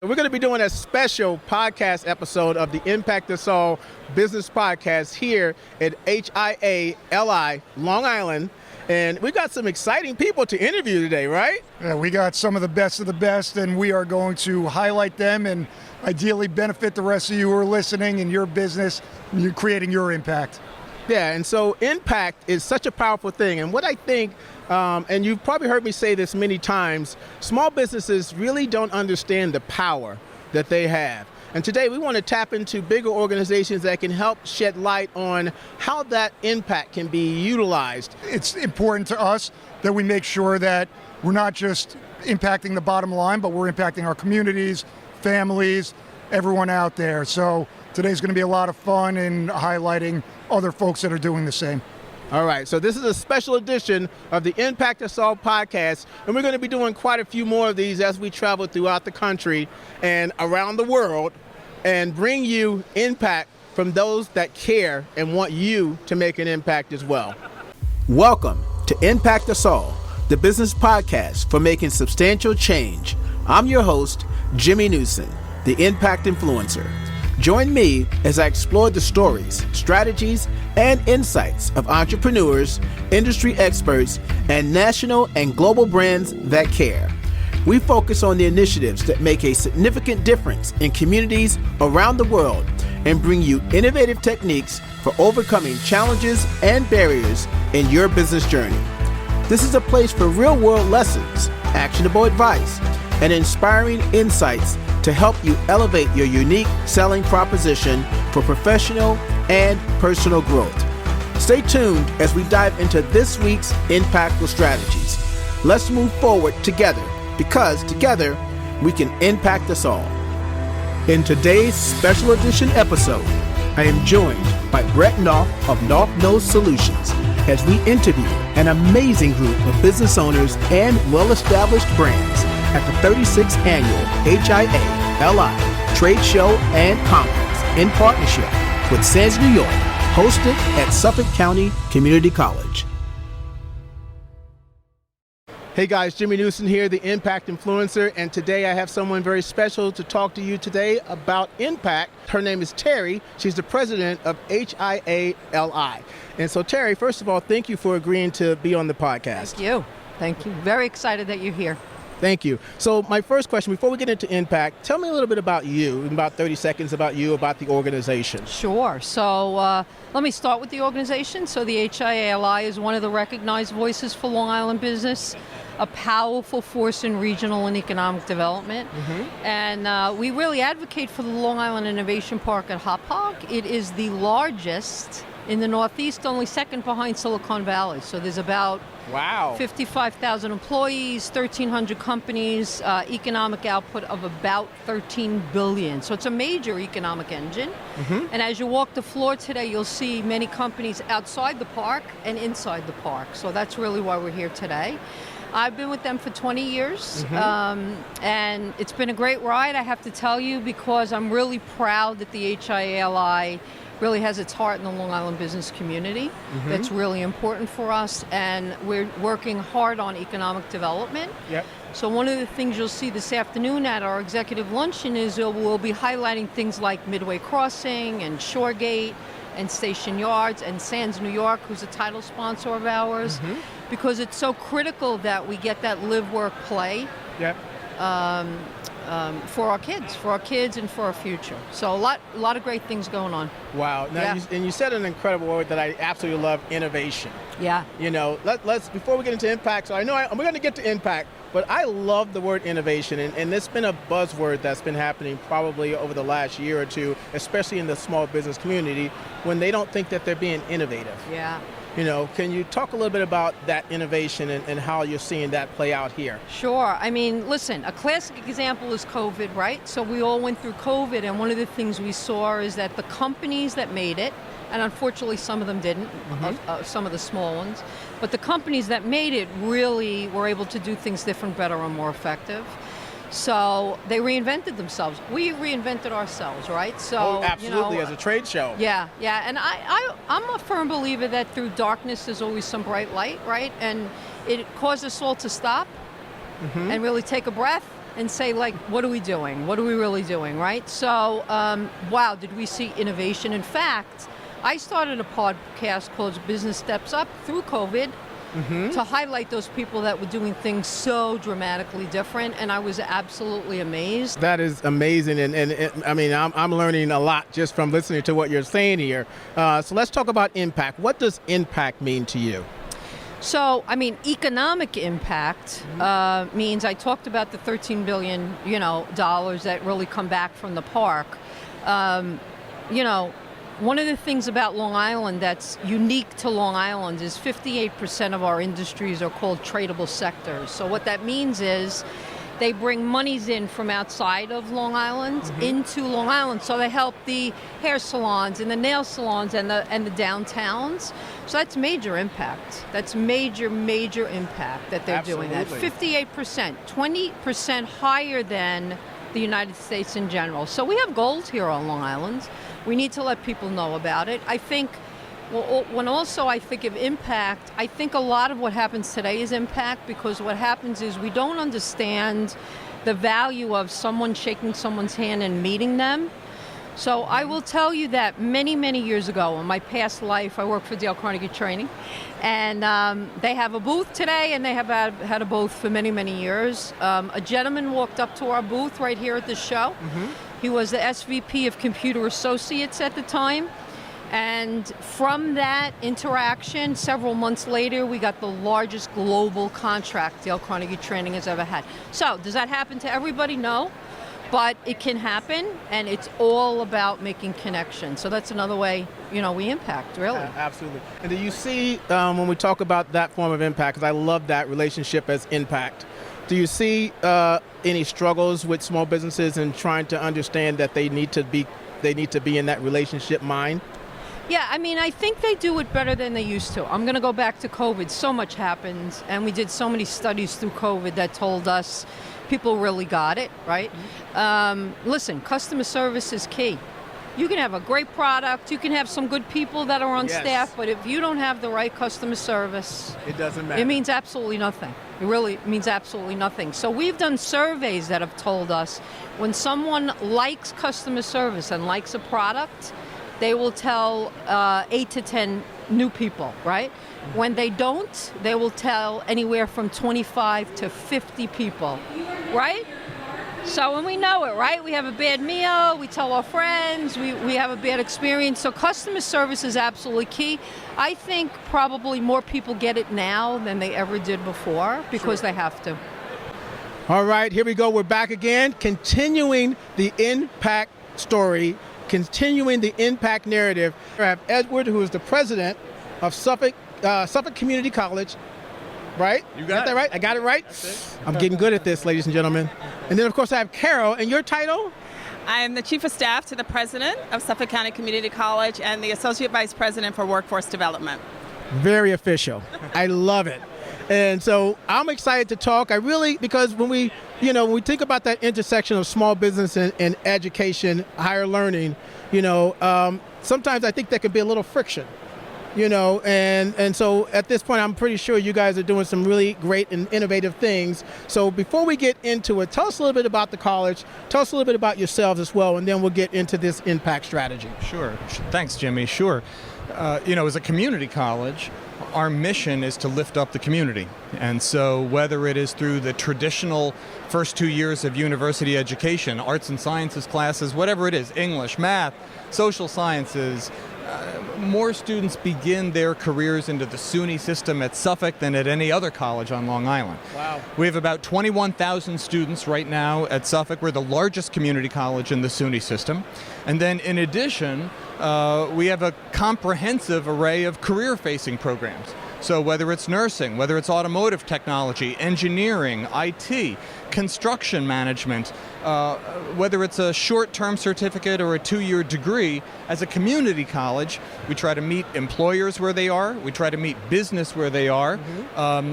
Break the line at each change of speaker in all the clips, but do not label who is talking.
We're going to be doing a special podcast episode of the Impact Us All Business Podcast here at HIALI, Long Island. And we got some exciting people to interview today, right?
Yeah, we got some of the best, and we are going to highlight them and ideally benefit the rest of you who are listening in your business, and you're creating your impact.
Yeah, and so impact is such a powerful thing. And what I think, and you've probably heard me say this many times, small businesses really don't understand the power that they have. And today we want to tap into bigger organizations that can help shed light on how that impact can be utilized.
It's important to us that we make sure that we're not just impacting the bottom line, but we're impacting our communities, families, everyone out there. So today's going to be a lot of fun in highlighting other folks that are doing the same.
All right, so this is a special edition of the Impact Us All podcast, and we're going to be doing quite a few more of these as we travel throughout the country and around the world and bring you impact from those that care and want you to make an impact as well. Welcome to Impact Us All, the business podcast for making substantial change. I'm your host, Jimmy Newson, the Impact Influencer. Join me as I explore the stories, strategies, and insights of entrepreneurs, industry experts, and national and global brands that care. We focus on the initiatives that make a significant difference in communities around the world and bring you innovative techniques for overcoming challenges and barriers in your business journey. This is a place for real-world lessons, actionable advice, and inspiring insights to help you elevate your unique selling proposition for professional and personal growth. Stay tuned as we dive into this week's impactful strategies. Let's move forward together, because together we can impact us all. In today's special edition episode, I am joined by Brett Knopf of Knopf Knows Solutions as we interview an amazing group of business owners and well-established brands at the 36th Annual HIALI Trade Show and Conference in partnership with Sands, New York, hosted at Suffolk County Community College. Hey guys, Jimmy Newson here, the Impact Influencer, and today I have someone very special to talk to you today about impact. Her name is Terry. She's the president of HIALI. And so Terry, first of all, thank you for agreeing to be on the podcast.
Thank you. Thank you. Very excited that you're here.
Thank you. So my first question, before we get into impact, tell me a little bit about you, in about 30 seconds about you, about the organization.
Sure. So let me start with the organization. So the HIALI is one of the recognized voices for Long Island business, a powerful force in regional and economic development. Mm-hmm. And we really advocate for the Long Island Innovation Park at Hauppauge. It is the largest in the Northeast, only second behind Silicon Valley. So there's about 55,000 employees, 1,300 companies, economic output of about $13 billion. So it's a major economic engine. Mm-hmm. And as you walk the floor today, you'll see many companies outside the park and inside the park. So that's really why we're here today. I've been with them for 20 years, mm-hmm. And it's been a great ride, I have to tell you, because I'm really proud that the HIALI really has its heart in the Long Island business community. Mm-hmm. That's really important for us, and we're working hard on economic development. Yep. So one of the things you'll see this afternoon at our executive luncheon is we'll be highlighting things like Midway Crossing and Shoregate and Station Yards and Sands, New York, who's a title sponsor of ours, mm-hmm. because it's so critical that we get that live, work, play. Yep. For our kids and for our future. So a lot of great things going on.
Wow. Now,
yeah.
you said an incredible word that I absolutely love, innovation.
Yeah.
You know, let's before we get into impact, so I know we're going to get to impact, but I love the word innovation, and it's been a buzzword that's been happening probably over the last year or two, especially in the small business community, when they don't think that they're being innovative.
Yeah.
You know, can you talk a little bit about that innovation and how you're seeing that play out here?
Sure. I mean, listen, a classic example is COVID, right? So we all went through COVID, and one of the things we saw is that the companies that made it, and unfortunately some of them didn't, mm-hmm. Some of the small ones, but the companies that made it really were able to do things different, better, and more effective. So they reinvented themselves. We reinvented ourselves, right? So
absolutely, as a trade show.
Yeah, and I'm a firm believer that through darkness there's always some bright light, right? And it caused us all to stop, mm-hmm. and really take a breath and say, like, what are we doing? What are we really doing, right? So, wow, did we see innovation? In fact, I started a podcast called Business Steps Up through COVID to highlight those people that were doing things so dramatically different, and I was absolutely amazed.
That is amazing, and I mean, I'm learning a lot just from listening to what you're saying here. So let's talk about impact. What does impact mean to you?
So, I mean, economic impact means I talked about the $13 billion, dollars that really come back from the park. One of the things about Long Island that's unique to Long Island is 58% of our industries are called tradable sectors. So what that means is they bring monies in from outside of Long Island into Long Island. So they help the hair salons and the nail salons and the downtowns. So that's major impact. That's major impact that they're doing that. 58%, 20% higher than the United States in general. So we have gold here on Long Island. We need to let people know about it. I think, when also I think of impact, I think a lot of what happens today is impact, because what happens is we don't understand the value of someone shaking someone's hand and meeting them. So I will tell you that many years ago, in my past life, I worked for Dale Carnegie Training, and they have a booth today, and they have had a booth for many years. A gentleman walked up to our booth right here at the show. He was the SVP of Computer Associates at the time. And from that interaction, several months later, we got the largest global contract Dale Carnegie Training has ever had. So does that happen to everybody? No. But it can happen, and it's all about making connections. So that's another way, we impact, really.
Absolutely. And do you see, when we talk about that form of impact, because I love that relationship as impact, do you see any struggles with small businesses in trying to understand that they need to be in that relationship mind?
Yeah, I mean, I think they do it better than they used to. I'm going to go back to COVID. So much happened, and we did so many studies through COVID that told us people really got it, right? Listen, customer service is key. You can have a great product, you can have some good people that are on staff, but if you don't have the right customer service,
it doesn't matter.
It means absolutely nothing. It really means absolutely nothing. So we've done surveys that have told us when someone likes customer service and likes a product, they will tell 8 to 10 new people, right? When they don't, they will tell anywhere from 25 to 50 people, right? So when we know it, right? We have a bad meal, we tell our friends, we have a bad experience. So customer service is absolutely key. I think probably more people get it now than they ever did before because they have to.
All right, here we go. We're back again, continuing the impact story, continuing the impact narrative. I have Edward, who is the president of Suffolk Community College. Right?
You got
that right? I got it right? I'm getting good at this, ladies and gentlemen. And then, of course, I have Carol. And your title?
I am the Chief of Staff to the President of Suffolk County Community College and the Associate Vice President for Workforce Development.
Very official. I love it. And so I'm excited to talk. Because when we think about that intersection of small business and education, higher learning, sometimes I think there can be a little friction. And so at this point, I'm pretty sure you guys are doing some really great and innovative things. So before we get into it, tell us a little bit about the college, tell us a little bit about yourselves as well, and then we'll get into this impact strategy.
Sure. Thanks, Jimmy. Sure. As a community college, our mission is to lift up the community. And so whether it is through the traditional first 2 years of university education, arts and sciences classes, whatever it is, English, math, social sciences, more students begin their careers into the SUNY system at Suffolk than at any other college on Long Island.
Wow.
We have about 21,000 students right now at Suffolk. We're the largest community college in the SUNY system. And then in addition, we have a comprehensive array of career-facing programs. So whether it's nursing, whether it's automotive technology, engineering, IT, construction management, whether it's a short-term certificate or a 2-year degree, as a community college, we try to meet employers where they are, we try to meet business where they are,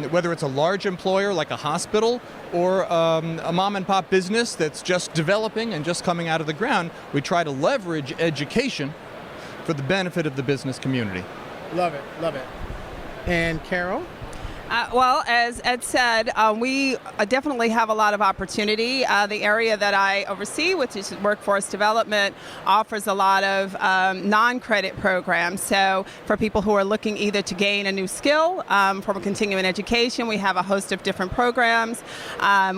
whether it's a large employer like a hospital or a mom and pop business that's just developing and just coming out of the ground, we try to leverage education for the benefit of the business community.
Love it, love it. And Carol?
Well, as Ed said, we definitely have a lot of opportunity. The area that I oversee, which is workforce development, offers a lot of non-credit programs. So for people who are looking either to gain a new skill from a continuing education, we have a host of different programs.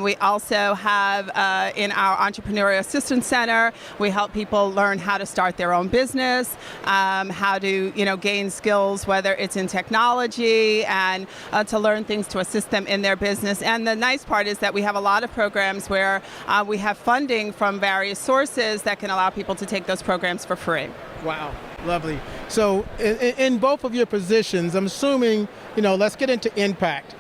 We also have in our Entrepreneurial Assistance Center, we help people learn how to start their own business, how to gain skills, whether it's in technology and to learn things to assist them in their business. And the nice part is that we have a lot of programs where we have funding from various sources that can allow people to take those programs for free.
Wow, lovely. So in both of your positions, I'm assuming, let's get into impact.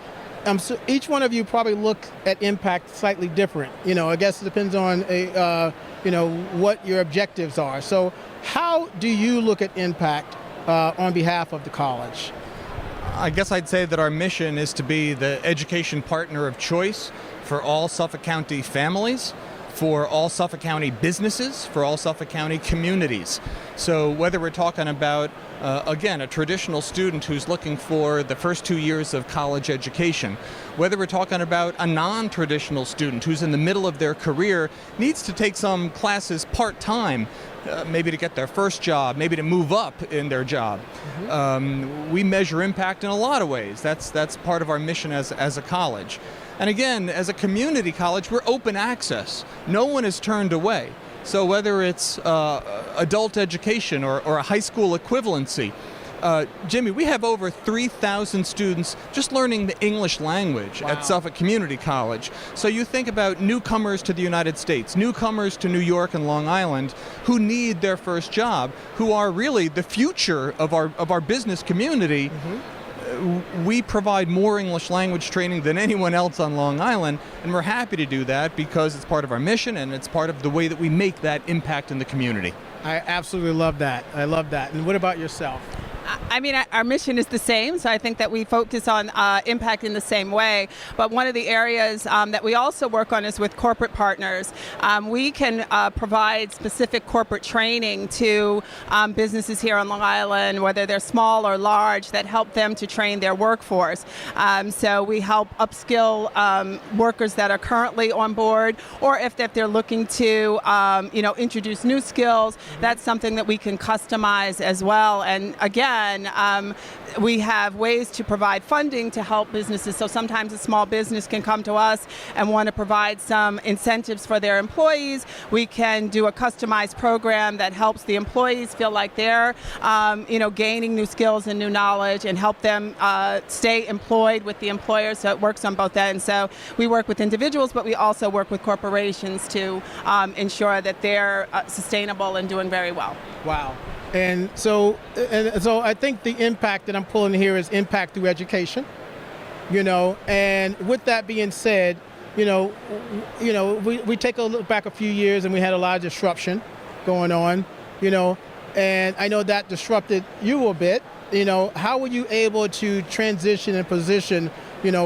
So each one of you probably look at impact slightly different. I guess it depends on what your objectives are. So how do you look at impact on behalf of the college?
I guess I'd say that our mission is to be the education partner of choice for all Suffolk County families, for all Suffolk County businesses, for all Suffolk County communities. So whether we're talking about, again, a traditional student who's looking for the first 2 years of college education, whether we're talking about a non-traditional student who's in the middle of their career, needs to take some classes part-time, maybe to get their first job, maybe to move up in their job. We measure impact in a lot of ways. That's part of our mission as a college. And again, as a community college, we're open access. No one is turned away. So whether it's adult education or a high school equivalency, Jimmy, we have over 3,000 students just learning the English language at Suffolk Community College. So you think about newcomers to the United States, newcomers to New York and Long Island who need their first job, who are really the future of our business community. We provide more English language training than anyone else on Long Island, and we're happy to do that because it's part of our mission and it's part of the way that we make that impact in the community.
I absolutely love that. I love that. And what about yourself?
I mean, our mission is the same, so I think that we focus on impact in the same way. But one of the areas that we also work on is with corporate partners. We can provide specific corporate training to businesses here on Long Island, whether they're small or large, that help them to train their workforce. So we help upskill workers that are currently on board, or if they're looking to introduce new skills, that's something that we can customize as well. And again, we have ways to provide funding to help businesses. So sometimes a small business can come to us and want to provide some incentives for their employees. We can do a customized program that helps the employees feel like they're, gaining new skills and new knowledge, and help them stay employed with the employer. So it works on both ends. So we work with individuals, but we also work with corporations to ensure that they're sustainable and doing very well.
Wow. And so I think the impact that I'm pulling here is impact through education, and with that being said, we take a look back a few years and we had a lot of disruption going on, and I know that disrupted you a bit. How were you able to transition and position,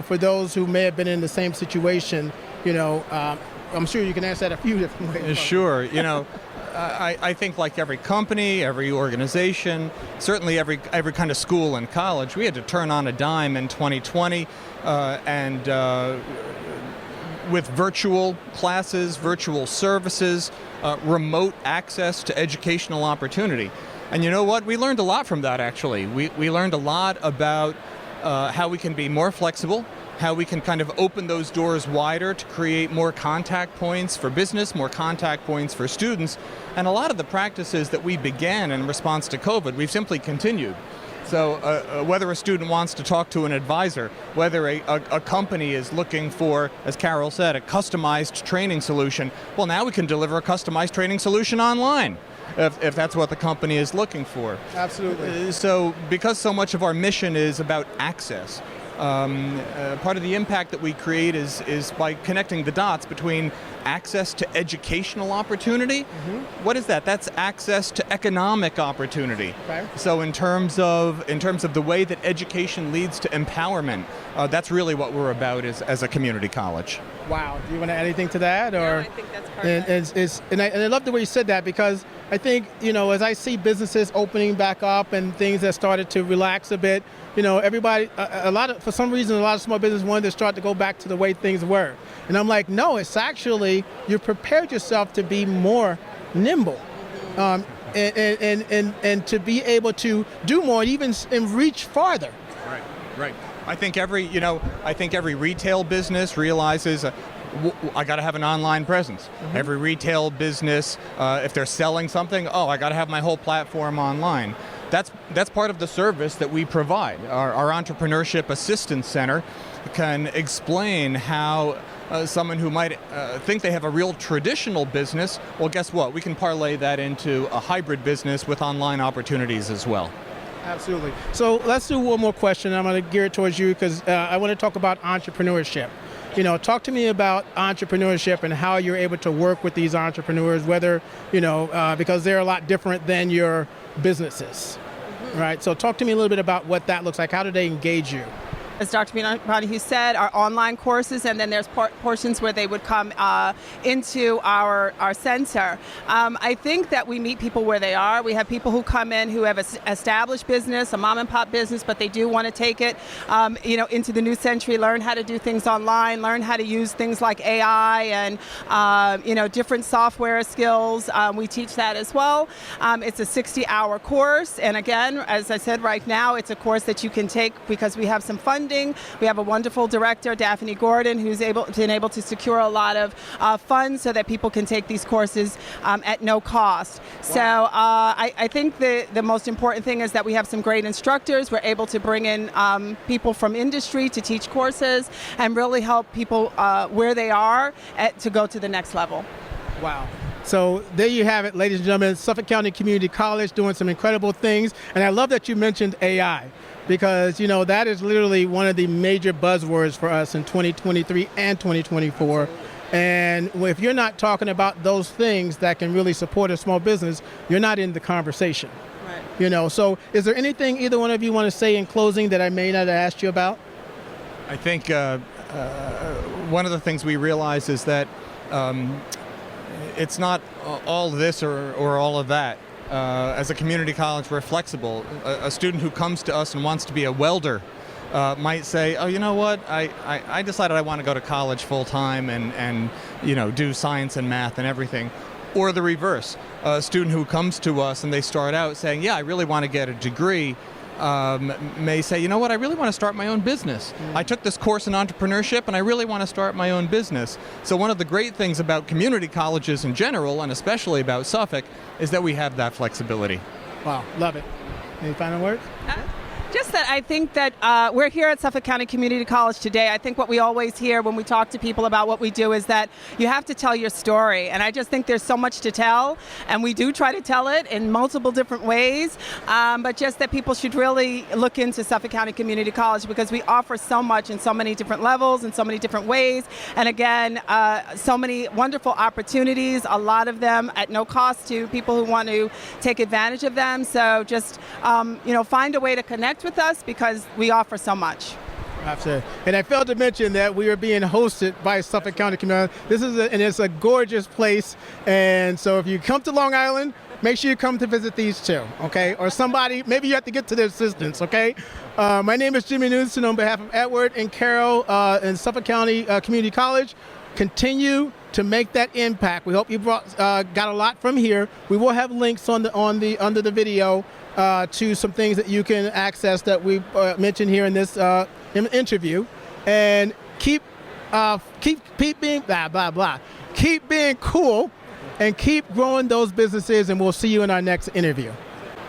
for those who may have been in the same situation, I'm sure you can answer that a few different ways.
Sure, I think like every company, every organization, certainly every kind of school and college, we had to turn on a dime in 2020 and with virtual classes, virtual services, remote access to educational opportunity. And you know what? We learned a lot from that, actually. We learned a lot about how we can be more flexible, how we can kind of open those doors wider to create more contact points for business, more contact points for students. And a lot of the practices that we began in response to COVID, we've simply continued. So whether a student wants to talk to an advisor, whether a company is looking for, as Carol said, a customized training solution, well, now we can deliver a customized training solution online, if that's what the company is looking for.
Absolutely.
So because so much of our mission is about access, part of the impact that we create is by connecting the dots between access to educational opportunity. What is that? That's access to economic opportunity.
Okay.
So in terms of the way that education leads to empowerment, that's really what we're about as a community college.
Wow. Do you want to add anything to that?
No, I think that's perfect.
And I love the way you said that, because I think, as I see businesses opening back up and things that started to relax a bit, everybody, for some reason, a lot of small businesses wanted to start to go back to the way things were. And I'm like, no, it's actually, you prepared yourself to be more nimble. And to be able to do more, and reach farther.
Right. I think every retail business realizes I got to have an online presence. Mm-hmm. Every retail business, if they're selling something, I got to have my whole platform online. That's part of the service that we provide. Our Entrepreneurship Assistance Center can explain how someone who might think they have a real traditional business, well, guess what? We can parlay that into a hybrid business with online opportunities as well.
Absolutely. So let's do one more question. I'm going to gear it towards you because I want to talk about entrepreneurship. Talk to me about entrepreneurship and how you're able to work with these entrepreneurs, whether, because they're a lot different than your businesses, right? So talk to me a little bit about what that looks like. How do they engage you?
As Dr. Donahue said, our online courses, and then there's portions where they would come into our center. I think that we meet people where they are. We have people who come in who have an established business, a mom and pop business, but they do want to take it, into the new century, learn how to do things online, learn how to use things like AI and, different software skills. We teach that as well. It's a 60-hour course. And again, as I said, right now, it's a course that you can take because we have some funding. We have a wonderful director, Daphne Gordon, who's been able to secure a lot of funds so that people can take these courses at no cost. Wow. So I think the most important thing is that we have some great instructors. We're able to bring in people from industry to teach courses and really help people where they are to go to the next level.
Wow. So there you have it, ladies and gentlemen, Suffolk County Community College doing some incredible things. And I love that you mentioned AI because, that is literally one of the major buzzwords for us in 2023 and 2024. And if you're not talking about those things that can really support a small business, you're not in the conversation. Right. So is there anything either one of you want to say in closing that I may not have asked you about?
I think one of the things we realize is that it's not all this or all of that. As a community college, we're flexible. A student who comes to us and wants to be a welder might say, oh, you know what, I decided I want to go to college full time and do science and math and everything. Or the reverse, a student who comes to us and they start out saying, yeah, I really want to get a degree, may say, you know what, I really want to start my own business. I took this course in entrepreneurship and I really want to start my own business. So one of the great things about community colleges in general, and especially about Suffolk, is that we have that flexibility.
Wow, love it. Any final words?
Just that I think that we're here at Suffolk County Community College today. I think what we always hear when we talk to people about what we do is that you have to tell your story. And I just think there's so much to tell. And we do try to tell it in multiple different ways. But just that people should really look into Suffolk County Community College because we offer so much in so many different levels and so many different ways. And again, so many wonderful opportunities, a lot of them at no cost to people who want to take advantage of them. So just, find a way to connect with us because we offer so much.
Absolutely. And I failed to mention that we are being hosted by Suffolk County Community. It's a gorgeous place. And so if you come to Long Island, make sure you come to visit these two, okay? Or somebody, maybe you have to get to their assistance, okay? My name is Jimmy Newson on behalf of Edward and Carol in Suffolk County Community College. Continue to make that impact. We hope you got a lot from here. We will have links under the video to some things that you can access that we mentioned here in this interview, and keep being blah blah blah. Keep being cool, and keep growing those businesses. And we'll see you in our next interview.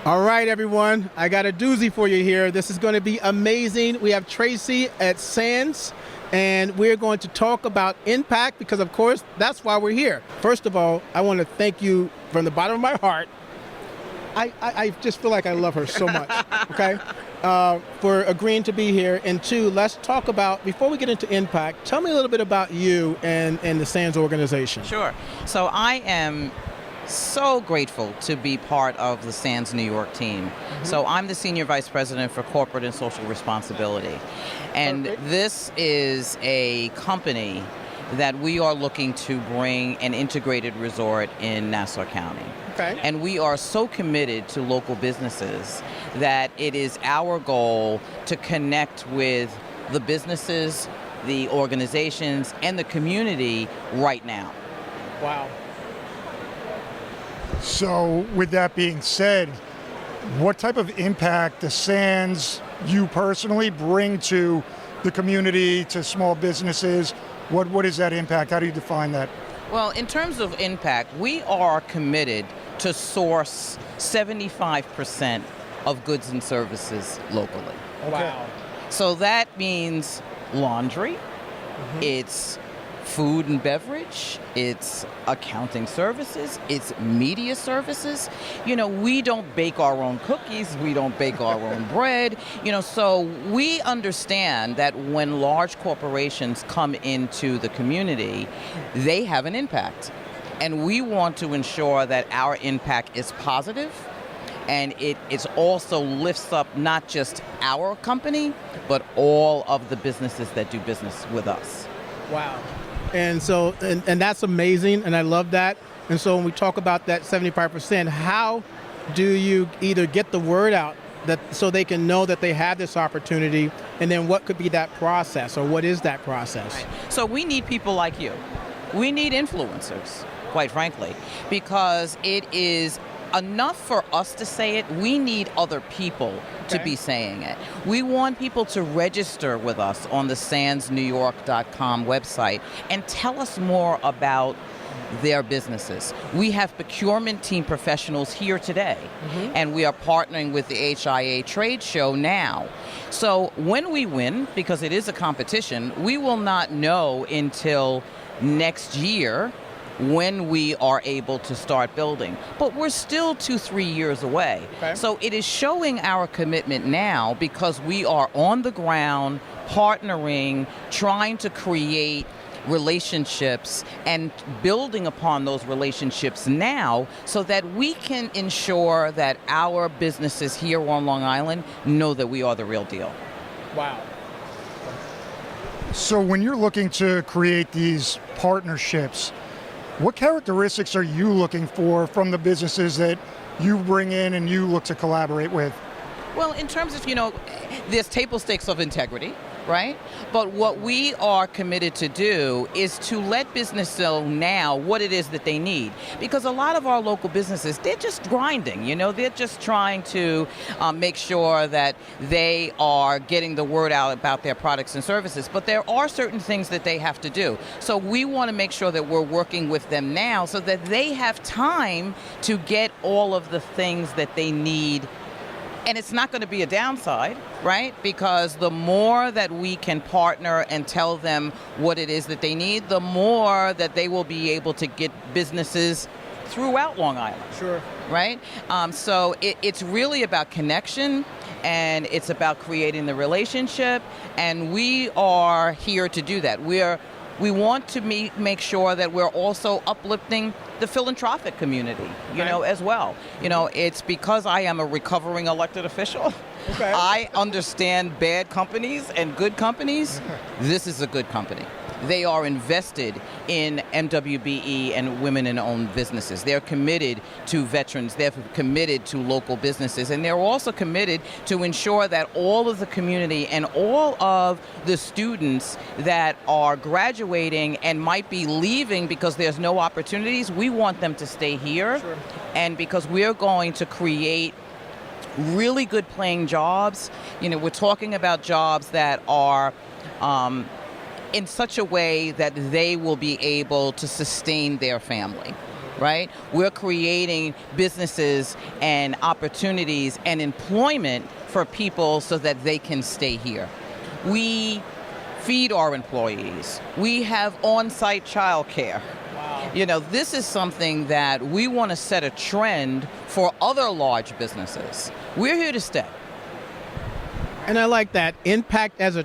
All right, everyone. I got a doozy for you here. This is going to be amazing. We have Tracy at Sands. And we're going to talk about impact because, of course, that's why we're here. First of all, I want to thank you from the bottom of my heart. I just feel like I love her so much, okay, for agreeing to be here. And two, let's talk about, before we get into impact, tell me a little bit about you and the SANS organization.
Sure. So I am so grateful to be part of the SANS New York team. Mm-hmm. So I'm the Senior Vice President for Corporate and Social Responsibility. And this is a company that we are looking to bring an integrated resort in Nassau County.
Okay.
And we are so committed to local businesses that it is our goal to connect with the businesses, the organizations, and the community right now.
Wow.
So with that being said, what type of impact does Sands, you personally, bring to the community, to small businesses? What is that impact? How do you define that?
Well, in terms of impact, we are committed to source 75% of goods and services locally.
Wow.
So that means laundry, it's food and beverage, it's accounting services, it's media services. You know, we don't bake our own cookies, we don't bake our own bread. You know, so we understand that when large corporations come into the community, they have an impact. And we want to ensure that our impact is positive, and it also lifts up not just our company, but all of the businesses that do business with us.
Wow. And so, and that's amazing, and I love that. And so when we talk about that 75%, how do you either get the word out that so they can know that they have this opportunity, and then what could be that process, or what is that process?
Right. So we need people like you. We need influencers, quite frankly, because it is enough for us to say it. We need other people to be saying it. We want people to register with us on the sandsnewyork.com website and tell us more about their businesses. We have procurement team professionals here today, and we are partnering with the HIA trade show now. So when we win, because it is a competition, we will not know until next year when we are able to start building. But we're still 2-3 years away.
Okay.
So it is showing our commitment now because we are on the ground, partnering, trying to create relationships and building upon those relationships now so that we can ensure that our businesses here on Long Island know that we are the real deal.
Wow.
So when you're looking to create these partnerships, what characteristics are you looking for from the businesses that you bring in and you look to collaborate with?
Well, in terms of, there's table stakes of integrity, right? But what we are committed to do is to let business know now what it is that they need. Because a lot of our local businesses, they're just grinding, they're just trying to make sure that they are getting the word out about their products and services. But there are certain things that they have to do. So we want to make sure that we're working with them now so that they have time to get all of the things that they need. And it's not going to be a downside, right? Because the more that we can partner and tell them what it is that they need, the more that they will be able to get businesses throughout Long Island.
Sure.
Right? So it's really about connection, and it's about creating the relationship, and we are here to do that. We want to make sure that we're also uplifting the philanthropic community, as well. It's because I am a recovering elected official.
Okay.
I understand bad companies and good companies. This is a good company. They are invested in MWBE and women and owned businesses. They're committed to veterans. They're committed to local businesses. And they're also committed to ensure that all of the community and all of the students that are graduating and might be leaving because there's no opportunities, we want them to stay here.
Sure.
And because we're going to create really good paying jobs. We're talking about jobs that are in such a way that they will be able to sustain their family, right? We're creating businesses and opportunities and employment for people so that they can stay here. We feed our employees. We have on-site childcare. Wow. This is something that we want to set a trend for other large businesses. We're here to stay.
And I like that, impact as a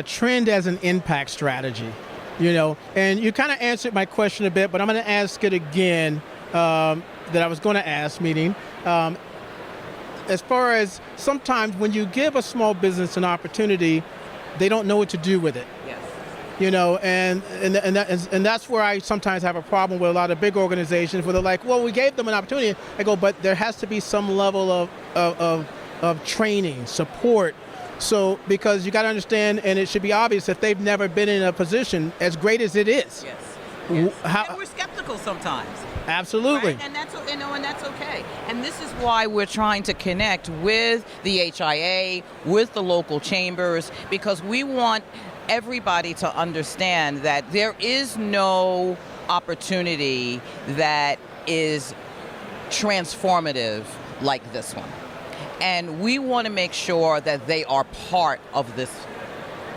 trend as an impact strategy, And you kind of answered my question a bit, but I'm going to ask it again that I was going to ask, meaning as far as sometimes when you give a small business an opportunity, they don't know what to do with it.
Yes.
and that's where I sometimes have a problem with a lot of big organizations where they're like, well, we gave them an opportunity. I go, but there has to be some level of training, support. So, because you got to understand, and it should be obvious that they've never been in a position as great as it is.
Yes.
How,
and we're skeptical sometimes.
absolutely.
Right? And that's and that's okay. And this is why we're trying to connect with the HIA, with the local chambers, because we want everybody to understand that there is no opportunity that is transformative like this one. And we want to make sure that they are part of this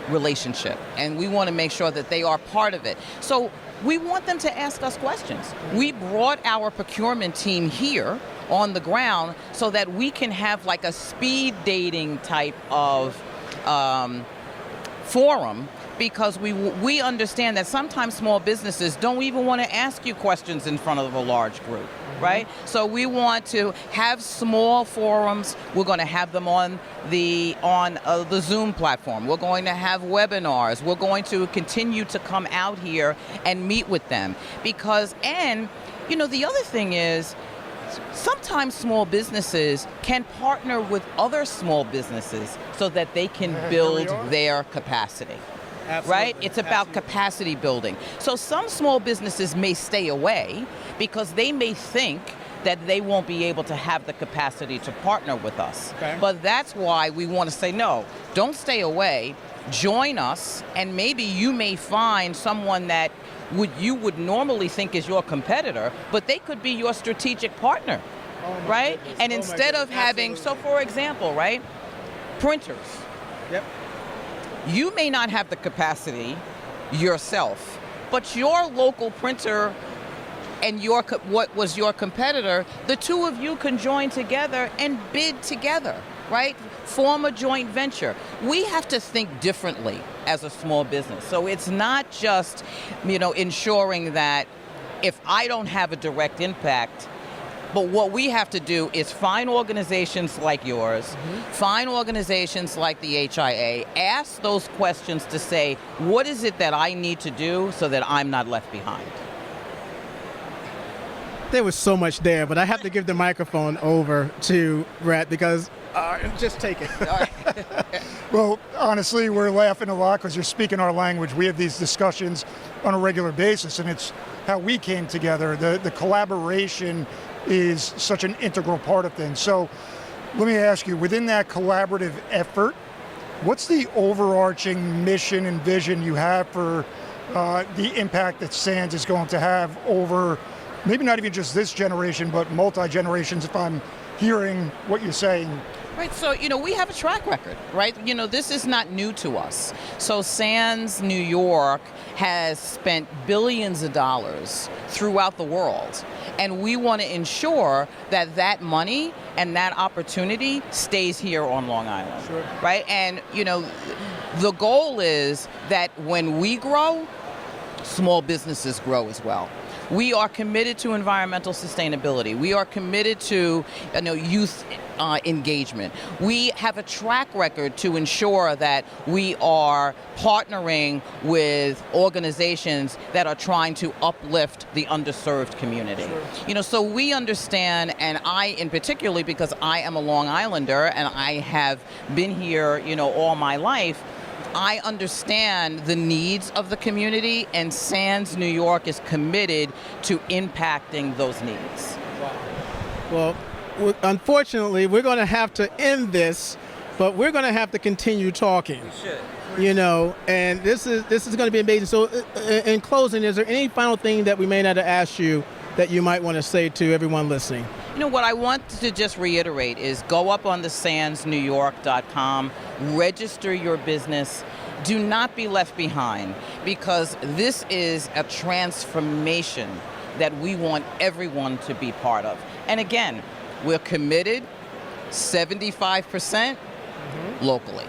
relationship. And we want to make sure that they are part of it. So we want them to ask us questions. We brought our procurement team here on the ground so that we can have like a speed dating type of forum, because we understand that sometimes small businesses don't even want to ask you questions in front of a large group. Right? So we want to have small forums. We're going to have them on the Zoom platform. We're going to have webinars. We're going to continue to come out here and meet with them. Because, and, the other thing is, sometimes small businesses can partner with other small businesses so that they can build their capacity. Absolutely. Right? It's about capacity building. So some small businesses may stay away because they may think that they won't be able to have the capacity to partner with us. Okay. But that's why we want to say, no, don't stay away, join us, and maybe you may find someone that you would normally think is your competitor, but they could be your strategic partner, right? Goodness. And instead of having, absolutely. So for example, right, printers. Yep. You may not have the capacity yourself, but your local printer and what was your competitor, the two of you can join together and bid together, right? Form a joint venture. We have to think differently as a small business. So it's not just, ensuring that if I don't have a direct impact, but what we have to do is find organizations like yours, find organizations like the HIA, ask those questions to say, what is it that I need to do so that I'm not left behind?
There was so much there, but I have to give the microphone over to Brett because just take it. All right.
Well, honestly, we're laughing a lot because you're speaking our language. We have these discussions on a regular basis, and it's how we came together. The collaboration is such an integral part of things. So let me ask you, within that collaborative effort, what's the overarching mission and vision you have for the impact that SANS is going to have over maybe not even just this generation, but multi-generations, if I'm hearing what you're saying?
Right, so, we have a track record, right? This is not new to us. So SANS New York has spent billions of dollars throughout the world. And we want to ensure that that money and that opportunity stays here on Long Island, sure. Right? And, the goal is that when we grow, small businesses grow as well. We are committed to environmental sustainability. We are committed to youth engagement. We have a track record to ensure that we are partnering with organizations that are trying to uplift the underserved community. Sure. So we understand, and I in particularly, because I am a Long Islander and I have been here, all my life, I understand the needs of the community, and SANS New York is committed to impacting those needs.
Wow. Well, unfortunately, we're going to have to end this, but we're going to have to continue talking. We should. And this is going to be amazing. So in closing, is there any final thing that we may not have asked you that you might want to say to everyone listening?
What I want to just reiterate is go up on the sansnewyork.com, register your business. Do not be left behind, because this is a transformation that we want everyone to be part of. And again, we're committed 75% locally.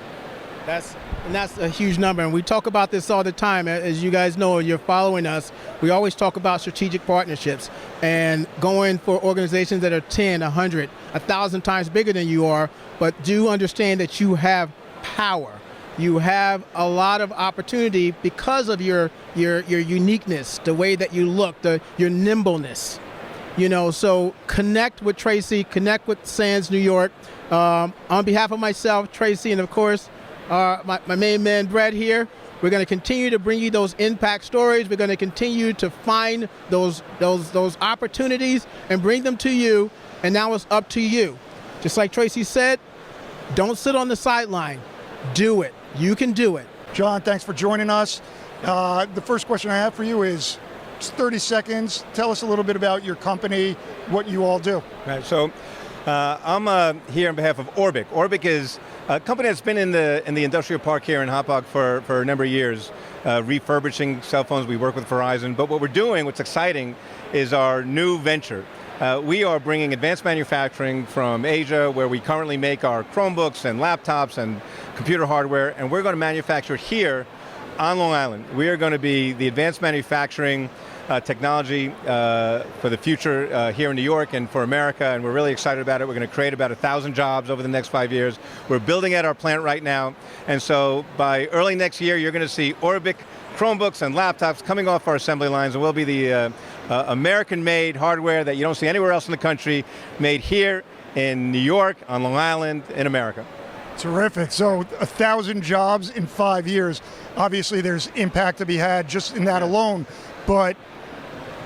That's a huge number, and we talk about this all the time. As you guys know, you're following us, we always talk about strategic partnerships and going for organizations that are 10, 100, 1,000 times bigger than you are, but do understand that you have power. you have a lot of opportunity because of your uniqueness, the way that you look, your nimbleness. So connect with Tracy, connect with Sands New York. On behalf of myself, Tracy, and of course, my main man, Brett here, we're going to continue to bring you those impact stories. We're going to continue to find those opportunities and bring them to you. And now it's up to you. Just like Tracy said, don't sit on the sideline. Do it. You can do it.
John, thanks for joining us. The first question I have for you is, just 30 seconds. Tell us a little bit about your company, what you all do.
Right. So I'm here on behalf of Orbic. Orbic is a company that's been in the industrial park here in Hauppauge for a number of years, refurbishing cell phones. We work with Verizon. But what we're doing, what's exciting, is our new venture. We are bringing advanced manufacturing from Asia, where we currently make our Chromebooks and laptops and computer hardware, and we're going to manufacture it here on Long Island. We are going to be the advanced manufacturing technology for the future here in New York and for America, and we're really excited about it. We're going to create about 1,000 jobs over the next 5 years. We're building at our plant right now, and so by early next year, you're going to see Orbic Chromebooks and laptops coming off our assembly lines, and we'll be the American-made hardware that you don't see anywhere else in the country, made here in New York, on Long Island, in America.
Terrific. So 1,000 jobs in 5 years. Obviously, there's impact to be had just in that alone, but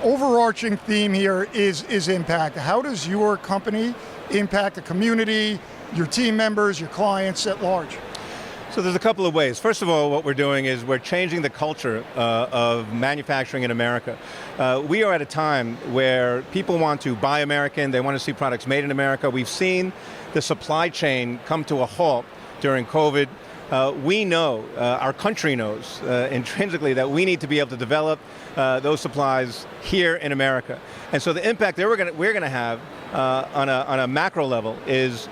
overarching theme here is impact. How does your company impact the community, your team members, your clients at large?
So there's a couple of ways. First of all, what we're doing is we're changing the culture of manufacturing in America. We are at a time where people want to buy American, they want to see products made in America. We've seen the supply chain come to a halt during COVID. We know, our country knows intrinsically that we need to be able to develop those supplies here in America. And so the impact that we're going to have on a macro level is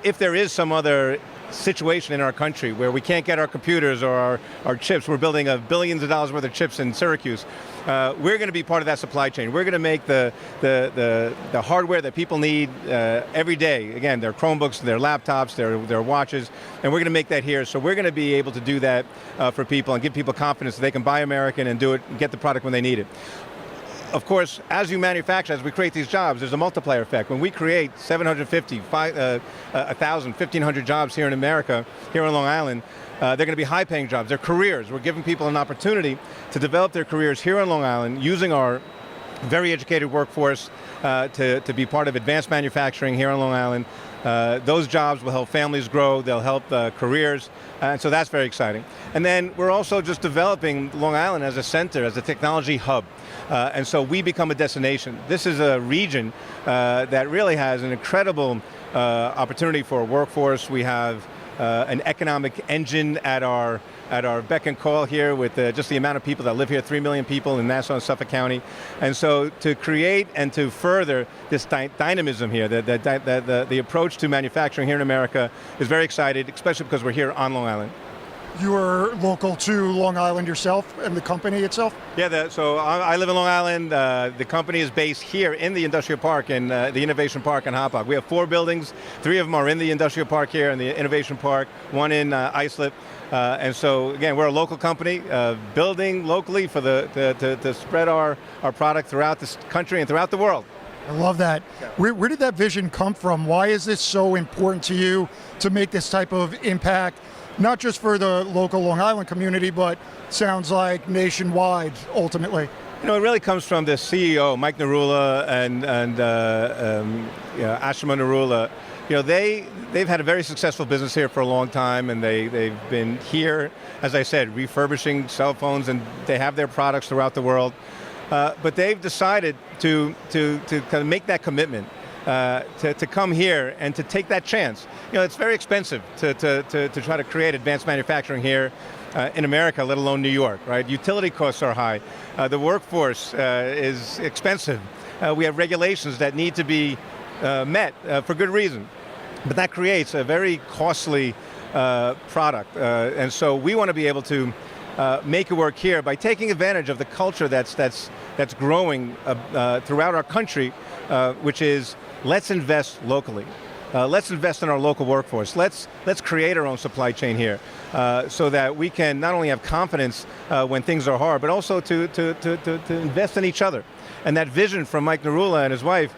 if there is some other situation in our country where we can't get our computers or our chips, we're building billions of dollars worth of chips in Syracuse, we're going to be part of that supply chain. We're going to make the hardware that people need every day. Again, their Chromebooks, their laptops, their watches, and we're going to make that here. So we're going to be able to do that for people and give people confidence that they can buy American and do it and get the product when they need it. Of course, as you manufacture, as we create these jobs, there's a multiplier effect. When we create 750, 1,000, 1,500 jobs here in America, here on Long Island, they're going to be high-paying jobs. They're careers. We're giving people an opportunity to develop their careers here on Long Island using our very educated workforce to be part of advanced manufacturing here on Long Island. Those jobs will help families grow, they'll help careers, and so that's very exciting. And then we're also just developing Long Island as a center, as a technology hub. And so we become a destination. This is a region that really has an incredible opportunity for a workforce. We have an economic engine at our beck and call here with just the amount of people that live here, 3 million people in Nassau and Suffolk County. And so to create and to further this dynamism here, the approach to manufacturing here in America is very excited, especially because we're here on Long Island.
You are local to Long Island yourself and the company itself?
Yeah, so I live in Long Island. The company is based here in the industrial park in the Innovation Park in Hauppauge. We have 4 buildings. 3 of them are in the industrial park here in the Innovation Park, 1 in Islip. And so, again, we're a local company, building locally for to spread our product throughout this country and throughout the world.
I love that. Where did that vision come from? Why is this so important to you to make this type of impact? Not just for the local Long Island community, but sounds like nationwide, ultimately.
You know, it really comes from the CEO, Mike Narula and Ashima Narula. You know, they've had a very successful business here for a long time, and they've been here, as I said, refurbishing cell phones, and they have their products throughout the world. But they've decided to kind of make that commitment. To come here and to take that chance. You know, it's very expensive to try to create advanced manufacturing here in America, let alone New York, right? Utility costs are high. The workforce is expensive. We have regulations that need to be met for good reason. But that creates a very costly product. And so we want to be able to make it work here by taking advantage of the culture that's growing throughout our country, which is let's invest locally. let's invest in our local workforce. Let's create our own supply chain here, so that we can not only have confidence when things are hard, but also to invest in each other. And that vision from Mike Narula and his wife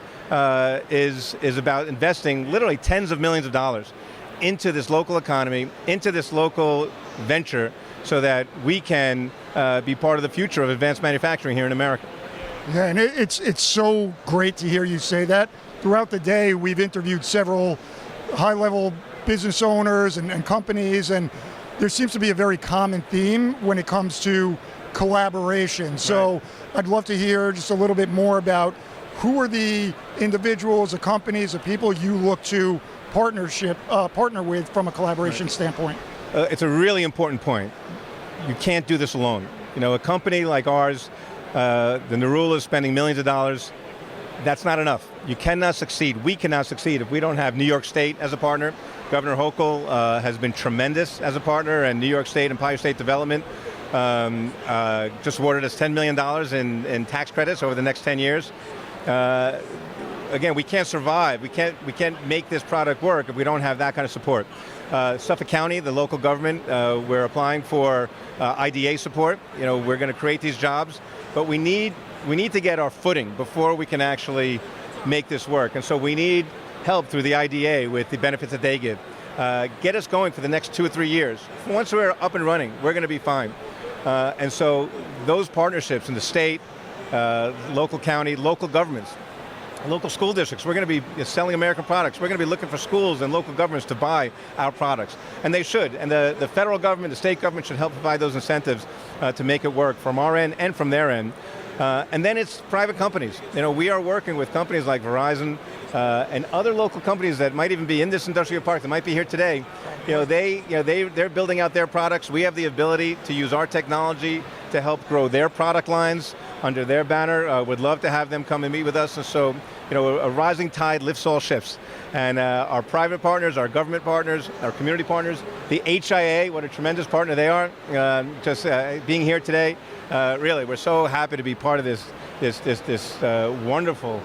is about investing literally tens of millions of dollars into this local economy, into this local venture, so that we can be part of the future of advanced manufacturing here in America.
Yeah, and it's so great to hear you say that. Throughout the day, we've interviewed several high-level business owners and companies, and there seems to be a very common theme when it comes to collaboration. So I'd love to hear just a little bit more about who are the individuals, the companies, the people you look to partner with from a collaboration standpoint.
It's a really important point. You can't do this alone. A company like ours, the Narula is spending millions of dollars. That's not enough. You cannot succeed. We cannot succeed if we don't have New York State as a partner. Governor Hochul has been tremendous as a partner, and New York State Empire State Development just awarded us $10 million in tax credits over the next 10 years. Again, we can't survive. We can't make this product work if we don't have that kind of support. Suffolk County, the local government, we're applying for IDA support. We're going to create these jobs, but we need to get our footing before we can actually make this work. And so we need help through the IDA with the benefits that they give. Get us going for the next 2 or 3 years. Once we're up and running, we're going to be fine. And so those partnerships in the state, local county, local governments, local school districts, we're going to be selling American products. We're going to be looking for schools and local governments to buy our products. And they should. And the federal government, the state government should help provide those incentives to make it work from our end and from their end. And then it's private companies. We are working with companies like Verizon and other local companies that might even be in this industrial park, that might be here today. They're building out their products. We have the ability to use our technology to help grow their product lines under their banner. Would love to have them come and meet with us. And so, a rising tide lifts all ships. And our private partners, our government partners, our community partners, the HIA, what a tremendous partner they are. Just being here today, really, we're so happy to be part of this wonderful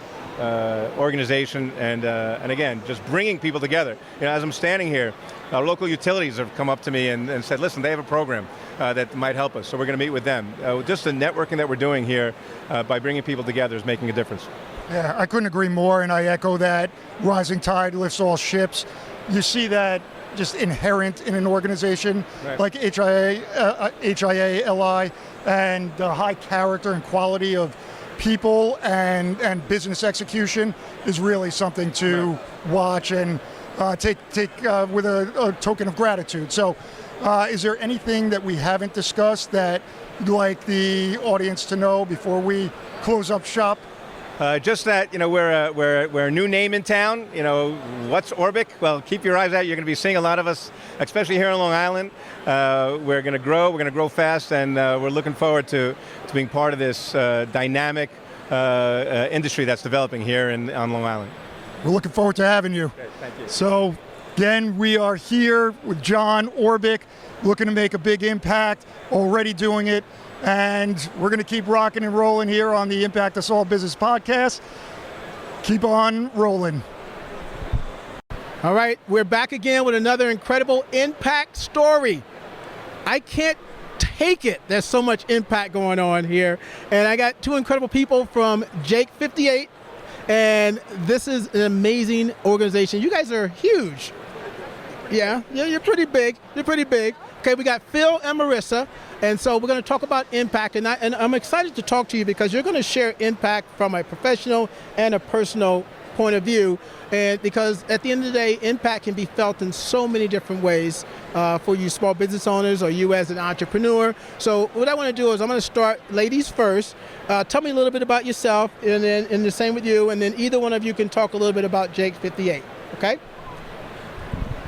organization, and again, just bringing people together. As I'm standing here, our local utilities have come up to me and said, listen, they have a program that might help us, so we're going to meet with them. Just the networking that we're doing here by bringing people together is making a difference.
Yeah, I couldn't agree more, and I echo that. Rising tide lifts all ships. You see that just inherent in an organization like HIA, LI, and the high character and quality of people and business execution is really something to watch and take with a token of gratitude. So is there anything that we haven't discussed that you'd like the audience to know before we close up shop?
Just that, we're a new name in town. What's Orbic? Well, keep your eyes out. You're going to be seeing a lot of us, especially here on Long Island. We're going to grow fast, and we're looking forward to being part of this dynamic industry that's developing here on Long Island.
We're looking forward to having you.
Okay, thank you.
So, again, we are here with John Orbic, looking to make a big impact, already doing it. And we're going to keep rocking and rolling here on the Impact Us All Business Podcast. Keep on rolling.
All right, we're back again with another incredible impact story. I can't take it. There's so much impact going on here. And I got two incredible people from Jake 58, and this is an amazing organization. You guys are huge. Yeah, you're pretty big. Okay, we got Phil and Marissa, and so we're going to talk about impact, and I'm excited to talk to you because you're going to share impact from a professional and a personal point of view, and because at the end of the day, impact can be felt in so many different ways for you small business owners or you as an entrepreneur. So what I want to do is I'm going to start ladies first. Tell me a little bit about yourself, and then the same with you, and then either one of you can talk a little bit about Jake 58, okay?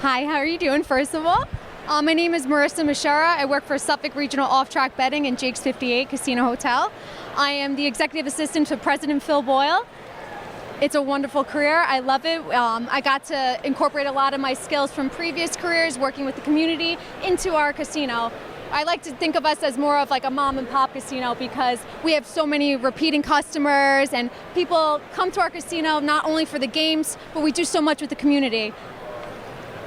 Hi, how are you doing, first of all? My name is Marissa Mashara. I work for Suffolk Regional Off-Track Betting and Jake's 58 Casino Hotel. I am the executive assistant to President Phil Boyle. It's a wonderful career. I love it. I got to incorporate a lot of my skills from previous careers working with the community into our casino. I like to think of us as more of like a mom and pop casino because we have so many repeating customers and people come to our casino not only for the games, but we do so much with the community.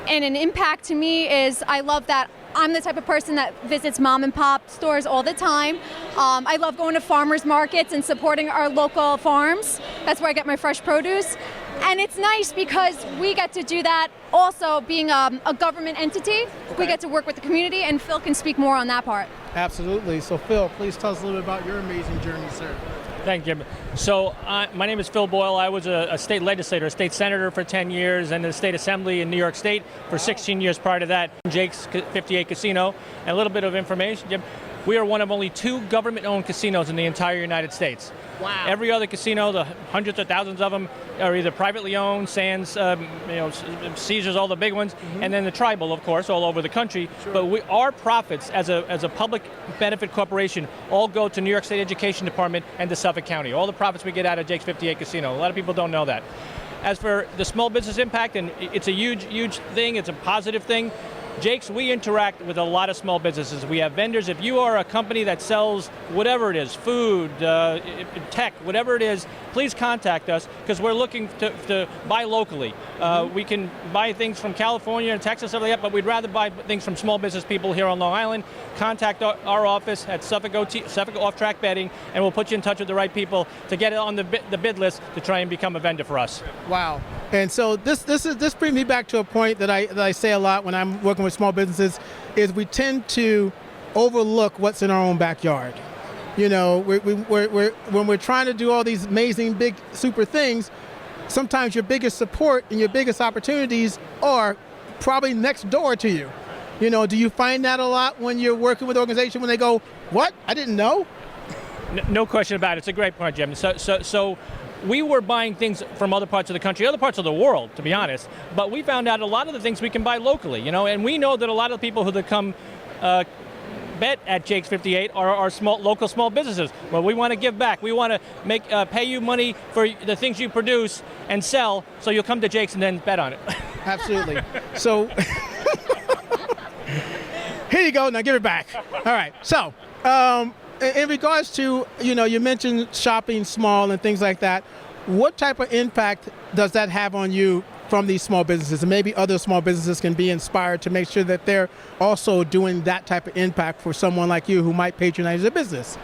And an impact to me is I love that I'm the type of person that visits mom and pop stores all the time. I love going to farmers markets and supporting our local farms. That's where I get my fresh produce. And it's nice because we get to do that also being a government entity. We get to work with the community, and Phil can speak more on that part.
Absolutely. So Phil, please tell us a little bit about your amazing journey, sir.
Thank you. So my name is Phil Boyle. I was a state legislator, a state senator for 10 years, and the state assembly in New York State for 16 years prior to that. Jake's 58 Casino. And a little bit of information, Jim. We are one of only 2 government-owned casinos in the entire United States.
Wow.
Every other casino, the hundreds of thousands of them, are either privately owned, Sands, Caesars, all the big ones, and then the tribal, of course, all over the country. Sure. But our profits as a public benefit corporation all go to New York State Education Department and to Suffolk County. All the profits we get out of Jake's 58 Casino. A lot of people don't know that. As for the small business impact, and it's a huge, huge thing, it's a positive thing. Jake's, we interact with a lot of small businesses. We have vendors. If you are a company that sells whatever it is, food, tech, whatever it is, please contact us because we're looking to buy locally. We can buy things from California and Texas, everything like that, but we'd rather buy things from small business people here on Long Island. Contact our office at Suffolk Off Track Betting, and we'll put you in touch with the right people to get it on the bid list to try and become a vendor for us.
Wow. And so this brings me back to a point that I say a lot when I'm working with small businesses is we tend to overlook what's in our own backyard. You know, when we're trying to do all these amazing, big, super things, sometimes your biggest support and your biggest opportunities are probably next door to you. You know, do you find that a lot when you're working with organizations when they go, what? I didn't know?
No question about it. It's a great point, Jim. So we were buying things from other parts of the country, other parts of the world, to be honest. But we found out a lot of the things we can buy locally, you know, and we know that a lot of the people who come bet at Jake's 58 are local small businesses. Well, we want to give back. We want to pay you money for the things you produce and sell, so you'll come to Jake's and then bet on it.
Absolutely. So here you go. Now give it back. All right. So in regards to, you know, you mentioned shopping small and things like that. What type of impact does that have on you from these small businesses? And maybe other small businesses can be inspired to make sure that they're also doing that type of impact for someone like you who might patronize their business.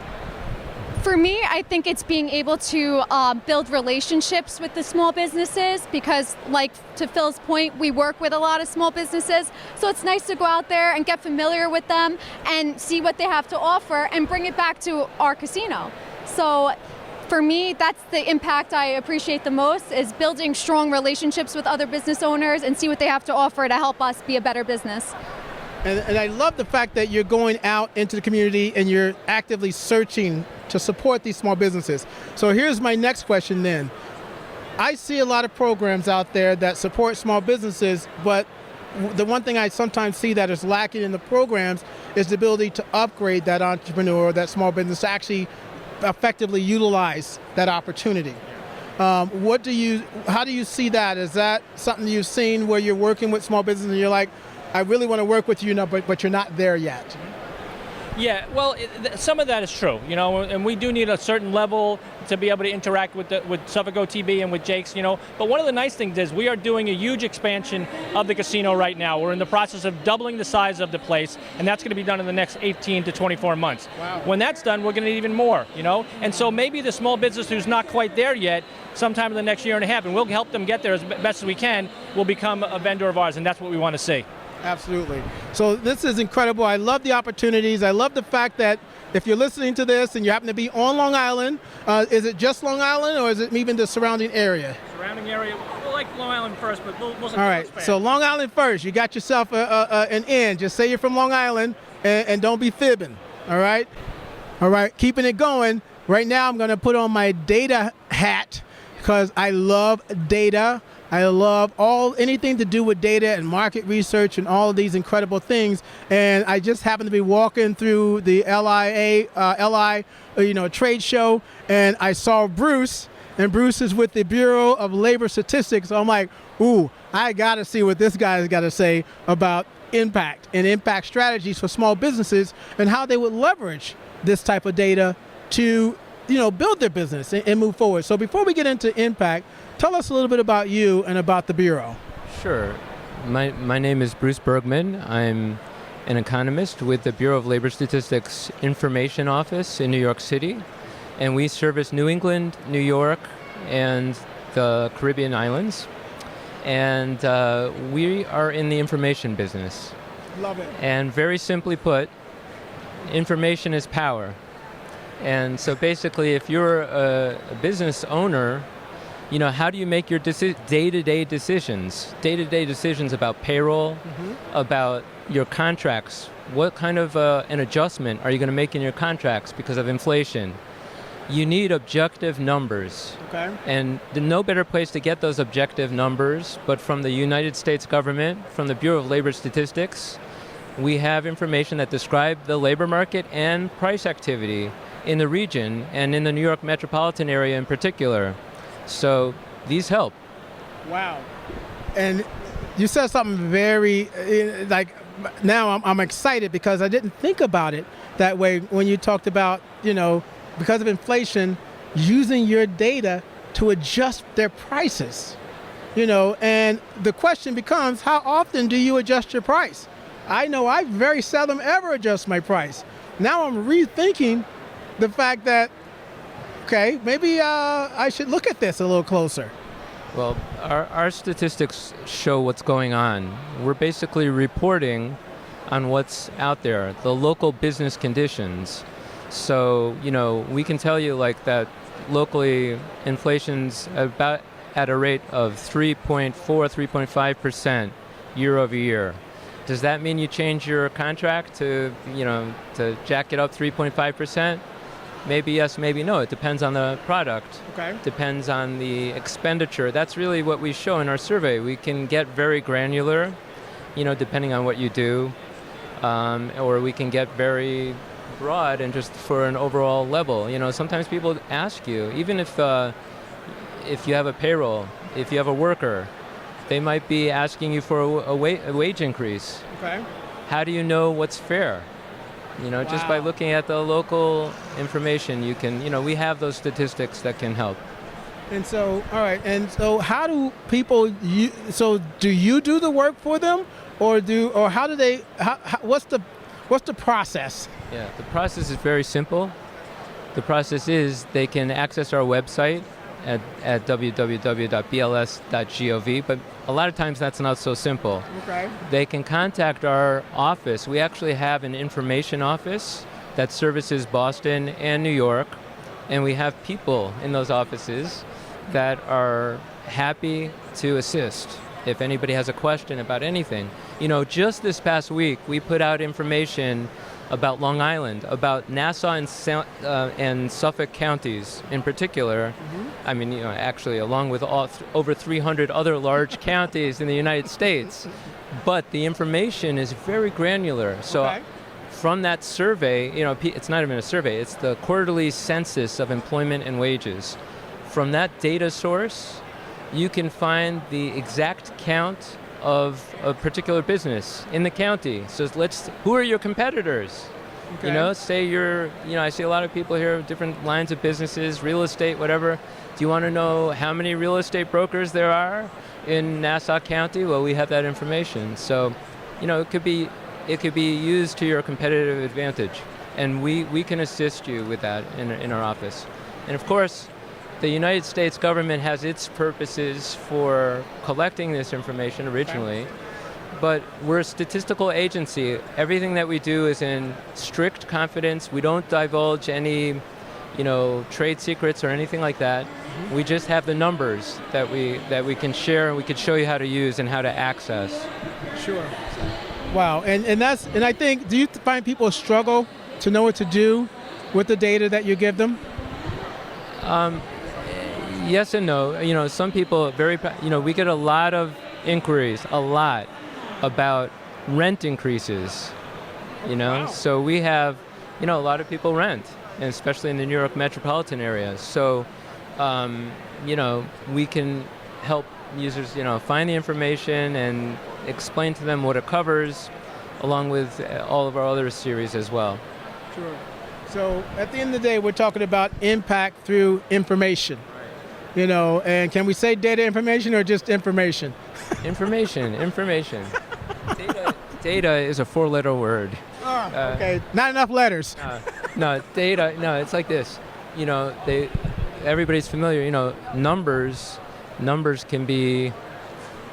For me, I think it's being able to build relationships with the small businesses because, like to Phil's point, we work with a lot of small businesses. So it's nice to go out there and get familiar with them and see what they have to offer and bring it back to our casino. So for me, that's the impact I appreciate the most, is building strong relationships with other business owners and see what they have to offer to help us be a better business.
And I love the fact that you're going out into the community and you're actively searching to support these small businesses. So here's my next question then. I see a lot of programs out there that support small businesses, but the one thing I sometimes see that is lacking in the programs is the ability to upgrade that entrepreneur, that small business, to actually effectively utilize that opportunity. How do you see that? Is that something you've seen where you're working with small business and you're like, I really want to work with you now, but you're not there yet?
Yeah, well, some of that is true, you know, and we do need a certain level to be able to interact with Suffolk OTB and with Jake's, you know. But one of the nice things is we are doing a huge expansion of the casino right now. We're in the process of doubling the size of the place, and that's going to be done in the next 18 to 24 months.
Wow.
When that's done, we're going to need even more, you know. And so maybe the small business who's not quite there yet, sometime in the next year and a half, and we'll help them get there as best as we can, will become a vendor of ours, and that's what we want to see.
Absolutely. So this is incredible. I love the opportunities. I love the fact that if you're listening to this and you happen to be on Long Island, is it just Long Island or is it even the surrounding area?
Surrounding area, we'll like Long Island first, but we'll
all right, so Long Island first. You got yourself an in. Just say you're from Long Island and don't be fibbing, all right? All right, keeping it going. Right now I'm going to put on my data hat because I love data. I love anything to do with data and market research and all of these incredible things. And I just happened to be walking through the LI trade show, and I saw Bruce, and Bruce is with the Bureau of Labor Statistics. So I'm like, ooh, I got to see what this guy's got to say about impact and impact strategies for small businesses and how they would leverage this type of data to, build their business and move forward. So before we get into impact, tell us a little bit about you and about the Bureau.
Sure. My name is Bruce Bergman. I'm an economist with the Bureau of Labor Statistics Information Office in New York City. And we service New England, New York, and the Caribbean islands. And we are in the information business.
Love it.
And very simply put, information is power. And so basically, if you're a business owner, how do you make your day-to-day decisions about payroll, about your contracts? What kind of an adjustment are you going to make in your contracts because of inflation? You need objective numbers.
Okay.
And there's no better place to get those objective numbers but from the United States government, from the Bureau of Labor Statistics. We have information that describe the labor market and price activity in the region and in the New York metropolitan area in particular. So these help.
Wow. And you said something very, now I'm excited because I didn't think about it that way when you talked about, because of inflation, using your data to adjust their prices. And the question becomes, how often do you adjust your price? I know I very seldom ever adjust my price. Now I'm rethinking the fact that, okay, maybe I should look at this a little closer.
Well, our statistics show what's going on. We're basically reporting on what's out there, the local business conditions. So, we can tell you that locally inflation's about at a rate of 3.5% year over year. Does that mean you change your contract to jack it up 3.5%? Maybe yes, maybe no. It depends on the product.
Okay.
Depends on the expenditure. That's really what we show in our survey. We can get very granular, depending on what you do, or we can get very broad and just for an overall level. Sometimes people ask you, even if you have a payroll, if you have a worker, they might be asking you for a wage increase.
Okay.
How do you know what's fair? Just by looking at the local information, you can, we have those statistics that can help.
And so, all right, and so how do people, do you do the work for them or how do they, what's the process?
Yeah, the process is very simple. The process is they can access our website at www.bls.gov, but a lot of times that's not so simple.
Okay.
They can contact our office. We actually have an information office that services Boston and New York, and we have people in those offices that are happy to assist if anybody has a question about anything. Just this past week, we put out information about Long Island, about Nassau and Suffolk counties in particular. I mean, actually along with over 300 other large counties in the United States. But the information is very granular. So from that survey, it's not even a survey, it's the quarterly census of employment and wages. From that data source, you can find the exact count of a particular business in the county. So who are your competitors?
Okay.
Say I see a lot of people here, different lines of businesses, real estate, whatever. Do you want to know how many real estate brokers there are in Nassau County? Well, we have that information. So, it could be used to your competitive advantage. And we can assist you with that in our office. And of course, the United States government has its purposes for collecting this information originally, but we're a statistical agency. Everything that we do is in strict confidence. We don't divulge any, trade secrets or anything like that. We just have the numbers that we can share and we can show you how to use and how to access.
Sure. Wow. And I think, do you find people struggle to know what to do with the data that you give them?
Yes and no. Some people we get a lot of inquiries, about rent increases.
Wow.
So we have, a lot of people rent, and especially in the New York metropolitan area. So, we can help users, find the information and explain to them what it covers, along with all of our other series as well.
Sure. So at the end of the day, we're talking about impact through information. And can we say data information or just information?
Information. Data is a 4-letter word.
Okay, not enough letters.
No, data. No, it's like this. Everybody's familiar. Numbers can be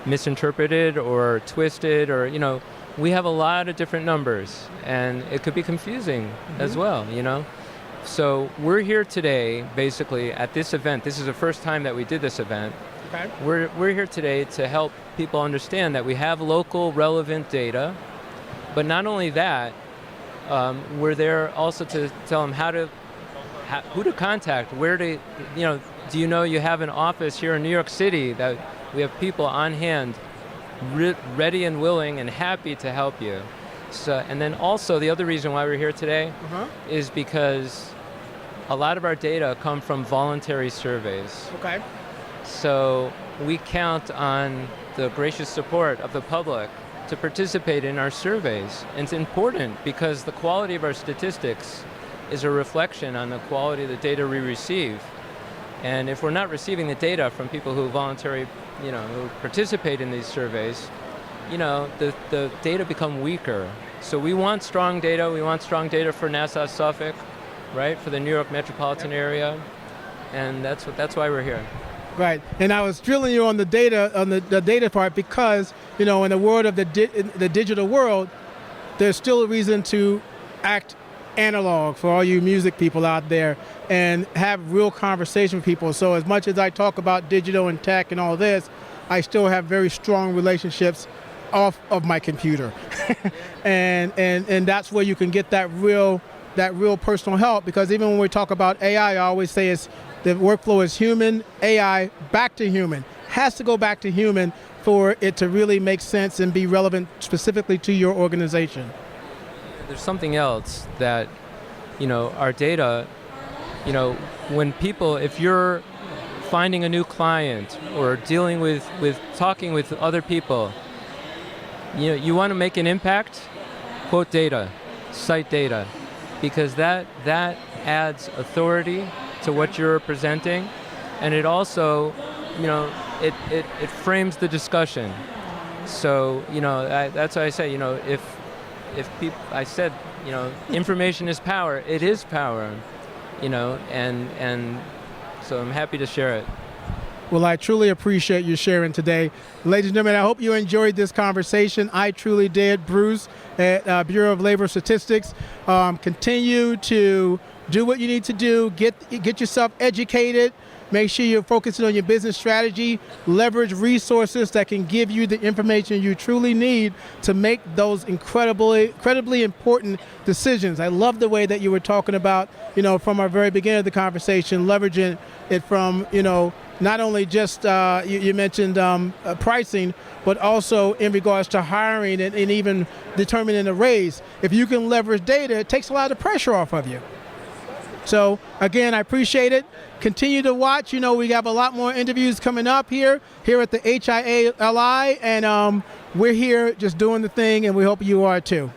misinterpreted or twisted, or we have a lot of different numbers, and it could be confusing as well. So we're here today, basically at this event. This is the first time that we did this event.
Okay.
We're here today to help people understand that we have local relevant data, but not only that, we're there also to tell them who to contact, where to, do you know you have an office here in New York City that we have people on hand, ready and willing and happy to help you. So, and then also the other reason why we're here today is because a lot of our data come from voluntary surveys.
Okay.
So we count on the gracious support of the public to participate in our surveys. And it's important because the quality of our statistics is a reflection on the quality of the data we receive. And if we're not receiving the data from people who voluntarily, who participate in these surveys, the data become weaker. So we want strong data. We want strong data for Nassau, Suffolk, right, for the New York metropolitan area. And that's why we're here.
Right, and I was drilling you on the data part because in the world of the digital world, there's still a reason to act analog for all you music people out there and have real conversation with people. So as much as I talk about digital and tech and all this, I still have very strong relationships off of my computer, and that's where you can get that real personal help. Because even when we talk about AI, I always say the workflow is human, AI, back to human. Has to go back to human for it to really make sense and be relevant specifically to your organization.
There's something else that, our data, when people, if you're finding a new client or dealing with talking with other people, you want to make an impact, quote data, cite data, because that adds authority to what you're presenting, and it also, it frames the discussion. So, that's why I say, if people, I said, information is power. It is power, and so I'm happy to share it.
Well, I truly appreciate you sharing today. Ladies and gentlemen, I hope you enjoyed this conversation. I truly did. Bruce at Bureau of Labor Statistics, continue to do what you need to do. Get yourself educated. Make sure you're focusing on your business strategy. Leverage resources that can give you the information you truly need to make those incredibly important decisions. I love the way that you were talking about, from our very beginning of the conversation, leveraging it from, not only just, you mentioned pricing, but also in regards to hiring and even determining a raise. If you can leverage data, it takes a lot of pressure off of you. So again, I appreciate it. Continue to watch. We have a lot more interviews coming up here at the HIALI, and we're here just doing the thing, and we hope you are too.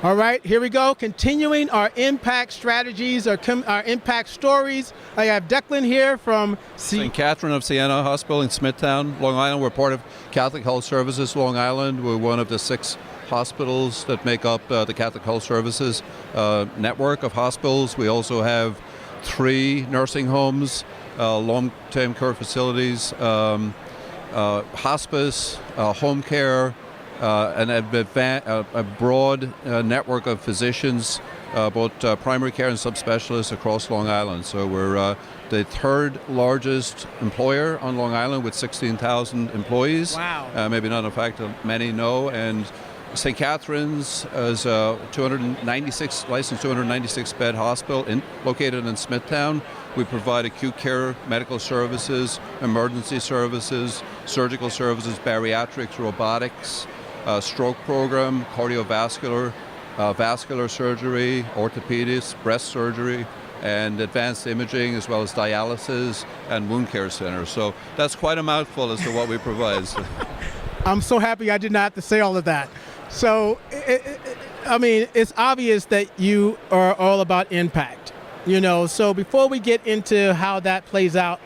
All right, here we go. Continuing our impact strategies, our impact stories. I have Declan here from
St. Catherine of Siena Hospital in Smithtown, Long Island. We're part of Catholic Health Services Long Island. We're one of the 6 hospitals that make up the Catholic Health Services network of hospitals. We also have 3 nursing homes, long-term care facilities, hospice, home care, and a broad network of physicians, both primary care and subspecialists across Long Island. So we're the 3rd largest employer on Long Island with 16,000 employees.
Wow.
Maybe not a fact that many know. And St. Catherine's is a licensed 296-bed hospital located in Smithtown. We provide acute care medical services, emergency services, surgical services, bariatrics, robotics, stroke program, cardiovascular, vascular surgery, orthopedics, breast surgery, and advanced imaging, as well as dialysis and wound care centers. So that's quite a mouthful as to what we provide.
I'm so happy I did not have to say all of that. So, it's obvious that you are all about impact, So before we get into how that plays out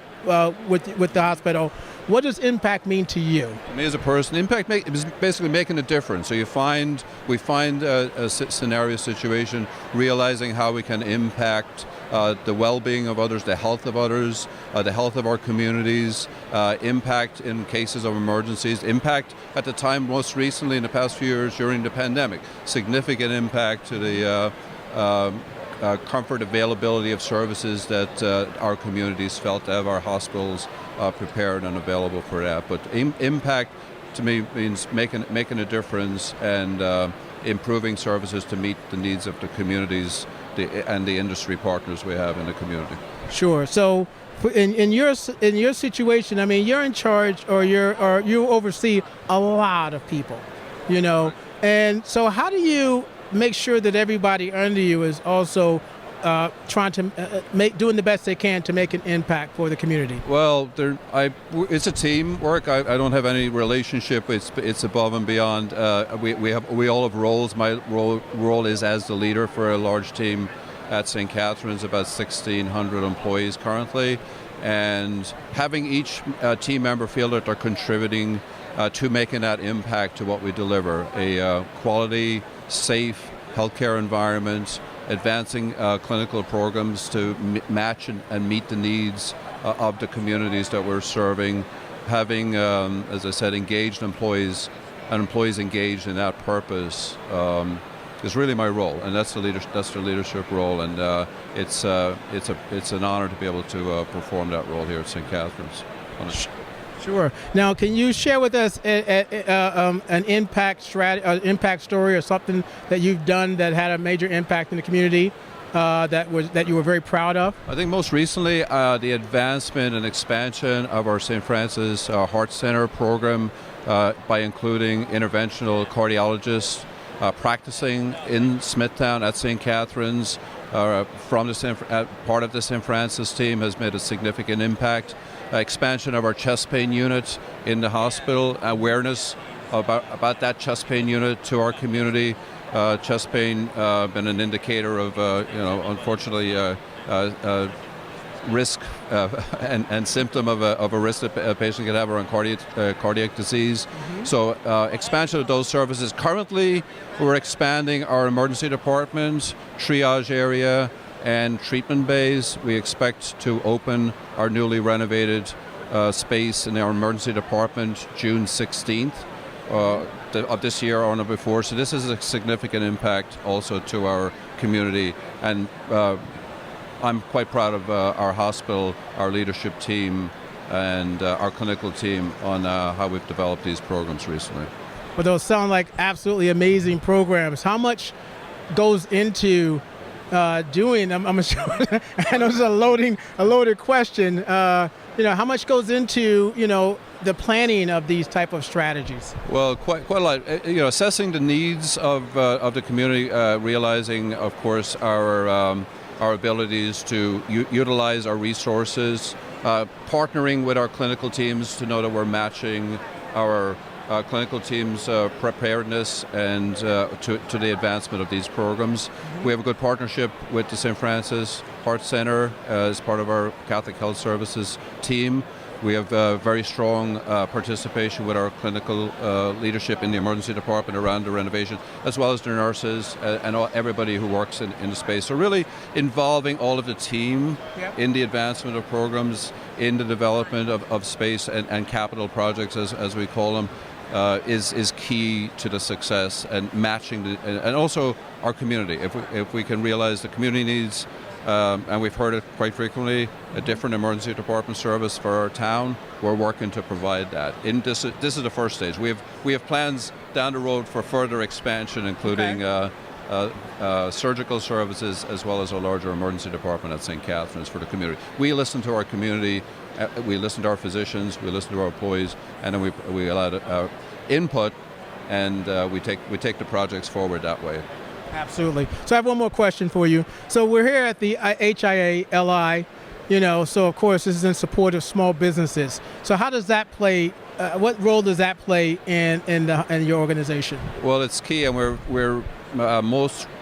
with the hospital, what does impact mean to you?
Me as a person, impact is basically making a difference. So we find a scenario situation, realizing how we can impact the well-being of others, the health of others, the health of our communities, impact in cases of emergencies, impact at the time most recently in the past few years during the pandemic, significant impact to the comfort, availability of services that our communities felt to have our hospitals prepared and available for that. But impact to me means making a difference and improving services to meet the needs of the communities and the industry partners we have in the community.
Sure. So in your situation, you're in charge, or you oversee a lot of people, and so how do you make sure that everybody under you is also trying to doing the best they can to make an impact for the community?
Well, it's a teamwork. I don't have any relationship. It's above and beyond. We all have roles. My role is as the leader for a large team at St. Catharines, about 1,600 employees currently, and having each team member feel that they're contributing to making that impact to what we deliver, a quality, safe healthcare environment, advancing clinical programs to match and meet the needs of the communities that we're serving, having, as I said, engaged employees and employees engaged in that purpose is really my role, and that's the leadership role, and it's an honor to be able to perform that role here at St. Catharines.
Sure. Now, can you share with us an impact story, or something that you've done that had a major impact in the community that you were very proud of?
I think most recently the advancement and expansion of our St. Francis Heart Center program by including interventional cardiologists practicing in Smithtown at St. Catharines from part of the St. Francis team has made a significant impact. Expansion of our chest pain unit in the hospital, awareness about that chest pain unit to our community. Chest pain been an indicator of, unfortunately, risk and symptom of a risk that a patient could have around cardiac disease. Mm-hmm. So expansion of those services. Currently, we're expanding our emergency department, triage area, and treatment bays. We expect to open our newly renovated space in our emergency department June 16th of this year or before. So this is a significant impact also to our community. And I'm quite proud of our hospital, our leadership team, and our clinical team on how we've developed these programs recently.
Well, those sound like absolutely amazing programs. How much goes into doing? I'm sure. I know this is a loaded question. How much goes into the planning of these type of strategies?
Well, quite a lot. Assessing the needs of the community, realizing, of course, our abilities to utilize our resources, partnering with our clinical teams to know that we're matching our clinical teams' preparedness and to the advancement of these programs. Mm-hmm. We have a good partnership with the St. Francis Heart Center as part of our Catholic Health Services team. We have very strong participation with our clinical leadership in the emergency department around the renovation, as well as the nurses and everybody who works in the space. So really involving all of the team in the advancement of programs, in the development of space and capital projects, as we call them, is key to the success, and matching and also our community. If we can realize the community needs, and we've heard it quite frequently, a different emergency department service for our town, we're working to provide that. This is the first stage. We have plans down the road for further expansion, including surgical services, as well as a larger emergency department at St. Catharines for the community. We listen to our community, we listen to our physicians, we listen to our employees, and then we allow input, and we take the projects forward that way.
Absolutely. So I have one more question for you. So we're here at the HIA-LI, so of course this is in support of small businesses. So how does that play, what role does that play in your organization?
Well, it's key, and we're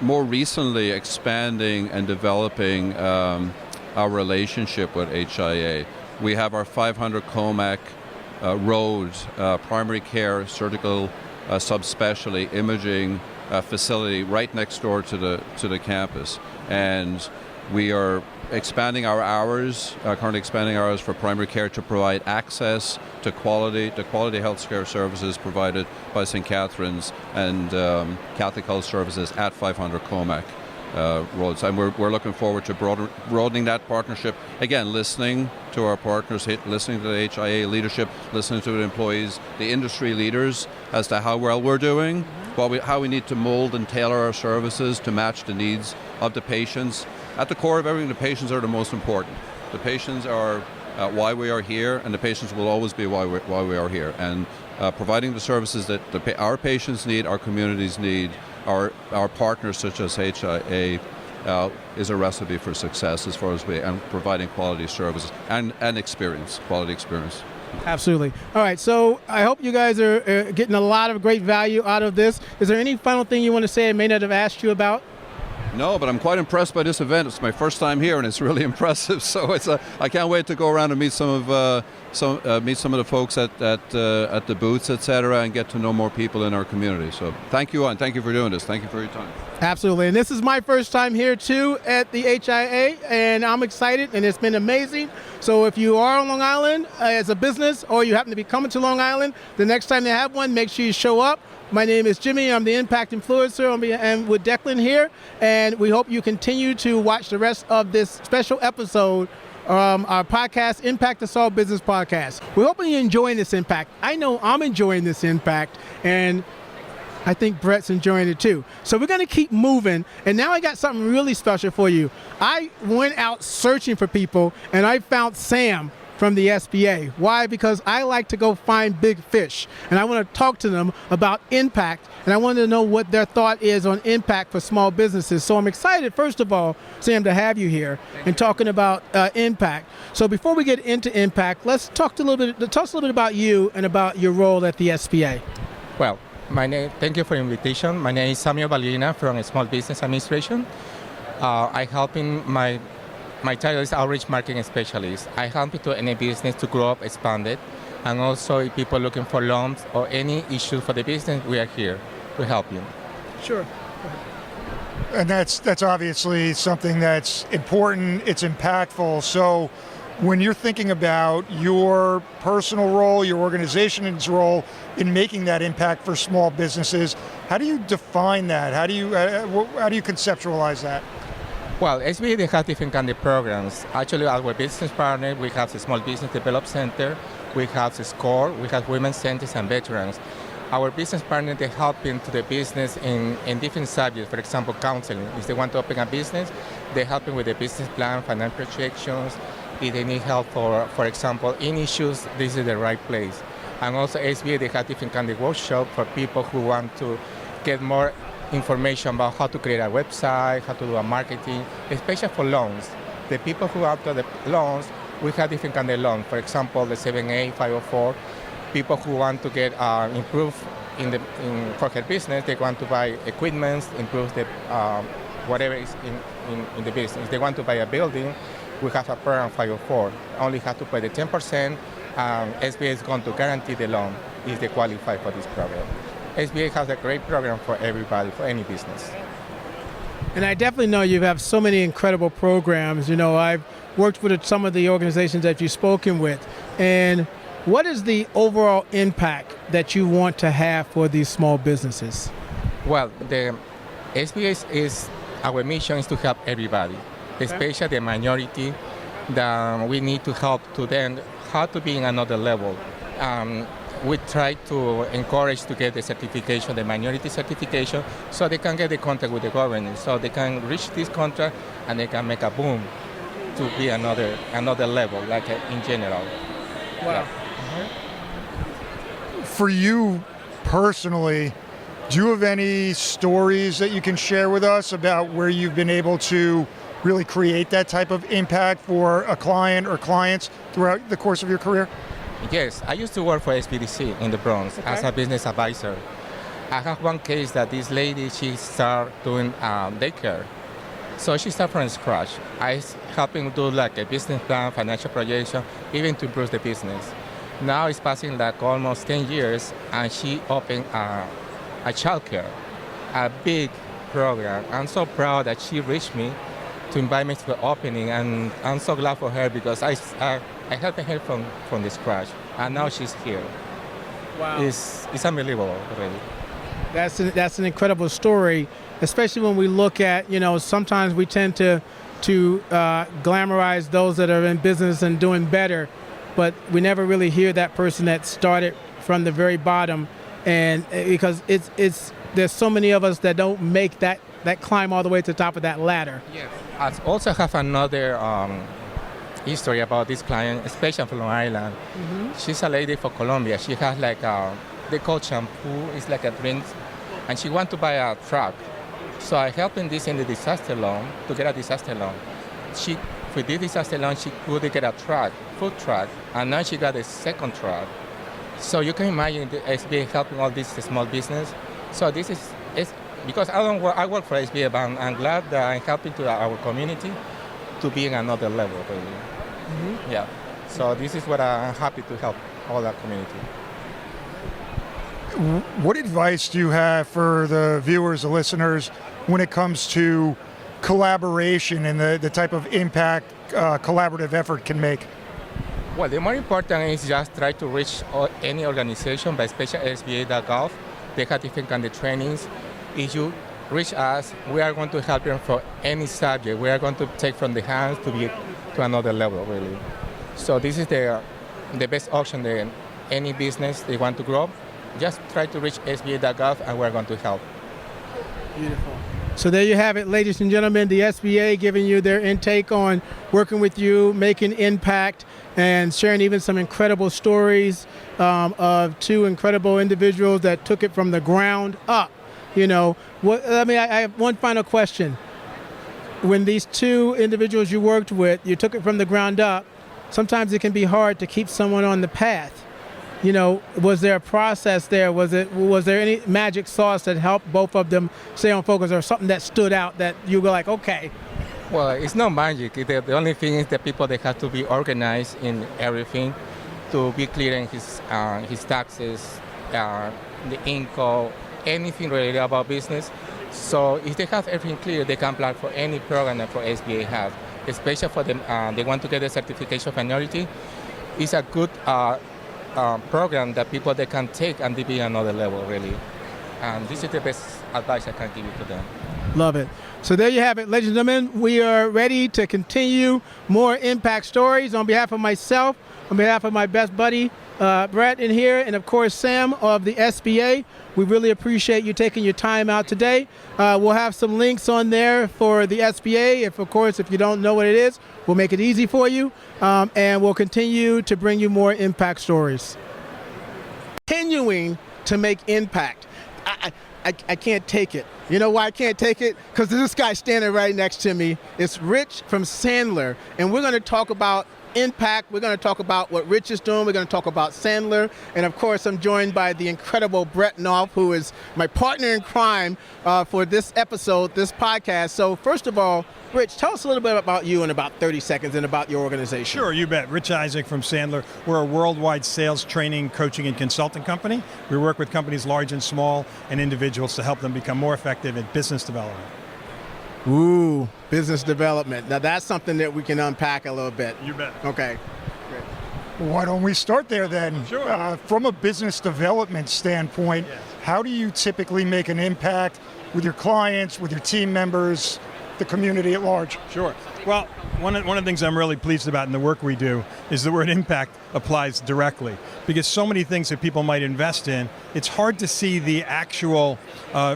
more recently expanding and developing our relationship with HIA. We have our 500 Comac Road primary care surgical subspecialty imaging facility right next door to the campus, and we are expanding our hours, currently expanding hours for primary care to provide access to quality healthcare services provided by St. Catherine's and Catholic Health Services at 500 Comac Roads. And we're looking forward to broadening that partnership. Again, listening to our partners, listening to the HIA leadership, listening to the employees, the industry leaders as to how well we're doing, how we need to mold and tailor our services to match the needs of the patients. At the core of everything, the patients are the most important. The patients are why we are here, and the patients will always be why we are here. And providing the services that our patients need, our communities need, our partners such as HIA is a recipe for success as far as and providing quality services and quality experience.
Absolutely. All right, so I hope you guys are getting a lot of great value out of this. Is there any final thing you want to say I may not have asked you about?
No, but I'm quite impressed by this event. It's my first time here, and it's really impressive. So I can't wait to go around and meet some of the folks at the booths, etc., and get to know more people in our community. So thank you, and thank you for doing this. Thank you for your time.
Absolutely, and this is my first time here too at the HIA, and I'm excited, and it's been amazing. So if you are on Long Island as a business, or you happen to be coming to Long Island, the next time they have one, make sure you show up. My name is Jimmy. I'm the Impact Influencer and with Declan here, and we hope you continue to watch the rest of this special episode, our podcast, Impact the Small Business Podcast. We hope you're enjoying this impact. I know I'm enjoying this impact, and I think Brett's enjoying it too. So we're going to keep moving, and now I got something really special for you. I went out searching for people, and I found Sam from the SBA. Why? Because I like to go find big fish, and I want to talk to them about impact, and I want to know what their thought is on impact for small businesses. So I'm excited, first of all, Sam, to have you here and talking about impact. So before we get into impact, let's talk a little bit about you and about your role at the SBA.
Well, thank you for the invitation. My name is Samuel Balina from Small Business Administration. I help in my title is Outreach Marketing Specialist. I help to any business to grow up, expand it, and also if people looking for loans or any issue for the business, we are here to help you.
Sure.
And that's obviously something that's important, it's impactful. So when you're thinking about your personal role, your organization's role in making that impact for small businesses, how do you define that? How do you conceptualize that?
Well, SBA, they have different kind of programs. Actually, our business partner, we have the Small Business Development Center, we have the SCORE, we have Women's Centers and Veterans. Our business partner, they help into the business in different subjects. For example, counseling. If they want to open a business, they help them with the business plan, financial projections. If they need help, for example, in issues, this is the right place. And also SBA, they have different kind of workshop for people who want to get more information about how to create a website, how to do a marketing, especially for loans. The people who after the loans, we have different kind of loans. For example, the 7A, 504, people who want to get improve for their business, they want to buy equipment, improve the whatever is in the business. They want to buy a building, we have a program 504. Only have to pay the 10%, SBA is going to guarantee the loan if they qualify for this program. SBA has a great program for everybody, for any business.
And I definitely know you have so many incredible programs. I've worked with some of the organizations that you've spoken with. And what is the overall impact that you want to have for these small businesses?
Well, the SBA is our mission is to help everybody, especially the minority, that we need to help to them how to be in another level. We try to encourage to get the certification, the minority certification, so they can get the contract with the government, so they can reach this contract and they can make a boom to be another level, like in general.
Wow.
For you personally, Do you have any stories that you can share with us about where you've been able to really create that type of impact for a client or clients throughout the course of your career?
Yes, I used to work for SBDC in the Bronx as a business advisor. I have one case that this lady, she started doing daycare. So she started from scratch. I helping do like a business plan, financial projection, even to improve the business. Now it's passing like almost 10 years, and she opened a childcare, a big program. I'm so proud that she reached me to invite me to the opening, and I'm so glad for her because I helped her from the scratch, and now she's here.
Wow.
It's unbelievable, really.
That's an incredible story, especially when we look at, sometimes we tend to glamorize those that are in business and doing better, but we never really hear that person that started from the very bottom, and because there's so many of us that don't make that climb all the way to the top of that ladder.
Yes. I also have another history about this client, especially from Long Island. Mm-hmm. She's a lady from Colombia. She has like they call shampoo. It's like a drink, and she wants to buy a truck. So I helped in this in the disaster loan to get a disaster loan. With this disaster loan, she could get a truck, food truck, and now she got a second truck. So you can imagine the SBA helping all this small business. So this is because I work for SBA, but I'm glad that I'm helping to our community to be in another level, really. Mm-hmm. Yeah. So this is what I'm happy to help all our community.
What advice do you have for the viewers, the listeners, when it comes to collaboration and the type of impact collaborative effort can make?
Well, the more important is just try to reach any organization, but especially SBA.gov. They have different kind of trainings. If you reach us, we are going to help you for any subject. We are going to take from the hands to another level, really. So this is the best option that any business they want to grow. Just try to reach SBA.gov, and we're going to help.
Beautiful. So there you have it, ladies and gentlemen, the SBA giving you their intake on working with you, making impact, and sharing even some incredible stories of two incredible individuals that took it from the ground up. I have one final question. When these two individuals you worked with, you took it from the ground up, sometimes it can be hard to keep someone on the path. Was there a process there? Was there any magic sauce that helped both of them stay on focus, or something that stood out that you were like, okay?
Well, it's not magic. The only thing is that people, they have to be organized in everything, to be clear in his taxes, the income, anything related about business. So if they have everything clear, they can apply for any program that for SBA has. Especially for them, they want to get the certification of minority. It's a good program that people they can take and they be another level, really. And this is the best advice I can give you to them.
Love it. So there you have it, ladies and gentlemen. We are ready to continue more impact stories. On behalf of myself, on behalf of my best buddy, Brett in here, and of course Sam of the SBA, we really appreciate you taking your time out today. We'll have some links on there for the SBA. If you don't know what it is, we'll make it easy for you, and we'll continue to bring you more impact stories. Continuing to make impact. I can't take it. You know why I can't take it? Because this guy standing right next to me. It's Rich from Sandler, and we're going to talk about impact. We're going to talk about what Rich is doing. We're going to talk about Sandler. And of course, I'm joined by the incredible Brett Knopf, who is my partner in crime for this episode, this podcast. So first of all, Rich, tell us a little bit about you in about 30 seconds and about your organization.
Sure, you bet. Rich Isaac from Sandler. We're a worldwide sales, training, coaching, and consulting company. We work with companies large and small and individuals to help them become more effective at business development.
Ooh, business development. Now that's something that we can unpack a little bit.
You bet.
Okay.
Well, why don't we start there then?
Sure.
From a business development standpoint,
yes.
How do you typically make an impact with your clients, with your team members, the community at large?
Sure. Well, one of the things I'm really pleased about in the work we do is the word impact applies directly, because so many things that people might invest in, it's hard to see the actual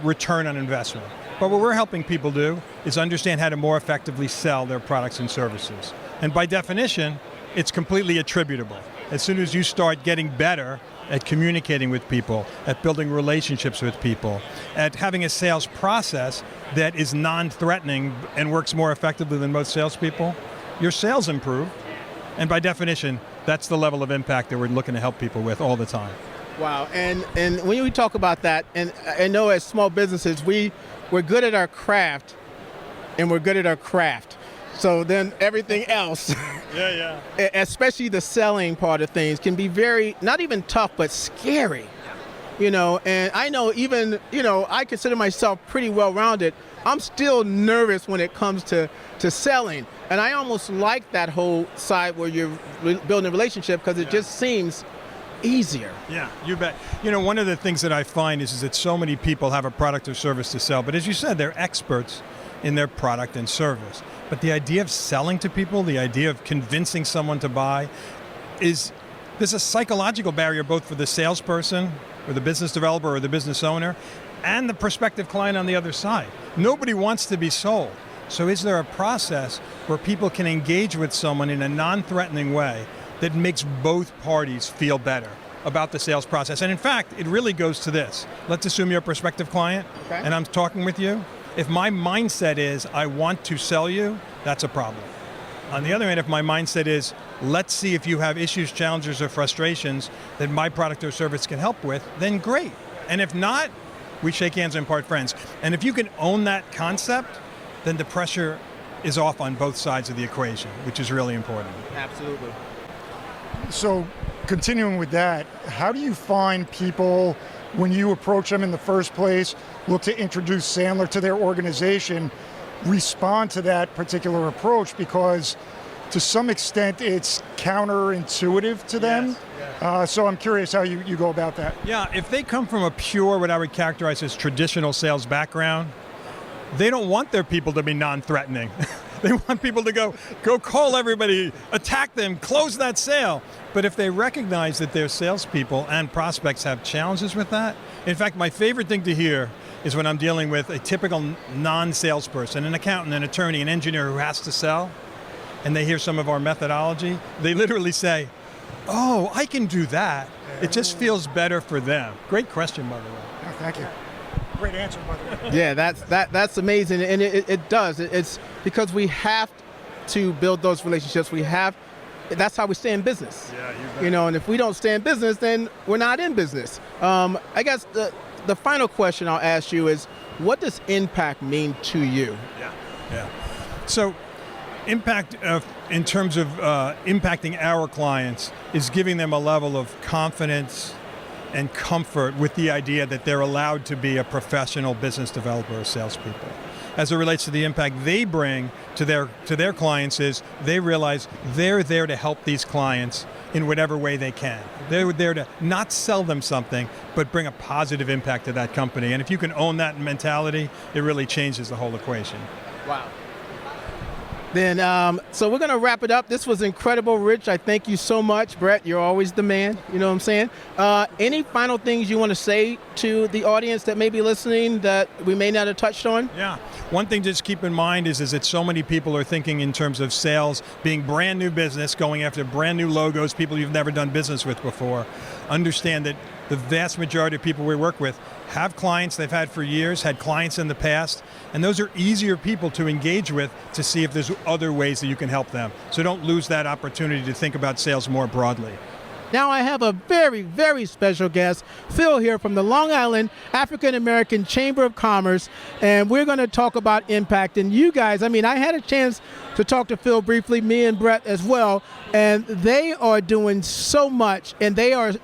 return on investment. But what we're helping people do is understand how to more effectively sell their products and services. And by definition, it's completely attributable. As soon as you start getting better at communicating with people, at building relationships with people, at having a sales process that is non-threatening and works more effectively than most salespeople, your sales improve. And by definition, that's the level of impact that we're looking to help people with all the time.
Wow, and when we talk about that, and I know as small businesses, we're good at our craft, and we're good at our craft. So then everything else, especially the selling part of things, can be very, not even tough, but scary. You know, and I know even, you know, I consider myself pretty well-rounded. I'm still nervous when it comes to selling. And I almost like that whole side where you're building a relationship because it just seems easier.
Yeah, you bet. You know, one of the things that I find is that so many people have a product or service to sell, but as you said, they're experts in their product and service. But the idea of selling to people, the idea of convincing someone to buy, there's a psychological barrier both for the salesperson or the business developer or the business owner and the prospective client on the other side. Nobody wants to be sold. So is there a process where people can engage with someone in a non-threatening way that makes both parties feel better about the sales process? And in fact, it really goes to this. Let's assume you're a prospective client and I'm talking with you. If my mindset is, I want to sell you, that's a problem. On the other hand, if my mindset is, let's see if you have issues, challenges, or frustrations that my product or service can help with, then great. And if not, we shake hands and part friends. And if you can own that concept, then the pressure is off on both sides of the equation, which is really important.
Absolutely.
So continuing with that, how do you find people when you approach them in the first place, look to introduce Sandler to their organization, respond to that particular approach? Because to some extent it's counterintuitive to them. So I'm curious how you go about that.
Yeah, if they come from a pure, what I would characterize as traditional sales background, they don't want their people to be non-threatening. They want people to go call everybody, attack them, close that sale. But if they recognize that their salespeople and prospects have challenges with that, in fact, my favorite thing to hear is when I'm dealing with a typical non-salesperson, an accountant, an attorney, an engineer who has to sell, and they hear some of our methodology, they literally say, oh, I can do that. It just feels better for them. Great question, by the way.
Oh, thank you. Great answer, by the way.
Yeah, that's amazing, and it does. It's because we have to build those relationships. That's how we stay in business.
Yeah, you bet.
You know, and if we don't stay in business, then we're not in business. I guess the final question I'll ask you is, what does impact mean to you?
Yeah. So, impact in terms of impacting our clients is giving them a level of confidence and comfort with the idea that they're allowed to be a professional business developer or salespeople. As it relates to the impact they bring to their clients is they realize they're there to help these clients in whatever way they can. They're there to not sell them something, but bring a positive impact to that company. And if you can own that mentality, it really changes the whole equation.
Wow. Then, so we're going to wrap it up. This was incredible, Rich. I thank you so much. Brett, you're always the man. You know what I'm saying? Any final things you want to say to the audience that may be listening that we may not have touched on?
Yeah. One thing to just keep in mind is that so many people are thinking in terms of sales being brand new business, going after brand new logos, people you've never done business with before. Understand that the vast majority of people we work with have clients they've had for years, had clients in the past, and those are easier people to engage with to see if there's other ways that you can help them. So don't lose that opportunity to think about sales more broadly.
Now I have a very, very special guest, Phil, here from the Long Island African American Chamber of Commerce, and we're going to talk about impact. And you guys, I mean, I had a chance to talk to Phil briefly, me and Brett as well, and they are doing so much, and they are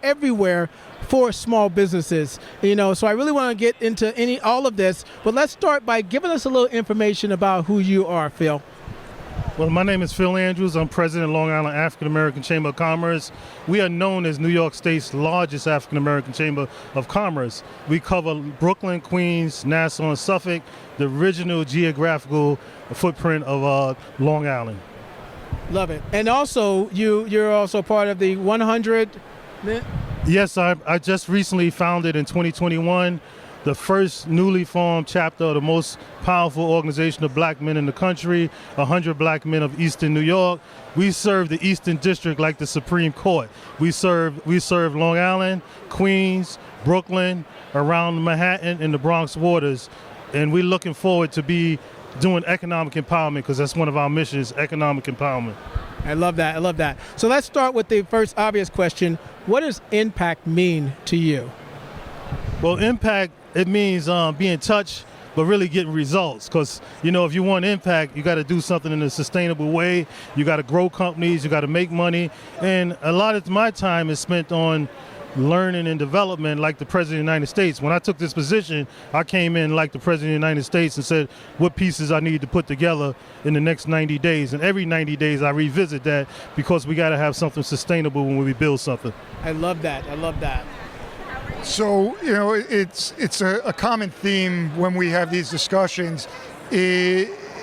everywhere for small businesses, you know. So I really want to get into all of this, but let's start by giving us a little information about who you are, Phil.
Well, my name is Phil Andrews. I'm president of Long Island African American Chamber of Commerce. We are known as New York State's largest African American Chamber of Commerce. We cover Brooklyn, Queens, Nassau, and Suffolk, the original geographical footprint of Long Island.
Love it. And also, you're also part of the 100...
Yes, I just recently founded in 2021 the first newly formed chapter of the most powerful organization of black men in the country, 100 black men of Eastern New York. We serve the Eastern District like the Supreme Court. We serve Long Island, Queens, Brooklyn, around Manhattan, and the Bronx waters. And we're looking forward to be doing economic empowerment, because that's one of our missions, economic empowerment.
I love that. I love that. So let's start with the first obvious question. What does impact mean to you?
Well, impact, it means being touched, but really getting results. Because, if you want impact, you got to do something in a sustainable way. You got to grow companies. You got to make money. And a lot of my time is spent on learning and development like the President of the United States. When I took this position, I came in like the President of the United States and said what pieces I need to put together in the next 90 days. And every 90 days I revisit that, because we got to have something sustainable when we build something.
I love that. I love that.
So, it's a common theme when we have these discussions,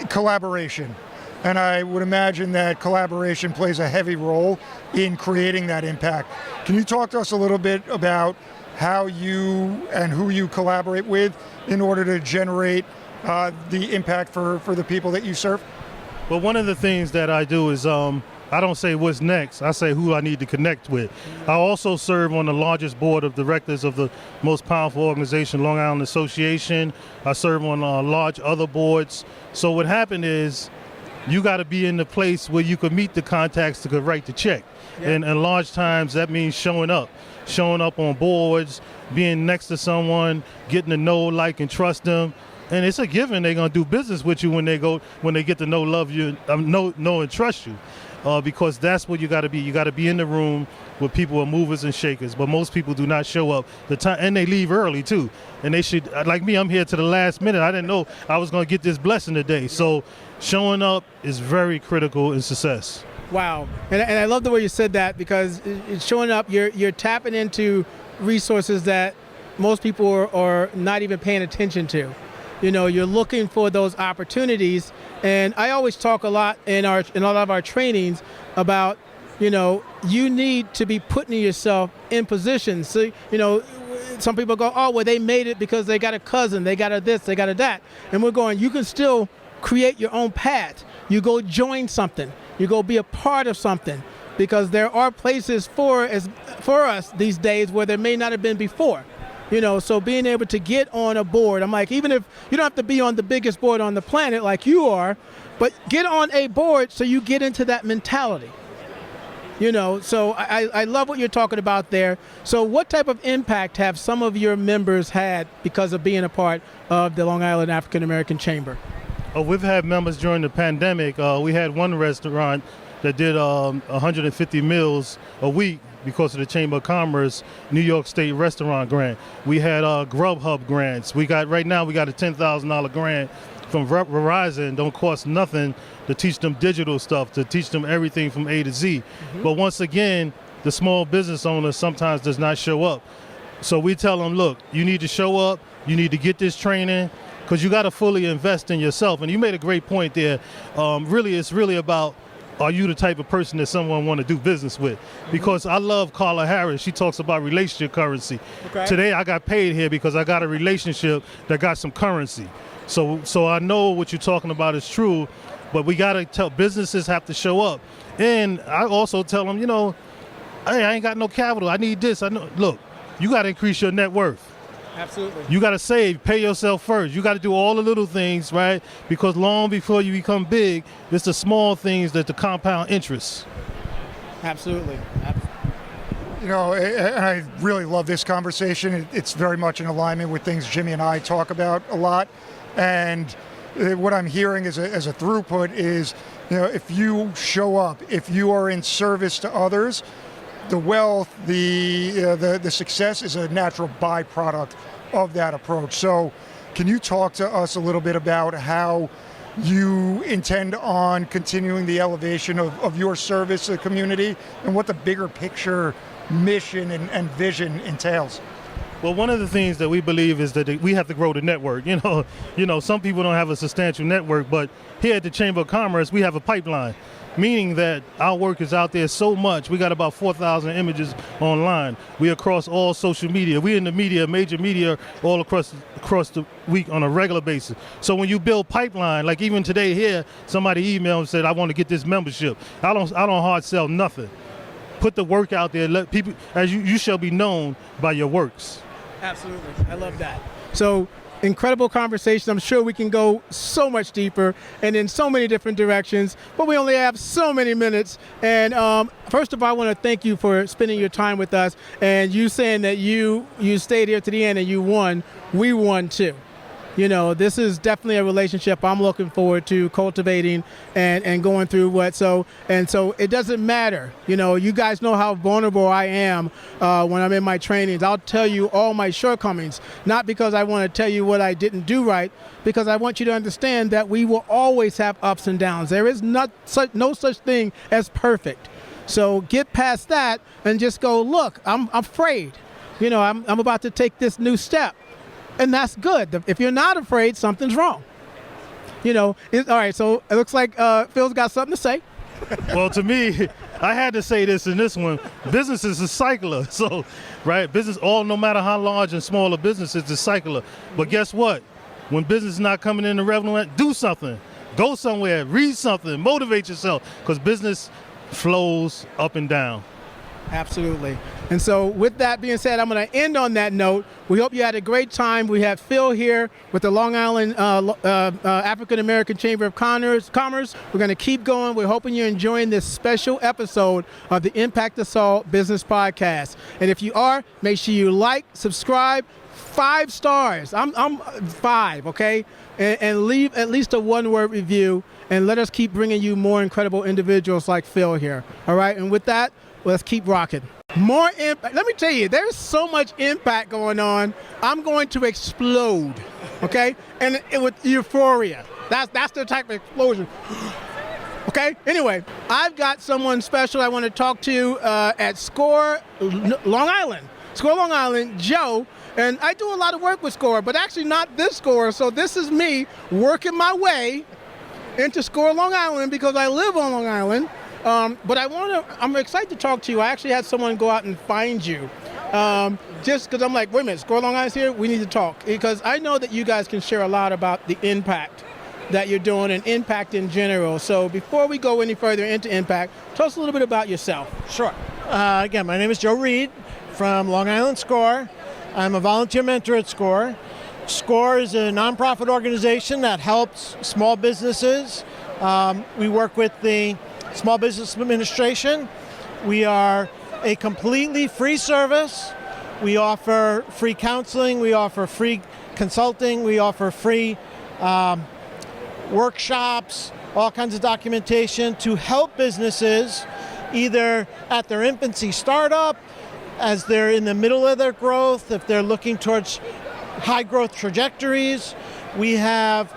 collaboration. And I would imagine that collaboration plays a heavy role in creating that impact. Can you talk to us a little bit about how you and who you collaborate with in order to generate the impact for the people that you serve?
Well, one of the things that I do is I don't say what's next, I say who I need to connect with. I also serve on the largest board of directors of the most powerful organization, Long Island Association. I serve on large other boards. So what happened is, you got to be in the place where you can meet the contacts to write the check. Yeah. And large times that means showing up on boards, being next to someone, getting to know, like, and trust them. And it's a given they're going to do business with you when they get to know, love you, know and trust you. Because that's what you got to be. You got to be in the room with people who are movers and shakers. But most people do not show up and they leave early too. And they should, like me, I'm here to the last minute. I didn't know I was going to get this blessing today. So showing up is very critical in success.
Wow. And I love the way you said that, because it's showing up, you're tapping into resources that most people are not even paying attention to. You're looking for those opportunities. And I always talk a lot in a lot of our trainings about, you need to be putting yourself in positions. So, some people go, oh, well, they made it because they got a cousin, they got a this, they got a that. And we're going, you can still create your own path. You go join something. You go be a part of something, because there are places for us these days where there may not have been before. So being able to get on a board, I'm like, even if you don't have to be on the biggest board on the planet like you are, but get on a board so you get into that mentality. So I love what you're talking about there. So what type of impact have some of your members had because of being a part of the Long Island African American Chamber?
We've had members during the pandemic. We had one restaurant that did 150 meals a week because of the Chamber of Commerce New York State Restaurant Grant. We had Grubhub grants. Right now we got a $10,000 grant from Verizon. Don't cost nothing to teach them digital stuff, to teach them everything from A to Z. Mm-hmm. But once again, the small business owner sometimes does not show up. So we tell them, look, you need to show up, you need to get this training, because you got to fully invest in yourself. And you made a great point there. It's really about, are you the type of person that someone want to do business with? Because I love Carla Harris. She talks about relationship currency. Okay. Today I got paid here because I got a relationship that got some currency. So I know what you're talking about is true, but we got to tell businesses have to show up. And I also tell them, hey, I ain't got no capital. I need this. Look, you got to increase your net worth.
Absolutely.
You got to save, pay yourself first. You got to do all the little things, right? Because long before you become big, it's the small things that the compound interest.
Absolutely.
I really love this conversation. It's very much in alignment with things Jimmy and I talk about a lot. And what I'm hearing as a throughput is, if you show up, if you are in service to others, the wealth, the success is a natural byproduct of that approach. So can you talk to us a little bit about how you intend on continuing the elevation of your service to the community and what the bigger picture mission and vision entails?
Well, one of the things that we believe is that we have to grow the network. Some people don't have a substantial network, but here at the Chamber of Commerce, we have a pipeline. meaning that our work is out there so much. We got about 4,000 images online. We across all social media. We in the media, major media, all across the week on a regular basis. So when you build pipeline, like even today here, somebody emailed and said, I want to get this membership. I don't hard sell nothing. Put the work out there. Let people, as you shall be known by your works.
Absolutely. I love that. So incredible conversation. I'm sure we can go so much deeper and in so many different directions, but we only have so many minutes. And first of all, I want to thank you for spending your time with us, and you saying that you stayed here to the end and you won. We won too. You know, this is definitely a relationship I'm looking forward to cultivating and going through so it doesn't matter. You know, you guys know how vulnerable I am when I'm in my trainings. I'll tell you all my shortcomings, not because I want to tell you what I didn't do right, because I want you to understand that we will always have ups and downs. There is no such thing as perfect. So get past that and just go, look, I'm afraid. You know, I'm about to take this new step. And that's good. If you're not afraid, something's wrong. You know, all right, so it looks like Phil's got something to say.
Well, to me, I had to say this in this one. Business is a cycler. So, right, business, no matter how large and small a business is, a cycler. But guess what? When business is not coming in the revenue, do something. Go somewhere, read something, motivate yourself, because business flows up and down.
Absolutely. And so with that being said, I'm going to end on that note. We hope you had a great time. We have Phil here with the Long Island African American Chamber of Commerce. We're going to keep going. We're hoping you're enjoying this special episode of the Impact Us All Business Podcast. And if you are, make sure you like, subscribe, 5 stars. I'm 5, okay? And leave at least a 1-word review, and let us keep bringing you more incredible individuals like Phil here. All right, and with that, let's keep rocking. More impact. Let me tell you, there's so much impact going on. I'm going to explode, okay? And with euphoria. That's the type of explosion. Okay? Anyway, I've got someone special I want to talk to at SCORE Long Island. SCORE Long Island, Joe. And I do a lot of work with SCORE, but actually not this SCORE. So this is me working my way into SCORE Long Island because I live on Long Island. But I'm excited to talk to you. I actually had someone go out and find you. Just because I'm like, wait a minute, SCORE Long Island's here, we need to talk. Because I know that you guys can share a lot about the impact that you're doing and impact in general. So before we go any further into impact, tell us a little bit about yourself.
Sure. Again, my name is Joe Reed from Long Island SCORE. I'm a volunteer mentor at SCORE. SCORE is a nonprofit organization that helps small businesses. We work with the Small Business Administration. We are a completely free service. We offer free counseling. We offer free consulting. We offer free workshops, all kinds of documentation to help businesses either at their infancy startup, as they're in the middle of their growth, if they're looking towards high growth trajectories. We have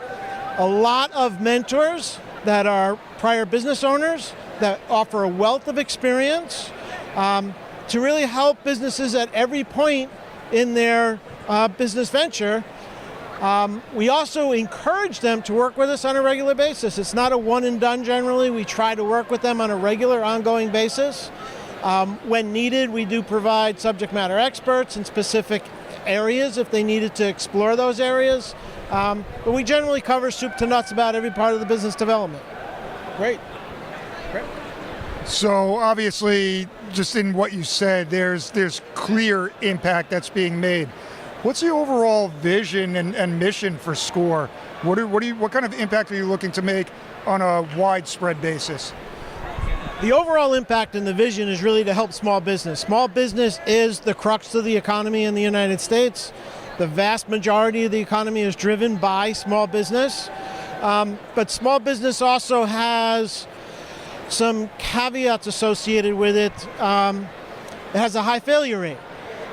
a lot of mentors that are prior business owners that offer a wealth of experience to really help businesses at every point in their business venture. We also encourage them to work with us on a regular basis. It's not a one and done generally. We try to work with them on a regular, ongoing basis. When needed, we do provide subject matter experts in specific areas if they needed to explore those areas. But we generally cover soup to nuts about every part of the business development.
Great.
So obviously, just in what you said, there's clear impact that's being made. What's the overall vision and mission for SCORE? What kind of impact are you looking to make on a widespread basis?
The overall impact and the vision is really to help small business. Small business is the crux of the economy in the United States. The vast majority of the economy is driven by small business. But small business also has some caveats associated with it. It has a high failure rate.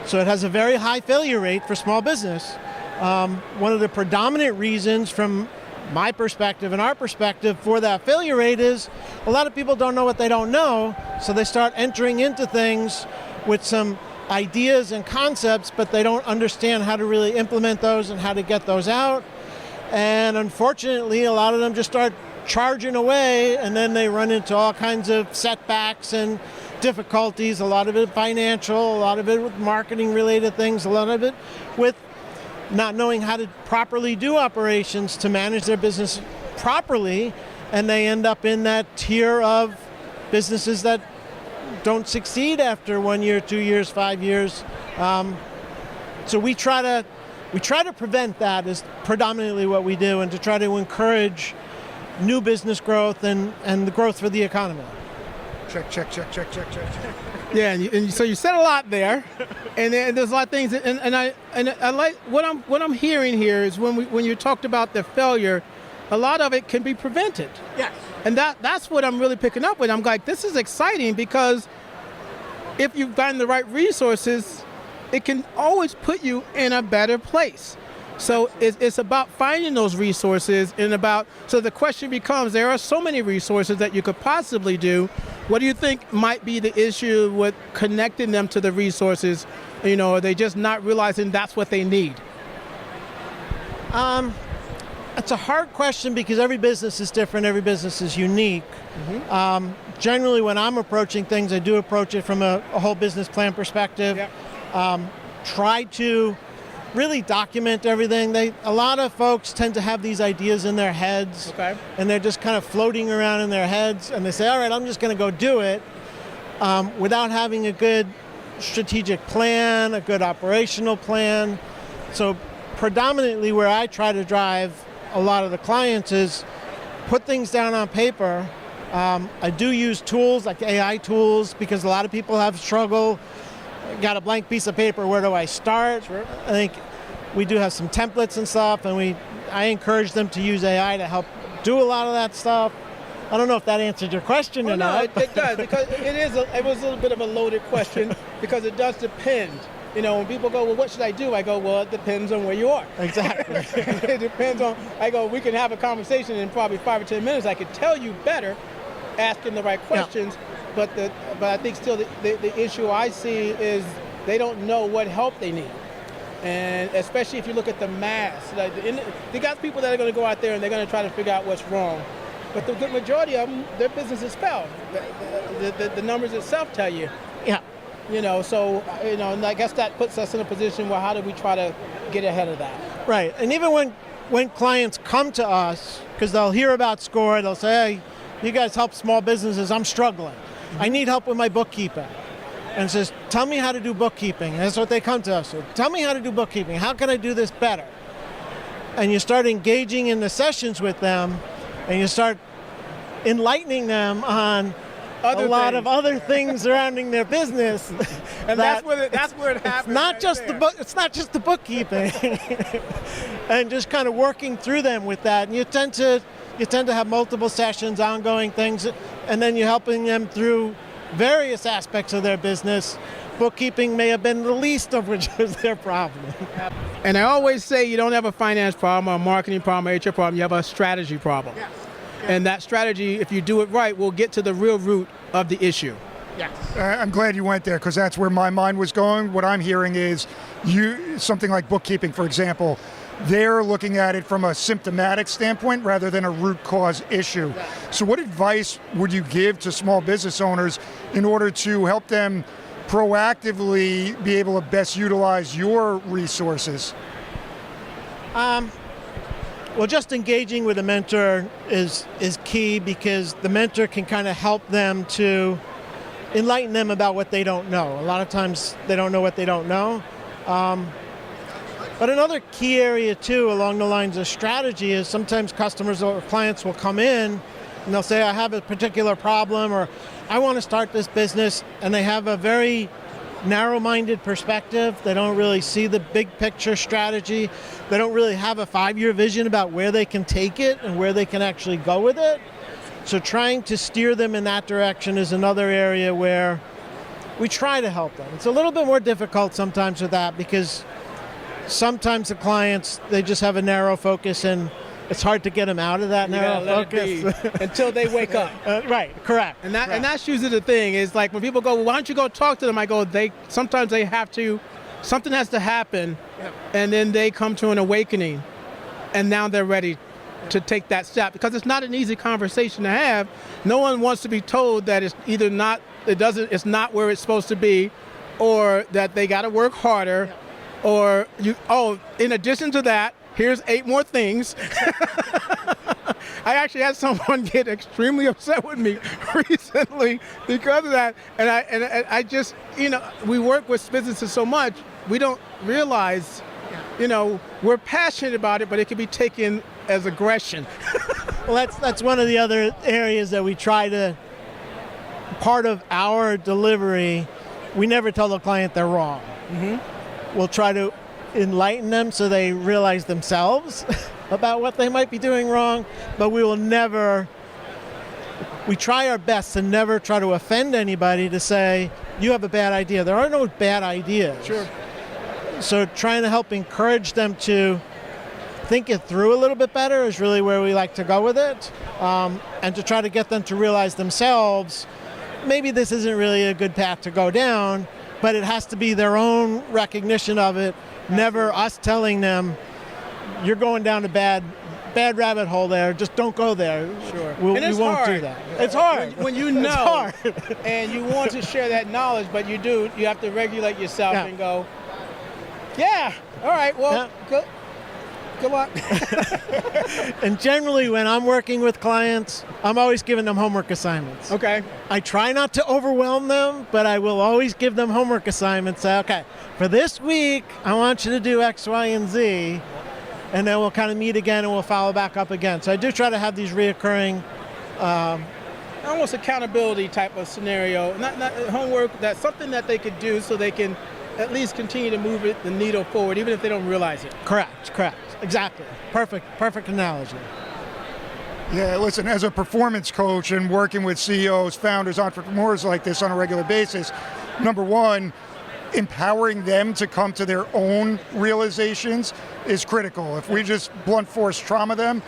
So it has a very high failure rate for small business. One of the predominant reasons from my perspective and our perspective for that failure rate is a lot of people don't know what they don't know, so they start entering into things with some ideas and concepts, but they don't understand how to really implement those and how to get those out. And unfortunately, a lot of them just start charging away, and then they run into all kinds of setbacks and difficulties, a lot of it financial, a lot of it with marketing related things, a lot of it with not knowing how to properly do operations to manage their business properly, and they end up in that tier of businesses that don't succeed after 1 year, 2 years, 5 years. So we try to prevent that is predominantly what we do, and to try to encourage new business growth and the growth for the economy.
Check.
Yeah, and so you said a lot there, and there's a lot of things, and I like what I'm hearing here is when you talked about the failure, a lot of it can be prevented.
Yes.
And that's what I'm really picking up with. I'm like, this is exciting because if you've gotten the right resources, it can always put you in a better place. So it's about finding those resources so the question becomes, there are so many resources that you could possibly do. What do you think might be the issue with connecting them to the resources? Are they just not realizing that's what they need?
It's a hard question because every business is different, every business is unique. Mm-hmm. Generally, when I'm approaching things, I do approach it from a whole business plan perspective. Yep. Try to really document everything. A lot of folks tend to have these ideas in their heads, okay, and they're just kind of floating around in their heads, and they say, all right, I'm just going to go do it, without having a good strategic plan, a good operational plan. So predominantly where I try to drive a lot of the clients is put things down on paper. I do use tools like AI tools because a lot of people have struggle. Got a blank piece of paper, where do I start? Sure. I think we do have some templates and stuff, and I encourage them to use AI to help do a lot of that stuff. I don't know if that answered your question or not.
No, it does, because it was a little bit of a loaded question because it does depend. When people go, well, what should I do? I go, well, it depends on where you are.
Exactly.
It depends on, we can have a conversation in probably 5 or 10 minutes. I could tell you better asking the right questions. Yeah. But I think still the issue I see is they don't know what help they need. And especially if you look at the mass. They got people that are going to go out there and they're going to try to figure out what's wrong. But the good majority of them, their business is failed. The numbers itself tell you.
Yeah.
And I guess that puts us in a position where how do we try to get ahead of that?
Right. And even when clients come to us, because they'll hear about SCORE, they'll say, hey, you guys help small businesses, I'm struggling. I need help with my bookkeeping. And says, tell me how to do bookkeeping. And that's what they come to us with. Tell me how to do bookkeeping. How can I do this better? And you start engaging in the sessions with them, and you start enlightening them on a lot of other things surrounding their business.
And that's where it happens.
It's not just the bookkeeping. And just kind of working through them with that. And you tend to have multiple sessions, ongoing things, and then you're helping them through various aspects of their business. Bookkeeping may have been the least of which was their problem.
And I always say you don't have a finance problem, or a marketing problem, or HR problem, you have a strategy problem. Yes. And that strategy, if you do it right, will get to the real root of the issue.
Yes.
I'm glad you went there because that's where my mind was going. What I'm hearing is something like bookkeeping, for example, they're looking at it from a symptomatic standpoint rather than a root cause issue. So what advice would you give to small business owners in order to help them proactively be able to best utilize your resources?
Well, just engaging with a mentor is key because the mentor can kind of help them to enlighten them about what they don't know. A lot of times they don't know what they don't know. But another key area, too, along the lines of strategy is sometimes customers or clients will come in and they'll say, I have a particular problem, or I want to start this business, and they have a very narrow-minded perspective. They don't really see the big picture strategy. They don't really have a 5-year vision about where they can take it and where they can actually go with it. So trying to steer them in that direction is another area where we try to help them. It's a little bit more difficult sometimes with that because sometimes the clients, they just have a narrow focus and it's hard to get them out of that narrow focus.
Until they wake up.
Right, correct.
And that's usually the thing is like when people go, well, why don't you go talk to them? I go, sometimes they have to, something has to happen, and then they come to an awakening, and now they're ready to take that step, because it's not an easy conversation to have. No one wants to be told that it's either not, it's not where it's supposed to be, or that they got to work harder, or in addition to that, here's 8 more things. I actually had someone get extremely upset with me recently because of that, and I just, we work with businesses so much, we don't realize, we're passionate about it, but it can be taken as aggression.
Well, that's one of the other areas that we try to, part of our delivery, we never tell the client they're wrong. We'll try to enlighten them so they realize themselves about what they might be doing wrong, but we try our best to never try to offend anybody to say, you have a bad idea. There are no bad ideas.
Sure.
So trying to help encourage them to think it through a little bit better is really where we like to go with it, and to try to get them to realize themselves, maybe this isn't really a good path to go down, but it has to be their own recognition of it, never us telling them, you're going down a bad rabbit hole there, just don't go there.
Sure.
We won't do that. It's hard.
When you know, it's hard. And you want to share that knowledge, but you have to regulate yourself and go, all right, well, good luck.
And generally, when I'm working with clients, I'm always giving them homework assignments.
Okay.
I try not to overwhelm them, but I will always give them homework assignments. Say, okay, for this week, I want you to do X, Y, and Z, and then we'll kind of meet again and we'll follow back up again. So I do try to have these reoccurring,
almost accountability type of scenario. Not homework. That's something that they could do so they can at least continue to move the needle forward, even if they don't realize it.
Correct. Exactly. Perfect analogy.
Yeah, listen, as a performance coach and working with CEOs, founders, entrepreneurs like this on a regular basis, number one, empowering them to come to their own realizations is critical. If we just blunt force trauma them,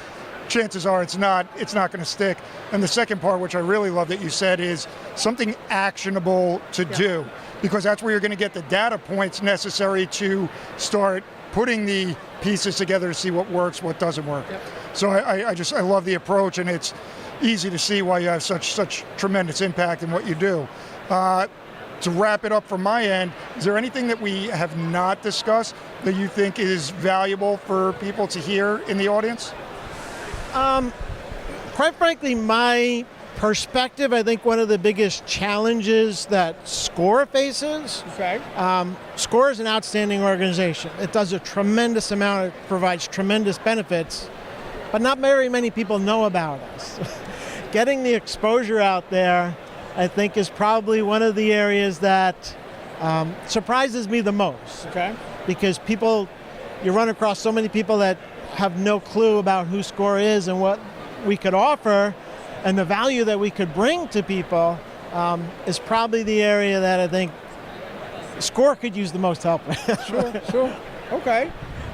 chances are it's not going to stick. And the second part, which I really love that you said, is something actionable to do, because that's where you're going to get the data points necessary to start putting the pieces together to see what works, what doesn't work.
Yep.
So I love the approach, and it's easy to see why you have such tremendous impact in what you do. To wrap it up from my end, is there anything that we have not discussed that you think is valuable for people to hear in the audience?
Quite frankly, my perspective, I think one of the biggest challenges that SCORE faces.
Okay.
SCORE is an outstanding organization. It does a tremendous amount, it provides tremendous benefits, but not very many people know about us. Getting the exposure out there, I think, is probably one of the areas that surprises me the most.
Okay.
Because you run across so many people that have no clue about who SCORE is and what we could offer, and the value that we could bring to people is probably the area that I think SCORE could use the most help with.
Sure. Okay.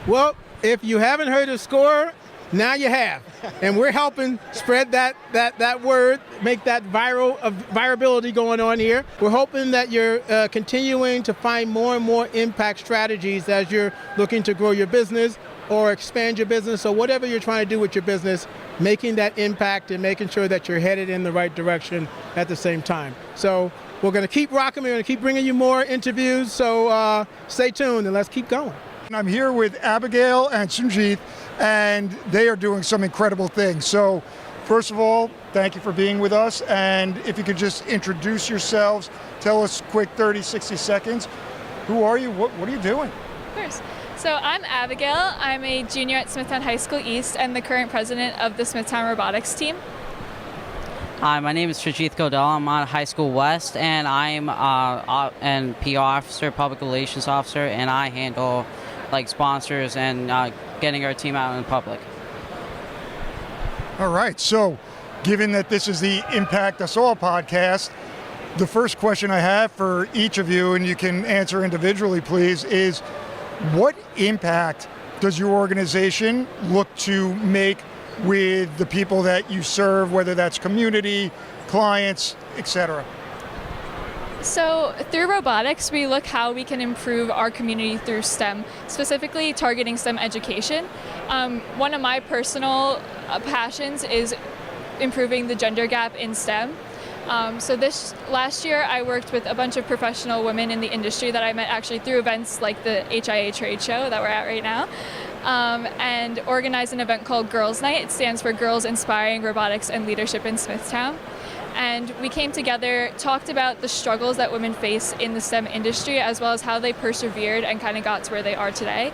Well, if you haven't heard of SCORE, now you have. And we're helping spread that word, make that virability going on here. We're hoping that you're continuing to find more and more impact strategies as you're looking to grow your business or expand your business, or whatever you're trying to do with your business, making that impact and making sure that you're headed in the right direction at the same time. So we're going to keep rocking. We're going to keep bringing you more interviews. So stay tuned and let's keep going.
I'm here with Abigail and Sajith, and they are doing some incredible things. So first of all, thank you for being with us. And if you could just introduce yourselves, tell us quick 30, 60 seconds. Who are you? What are you doing?
Of course. So I'm Abigail. I'm a junior at Smithtown High School East and the current president of the Smithtown Robotics team.
Hi, my name is Sajith Godel. I'm on High School West, and I'm an PR officer, public relations officer, and I handle sponsors and getting our team out in public.
All right, so given that this is the Impact Us All podcast, the first question I have for each of you, and you can answer individually, please, is what impact does your organization look to make with the people that you serve, whether that's community, clients, etc.?
So through robotics, we look how we can improve our community through STEM, specifically targeting STEM education. One of my personal passions is improving the gender gap in STEM. So this last year, I worked with a bunch of professional women in the industry that I met actually through events like the HIA trade show that we're at right now, and organized an event called Girls Night. It stands for Girls Inspiring Robotics and Leadership in Smithtown. And we came together, talked about the struggles that women face in the STEM industry, as well as how they persevered and kind of got to where they are today.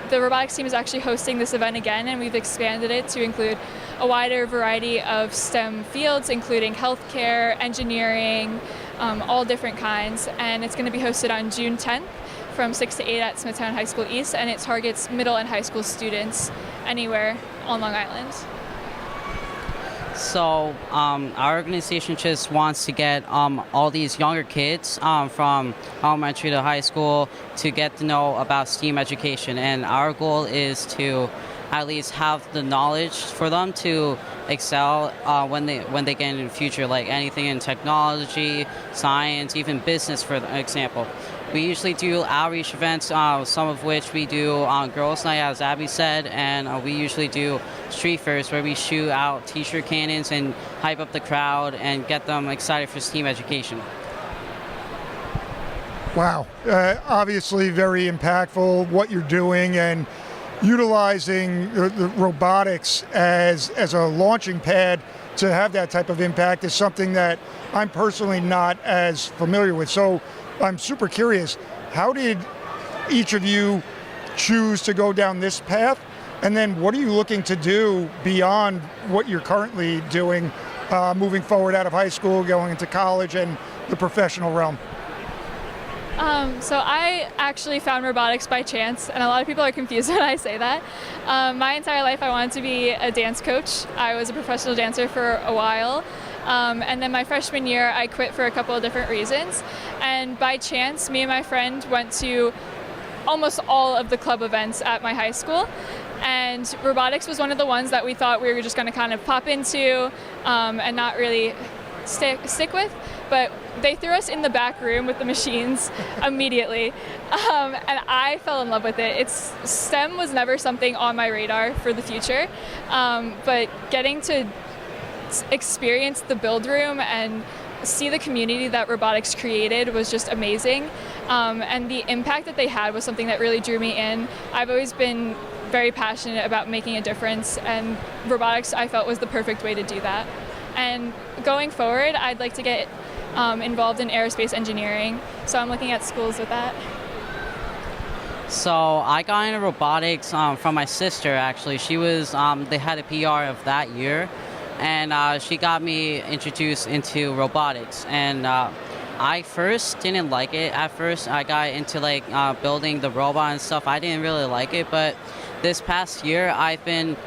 The robotics team is actually hosting this event again, and we've expanded it to include a wider variety of STEM fields, including healthcare, engineering, all different kinds. And it's going to be hosted on June 10th from 6 to 8 at Smithtown High School East, and it targets middle and high school students anywhere on Long Island.
So our organization just wants to get all these younger kids from elementary to high school to get to know about STEAM education, and our goal is to at least have the knowledge for them to excel when they get into the future, like anything in technology, science, even business, for example. We usually do outreach events, some of which we do on Girls Night, as Abby said, and we usually do street fairs where we shoot out t-shirt cannons and hype up the crowd and get them excited for STEAM education.
Wow, obviously very impactful what you're doing, and utilizing the robotics as a launching pad to have that type of impact is something that I'm personally not as familiar with. So I'm super curious, how did each of you choose to go down this path? And then what are you looking to do beyond what you're currently doing, moving forward out of high school, going into college and the professional realm?
So I actually found robotics by chance, and a lot of people are confused when I say that. My entire life I wanted to be a dance coach. I was a professional dancer for a while. And then my freshman year, I quit for a couple of different reasons. And by chance, me and my friend went to almost all of the club events at my high school. And robotics was one of the ones that we thought we were just going to kind of pop into and not really stick with. But they threw us in the back room with the machines immediately. And I fell in love with it. STEM was never something on my radar for the future. But getting to experience the build room and see the community that robotics created was just amazing. And the impact that they had was something that really drew me in. I've always been very passionate about making a difference, and robotics I felt was the perfect way to do that. And going forward, I'd like to get involved in aerospace engineering, so I'm looking at schools with that.
So I got into robotics from my sister, actually. She was, they had a PR of that year, and she got me introduced into robotics. And I first didn't like it. At first, I got into building the robot and stuff. I didn't really like it, but this past year, I've been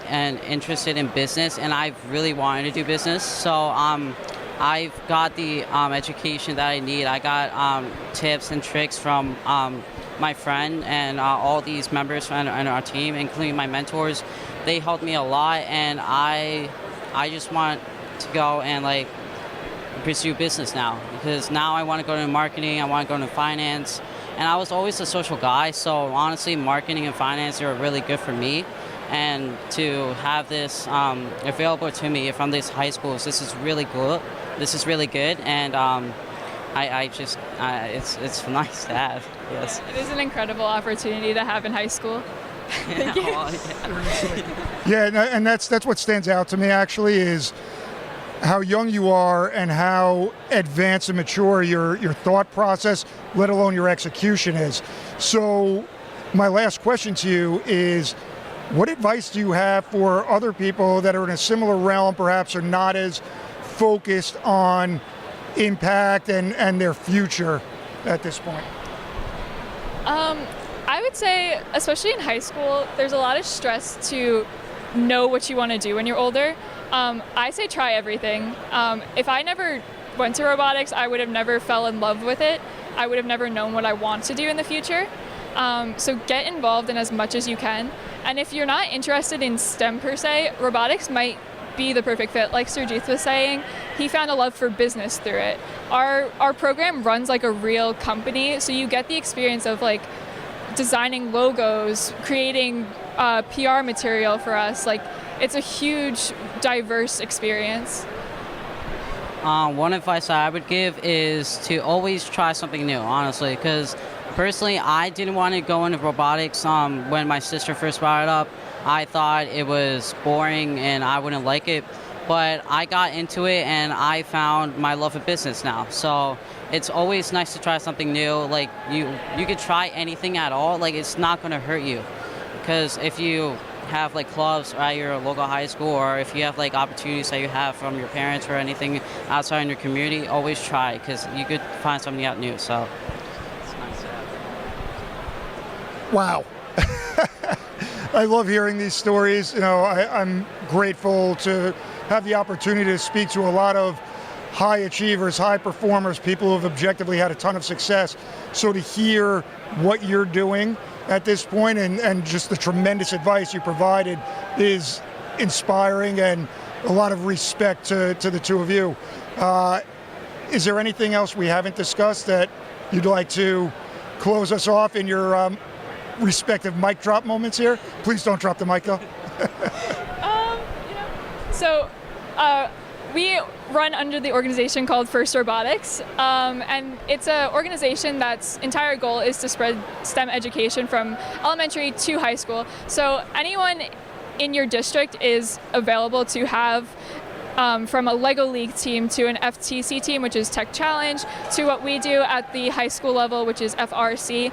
interested in business, and I've really wanted to do business. So I've got the education that I need. I got tips and tricks from my friend and all these members on our team, including my mentors. They helped me a lot, and I just want to go and pursue business now, because now I want to go into marketing, I want to go into finance, and I was always a social guy, so honestly marketing and finance are really good for me. And to have this available to me from these high schools, this is really good. This is really good, and it's nice to have. Yes.
It is an incredible opportunity to have in high school. Thank you.
Yeah, and that's what stands out to me actually, is how young you are and how advanced and mature your thought process, let alone your execution is. So my last question to you is, what advice do you have for other people that are in a similar realm, perhaps are not as focused on impact and their future at this point?
I would say, especially in high school, there's a lot of stress to know what you want to do when you're older. I say try everything. If I never went to robotics, I would have never fell in love with it. I would have never known what I want to do in the future. So get involved in as much as you can. And if you're not interested in STEM per se, robotics might be the perfect fit. Like Sajith was saying, he found a love for business through it. Our program runs like a real company, so you get the experience of like designing logos, creating PR material for us. Like, it's a huge, diverse experience.
One advice I would give is to always try something new, honestly, because personally, I didn't want to go into robotics when my sister first brought it up. I thought it was boring and I wouldn't like it, but I got into it and I found my love of business now. So it's always nice to try something new. Like, you could try anything at all. Like, it's not going to hurt you, because if you have like clubs at your local high school, or if you have like opportunities that you have from your parents or anything outside in your community, always try, because you could find something out new. So it's nice to have.
Wow. I love hearing these stories. You know, I'm grateful to have the opportunity to speak to a lot of high achievers, high performers, people who have objectively had a ton of success. So to hear what you're doing at this point and just the tremendous advice you provided is inspiring, and a lot of respect to the two of you. Is there anything else we haven't discussed that you'd like to close us off in your respective mic drop moments here? Please don't drop the mic though.
So we run under the organization called First Robotics, and it's an organization that's entire goal is to spread STEM education from elementary to high school. So anyone in your district is available to have from a Lego League team to an FTC team, which is Tech Challenge, to what we do at the high school level, which is FRC.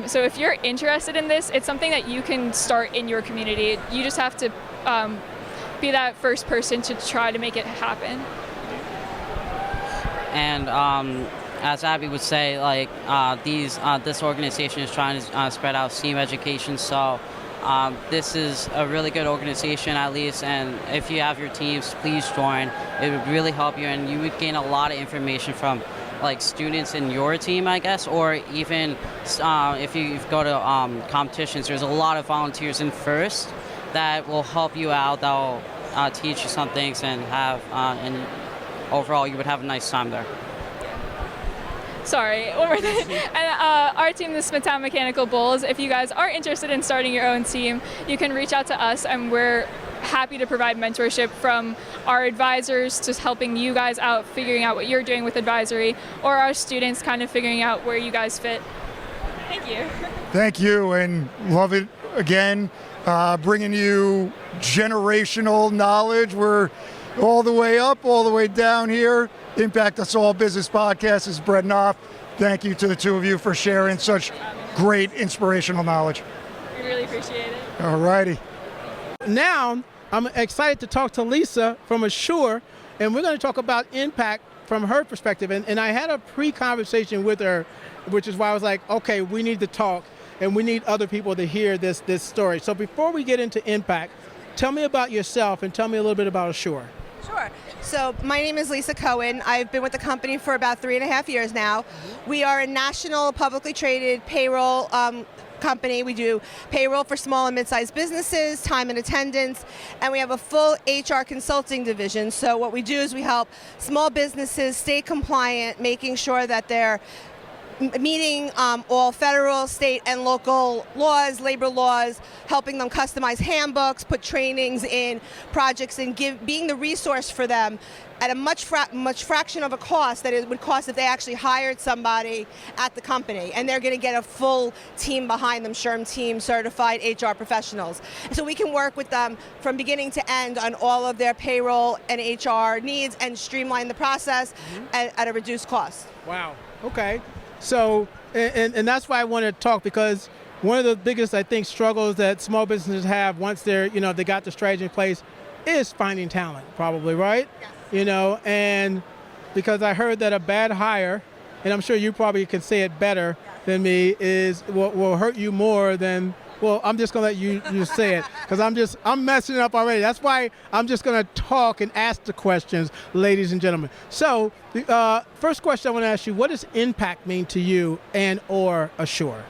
So if you're interested in this, it's something that you can start in your community. You just have to be that first person to try to make it happen.
And as Abby would say, like this organization is trying to spread out STEAM education. So this is a really good organization, at least. And if you have your teams, please join. It would really help you, and you would gain a lot of information from like students in your team, I guess, or even if you go to competitions. There's a lot of volunteers in First that will help you out. They'll teach you some things, and and overall you would have a nice time there.
Sorry, one more thing. And our team, the Smithtown Mechanical Bulls, if you guys are interested in starting your own team, you can reach out to us, and we're happy to provide mentorship from our advisors to helping you guys out, figuring out what you're doing with advisory, or our students kind of figuring out where you guys fit. Thank you.
Thank you, and love it again. Bringing you generational knowledge. We're all the way up, all the way down here. Impact Us All Business Podcast is Brett Knopf. Thank you to the two of you for sharing such great inspirational knowledge.
We really appreciate it.
All righty.
Now, I'm excited to talk to Lisa from Assure, and we're going to talk about impact from her perspective. And I had a pre-conversation with her, which is why I was like, okay, we need to talk, and we need other people to hear this story. So before we get into impact, tell me about yourself and tell me a little bit about Assure.
Sure. So my name is Lisa Cohen. I've been with the company for about 3.5 years now. We are a national publicly traded payroll company. We do payroll for small and mid-sized businesses, time and attendance, and we have a full HR consulting division. So what we do is we help small businesses stay compliant, making sure that they're meeting all federal, state, and local laws, labor laws, helping them customize handbooks, put trainings in projects, and being the resource for them at a much fraction of a cost that it would cost if they actually hired somebody at the company. And they're going to get a full team behind them, SHRM team, certified HR professionals. So we can work with them from beginning to end on all of their payroll and HR needs and streamline the process at a reduced cost.
Wow. Okay. So, and that's why I want to talk, because one of the biggest, I think, struggles that small businesses have once they got the strategy in place is finding talent, probably, right? Yes. And because I heard that a bad hire, and I'm sure you probably can say it better than me, will hurt you more than, well, I'm just going to let you say it, because I'm messing it up already. That's why I'm just going to talk and ask the questions, ladies and gentlemen. So, the first question I want to ask you, what does impact mean to you and or Assure?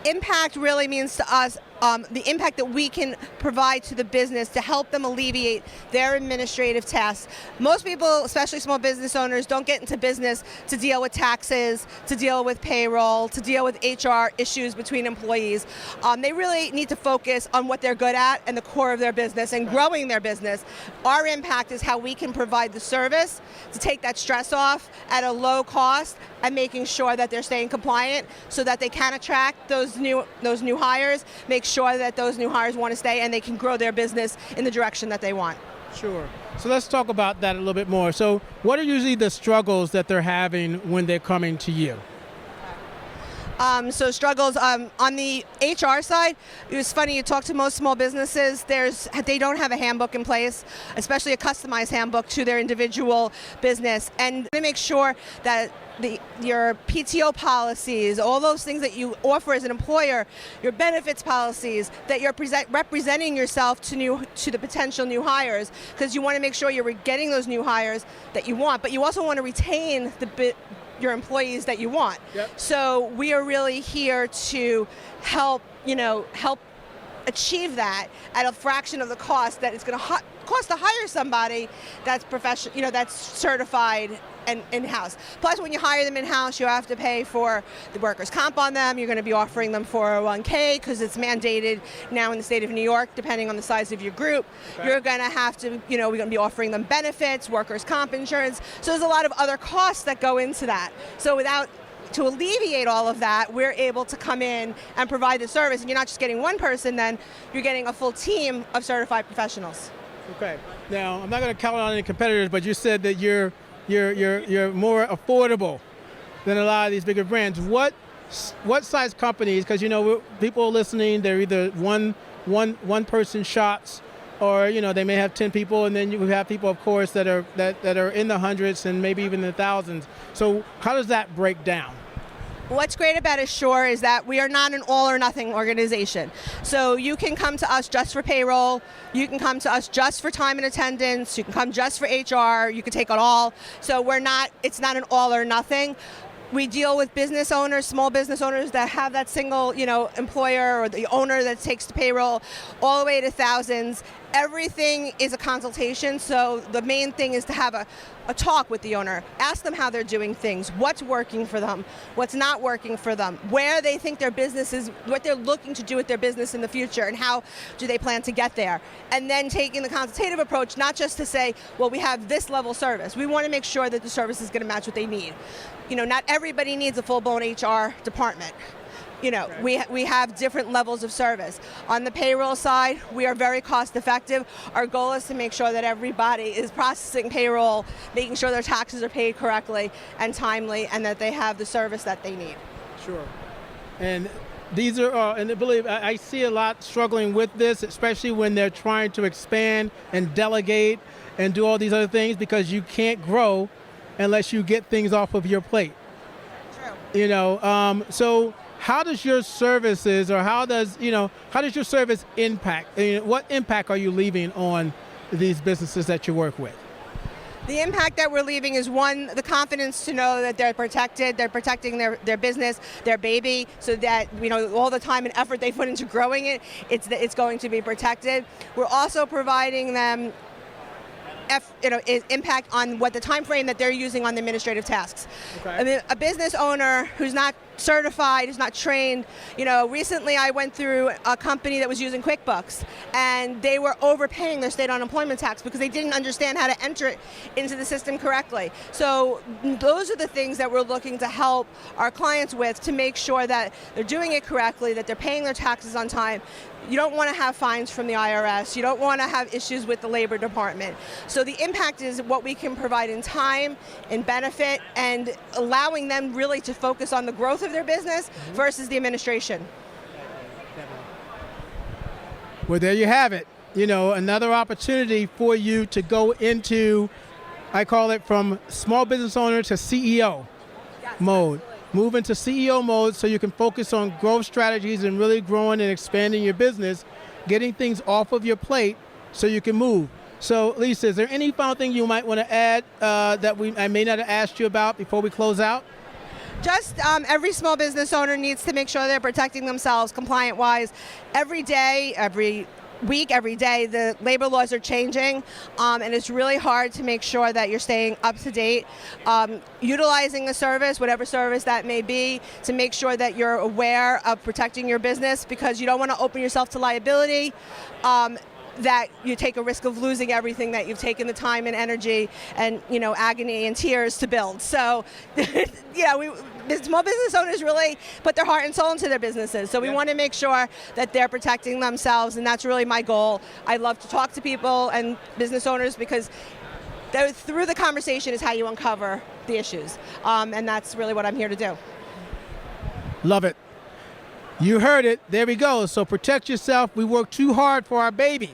Impact really means to us the impact that we can provide to the business to help them alleviate their administrative tasks. Most people, especially small business owners, don't get into business to deal with taxes, to deal with payroll, to deal with HR issues between employees. They really need to focus on what they're good at and the core of their business and growing their business. Our impact is how we can provide the service to take that stress off at a low cost and making sure that they're staying compliant so that they can attract those new hires, make sure that those new hires want to stay and they can grow their business in the direction that they want.
Sure. So let's talk about that a little bit more. So what are usually the struggles that they're having when they're coming to you?
So struggles on the HR side, it was funny, you talk to most small businesses, they don't have a handbook in place, especially a customized handbook to their individual business. And they make sure that your PTO policies, all those things that you offer as an employer, your benefits policies, that you're representing yourself to the potential new hires, because you want to make sure you're getting those new hires that you want, but you also want to retain your employees that you want.
Yep.
So we are really here to help achieve that at a fraction of the cost that it's going to cost to hire somebody that's professional, that's certified and in-house. Plus, when you hire them in-house, you have to pay for the workers' comp on them. You're going to be offering them 401k because it's mandated now in the state of New York, depending on the size of your group. Okay. You're going to have to, we're going to be offering them benefits, workers' comp insurance. So there's a lot of other costs that go into that. So to alleviate all of that, we're able to come in and provide the service. And you're not just getting one person, then you're getting a full team of certified professionals.
Okay. Now, I'm not going to count on any competitors, but you said that you're more affordable than a lot of these bigger brands. What size companies? Because people listening, they're either one person shops, or they may have 10 people, and then you have people, of course, that are in the hundreds and maybe even the thousands. So how does that break down?
What's great about Assure is that we are not an all or nothing organization. So you can come to us just for payroll, you can come to us just for time and attendance, you can come just for HR, you can take it all. So it's not an all or nothing. We deal with business owners, small business owners that have that single, employer or the owner that takes the payroll, all the way to thousands. Everything is a consultation, so the main thing is to have a talk with the owner. Ask them how they're doing things, what's working for them, what's not working for them, where they think their business is, what they're looking to do with their business in the future, and how do they plan to get there. And then taking the consultative approach, not just to say, well, we have this level service. We want to make sure that the service is going to match what they need. Not everybody needs a full-blown HR department. We have different levels of service. On the payroll side, we are very cost effective. Our goal is to make sure that everybody is processing payroll, making sure their taxes are paid correctly and timely, and that they have the service that they need.
Sure. And these are, and I believe I see a lot struggling with this, especially when they're trying to expand and delegate and do all these other things, because you can't grow unless you get things off of your plate. True. So how does your services, or how does your service impact? What impact are you leaving on these businesses that you work with?
The impact that we're leaving is, one, the confidence to know that they're protected, they're protecting their business, their baby, so that all the time and effort they put into growing it, it's going to be protected. We're also providing them impact on what the time frame that they're using on the administrative tasks. Okay. I mean, a business owner who's not certified, who's not trained, recently I went through a company that was using QuickBooks, and they were overpaying their state unemployment tax because they didn't understand how to enter it into the system correctly. So those are the things that we're looking to help our clients with, to make sure that they're doing it correctly, that they're paying their taxes on time. You don't want to have fines from the IRS. You don't want to have issues with the Labor Department. So the impact is what we can provide in time, in benefit, and allowing them really to focus on the growth of their business versus the administration.
Well, there you have it. Another opportunity for you to go into, I call it, from small business owner to CEO mode. Move into CEO mode so you can focus on growth strategies and really growing and expanding your business, getting things off of your plate so you can move. So, Lisa, is there any final thing you might want to add that I may not have asked you about before we close out?
Just every small business owner needs to make sure they're protecting themselves compliant-wise. Every day, every week, every day, the labor laws are changing, and it's really hard to make sure that you're staying up to date. Utilizing a service, whatever service that may be, to make sure that you're aware of protecting your business, because you don't want to open yourself to liability. That you take a risk of losing everything that you've taken the time and energy and, you know, agony and tears to build. So, yeah, small business owners really put their heart and soul into their businesses. So we want to make sure that they're protecting themselves, and that's really my goal. I love to talk to people and business owners, because through the conversation is how you uncover the issues. And that's really what I'm here to do.
Love it. You heard it. There we go. So protect yourself. We work too hard for our baby.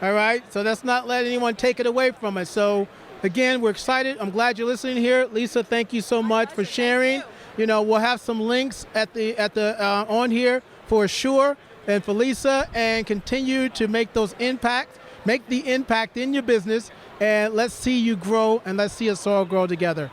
All right? So let's not let anyone take it away from us. So, again, we're excited. I'm glad you're listening here. Lisa, thank you so much for sharing. You know, we'll have some links at the on here for sure, and for Lisa, and continue to make those impacts, make the impact in your business, and let's see you grow, and let's see us all grow together.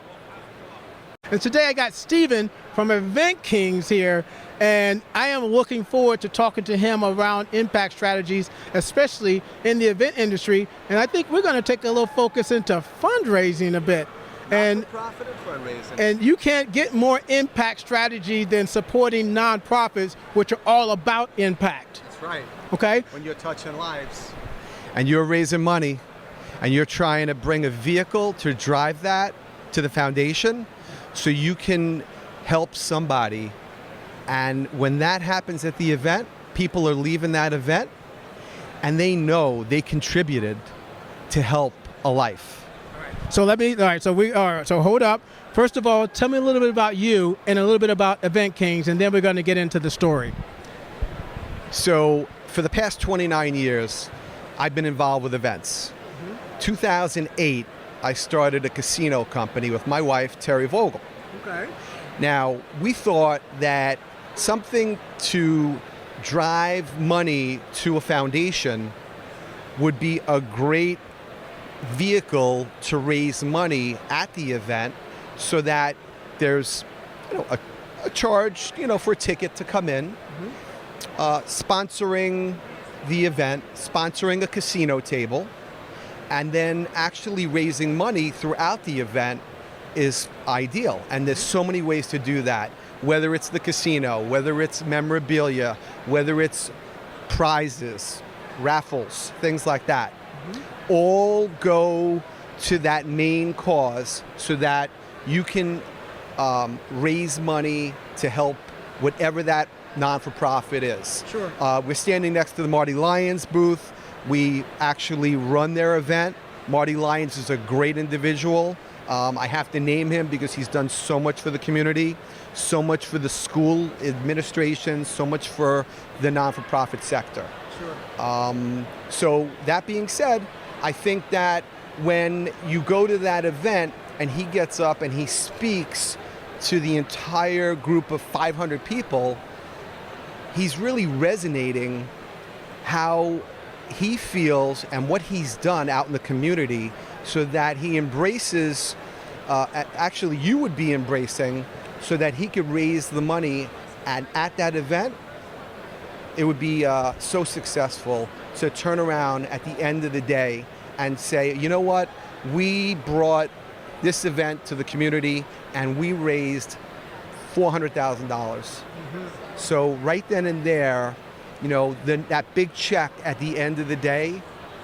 And today I got Steven from Event Kings here, and I am looking forward to talking to him around impact strategies, especially in the event industry. And I think we're going to take a little focus into fundraising a bit. And
Nonprofit and fundraising.
And you can't get more impact strategy than supporting nonprofits, which are all about impact.
That's right.
Okay?
When you're touching lives and you're raising money and you're trying to bring a vehicle to drive that to the foundation so you can help somebody. And when that happens at the event, people are leaving that event and they know they contributed to help a life.
So so hold up. First of all, tell me a little bit about you and a little bit about Event Kings, and then we're going to get into the story.
So for the past 29 years, I've been involved with events. 2008, I started a casino company with my wife, Terry Vogel.
Okay.
Now, we thought that something to drive money to a foundation would be a great vehicle to raise money at the event, so that there's, a charge, for a ticket to come in, sponsoring the event, sponsoring a casino table, and then actually raising money throughout the event is ideal. And there's so many ways to do that, whether it's the casino, whether it's memorabilia, whether it's prizes, raffles, things like that. All go to that main cause so that you can raise money to help whatever that non-for-profit is.
Sure.
We're standing next to the Marty Lyons booth. We actually run their event. Marty Lyons is a great individual. I have to name him because he's done so much for the community, so much for the school administration, so much for the non-for-profit sector.
Sure.
So that being said, I think that when you go to that event and he gets up and he speaks to the entire group of 500 people, he's really resonating how he feels and what he's done out in the community, so that he embraces, actually you would be embracing, so that he could raise the money at that event. It would be so successful to turn around at the end of the day and say, you know what, we brought this event to the community and we raised $400,000. So right then and there, that big check at the end of the day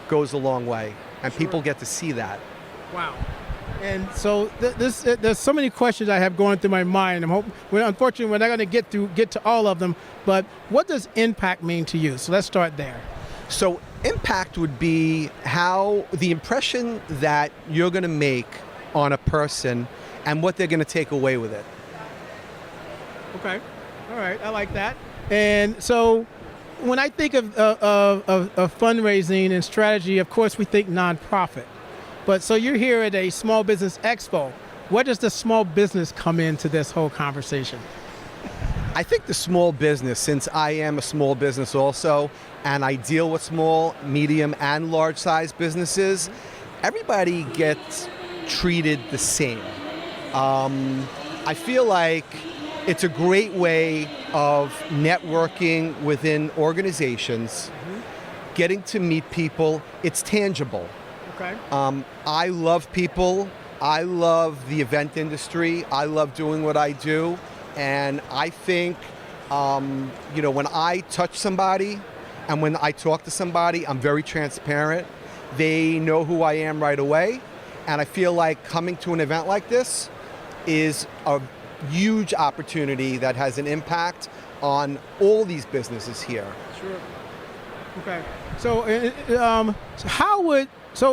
goes a long way, and people get to see that.
Wow. And so there's so many questions I have going through my mind. Unfortunately, we're not going to get to all of them, but what does impact mean to you? So let's start there.
So impact would be how the impression that you're going to make on a person and what they're going to take away with it.
Okay. All right. I like that. And so when I think of fundraising and strategy, of course, we think nonprofit. But so you're here at a small business expo. Where does the small business come into this whole conversation?
I think the small business, since I am a small business also, and I deal with small, medium, and large-sized businesses, everybody gets treated the same. I feel like it's a great way of networking within organizations, getting to meet people. It's tangible.
Okay.
I love people. I love the event industry. I love doing what I do. And I think, when I touch somebody and when I talk to somebody, I'm very transparent. They know who I am right away. And I feel like coming to an event like this is a huge opportunity that has an impact on all these businesses here.
Sure. Okay. So,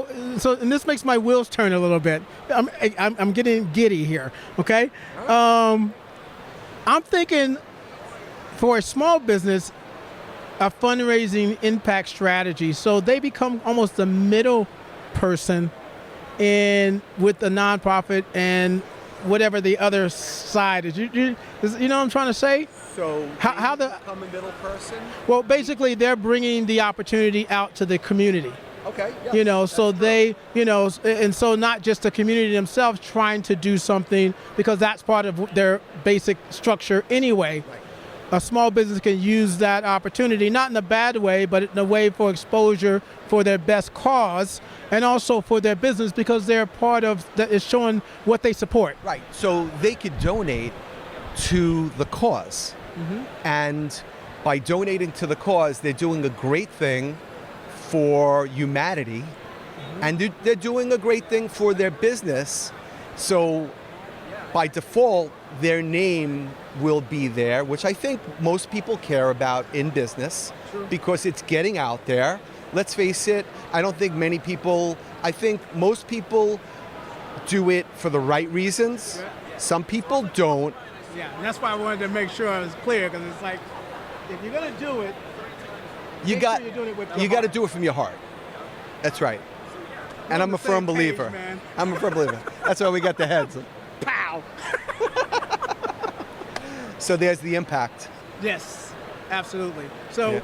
and this makes my wheels turn a little bit. I'm getting giddy here. Okay. I'm thinking for a small business, a fundraising impact strategy, so they become almost the middle person with the nonprofit and whatever the other side is. You know what I'm trying to say?
So
how
become a middle person?
Well, basically, they're bringing the opportunity out to the community.
Okay. Yes,
so they, and so not just the community themselves trying to do something, because that's part of their basic structure anyway.
Right.
A small business can use that opportunity, not in a bad way, but in a way for exposure for their best cause and also for their business, because they're part of that is showing what they support.
Right. So they could donate to the cause. And by donating to the cause, they're doing a great thing for humanity, and they're doing a great thing for their business. So by default, their name will be there, which I think most people care about in business, because it's getting out there. Let's face it, I don't think many people, I think most people do it for the right reasons. Some people don't.
Yeah, and that's why I wanted to make sure I was clear, because it's like, if you're going to do it,
You got to do it from your heart. That's right. And I'm a firm believer. I'm a firm believer. That's why we got the heads.
Pow!
So there's the impact.
Yes, absolutely. So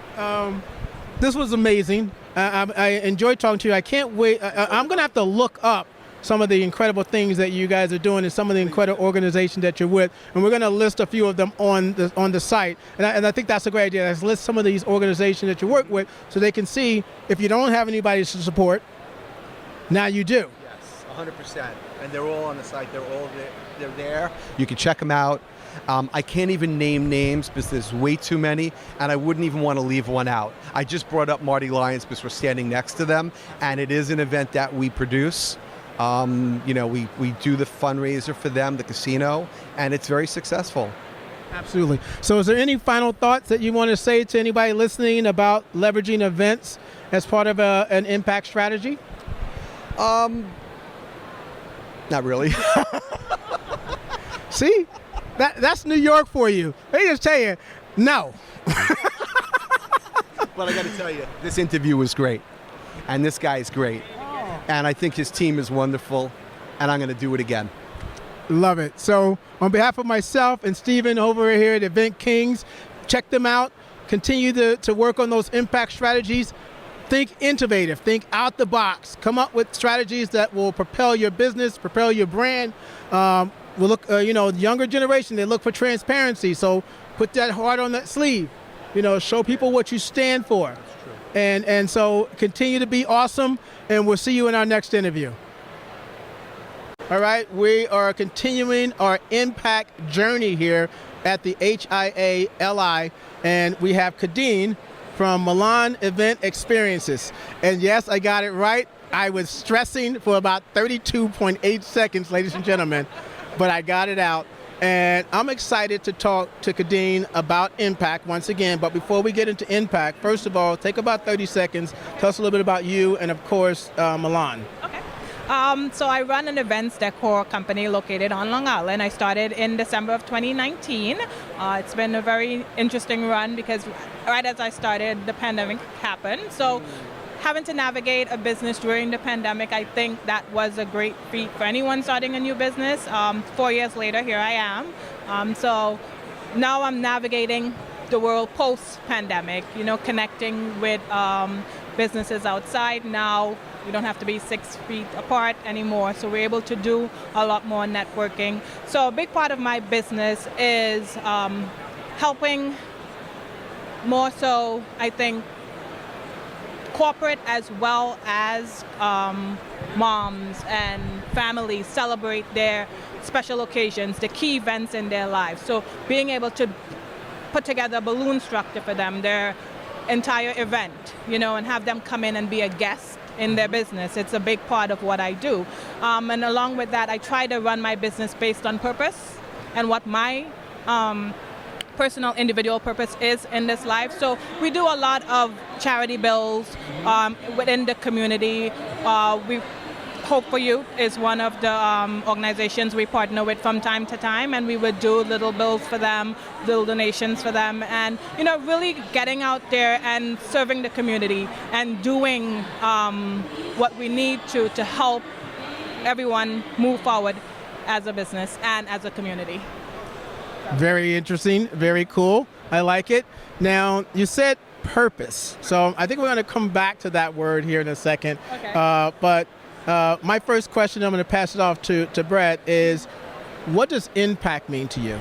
this was amazing. I enjoyed talking to you. I can't wait. I'm going to have to look up some of the incredible things that you guys are doing and some of the incredible organizations that you're with. And we're going to list a few of them on the site. And I think that's a great idea. Let's list some of these organizations that you work with so they can see if you don't have anybody to support, now you do.
Yes, 100%. And they're all on the site. They're there. You can check them out. I can't even name names because there's way too many, and I wouldn't even want to leave one out. I just brought up Marty Lyons because we're standing next to them, and it is an event that we produce. We do the fundraiser for them, the casino, and it's very successful.
Absolutely. So is there any final thoughts that you want to say to anybody listening about leveraging events as part of an impact strategy?
Not really.
See? That's New York for you. They just tell you, no.
But I got to tell you, this interview was great, and this guy is great. And I think his team is wonderful, and I'm going to do it again.
Love it. So on behalf of myself and Stephen over here at Event Kings, check them out. Continue to work on those impact strategies. Think innovative. Think out the box. Come up with strategies that will propel your business, propel your brand. We'll look, the younger generation, they look for transparency. So put that heart on that sleeve. Show people what you stand for. And so continue to be awesome, and we'll see you in our next interview. All right, we are continuing our impact journey here at the HIALI, and we have Kadine from Milan Event Experiences. And yes, I got it right. I was stressing for about 32.8 seconds, ladies and gentlemen, but I got it out. And I'm excited to talk to Kadine about impact once again. But before we get into impact, first of all, take about 30 seconds. Tell us a little bit about you and, of course, Milan.
Okay. So I run an events decor company located on Long Island. I started in December of 2019. It's been a very interesting run because right as I started, the pandemic happened. So having to navigate a business during the pandemic, I think that was a great feat for anyone starting a new business. 4 years later, here I am. So now I'm navigating the world post-pandemic, connecting with businesses outside now We don't have to be 6 feet apart anymore. So we're able to do a lot more networking. So a big part of my business is helping more so, I think, corporate as well as moms and families celebrate their special occasions, the key events in their lives. So being able to put together a balloon structure for them, their entire event, and have them come in and be a guest in their business. It's a big part of what I do. And along with that, I try to run my business based on purpose and what my personal individual purpose is in this life. So we do a lot of charity bills within the community. Hope for Youth is one of the organizations we partner with from time to time, and we would do little bills for them, little donations for them, and really getting out there and serving the community and doing what we need to help everyone move forward as a business and as a community.
Very interesting, very cool. I like it. Now, you said purpose, so I think we're going to come back to that word here in a second. Okay. But my first question, I'm going to pass it off to Brett, is what does impact mean to you?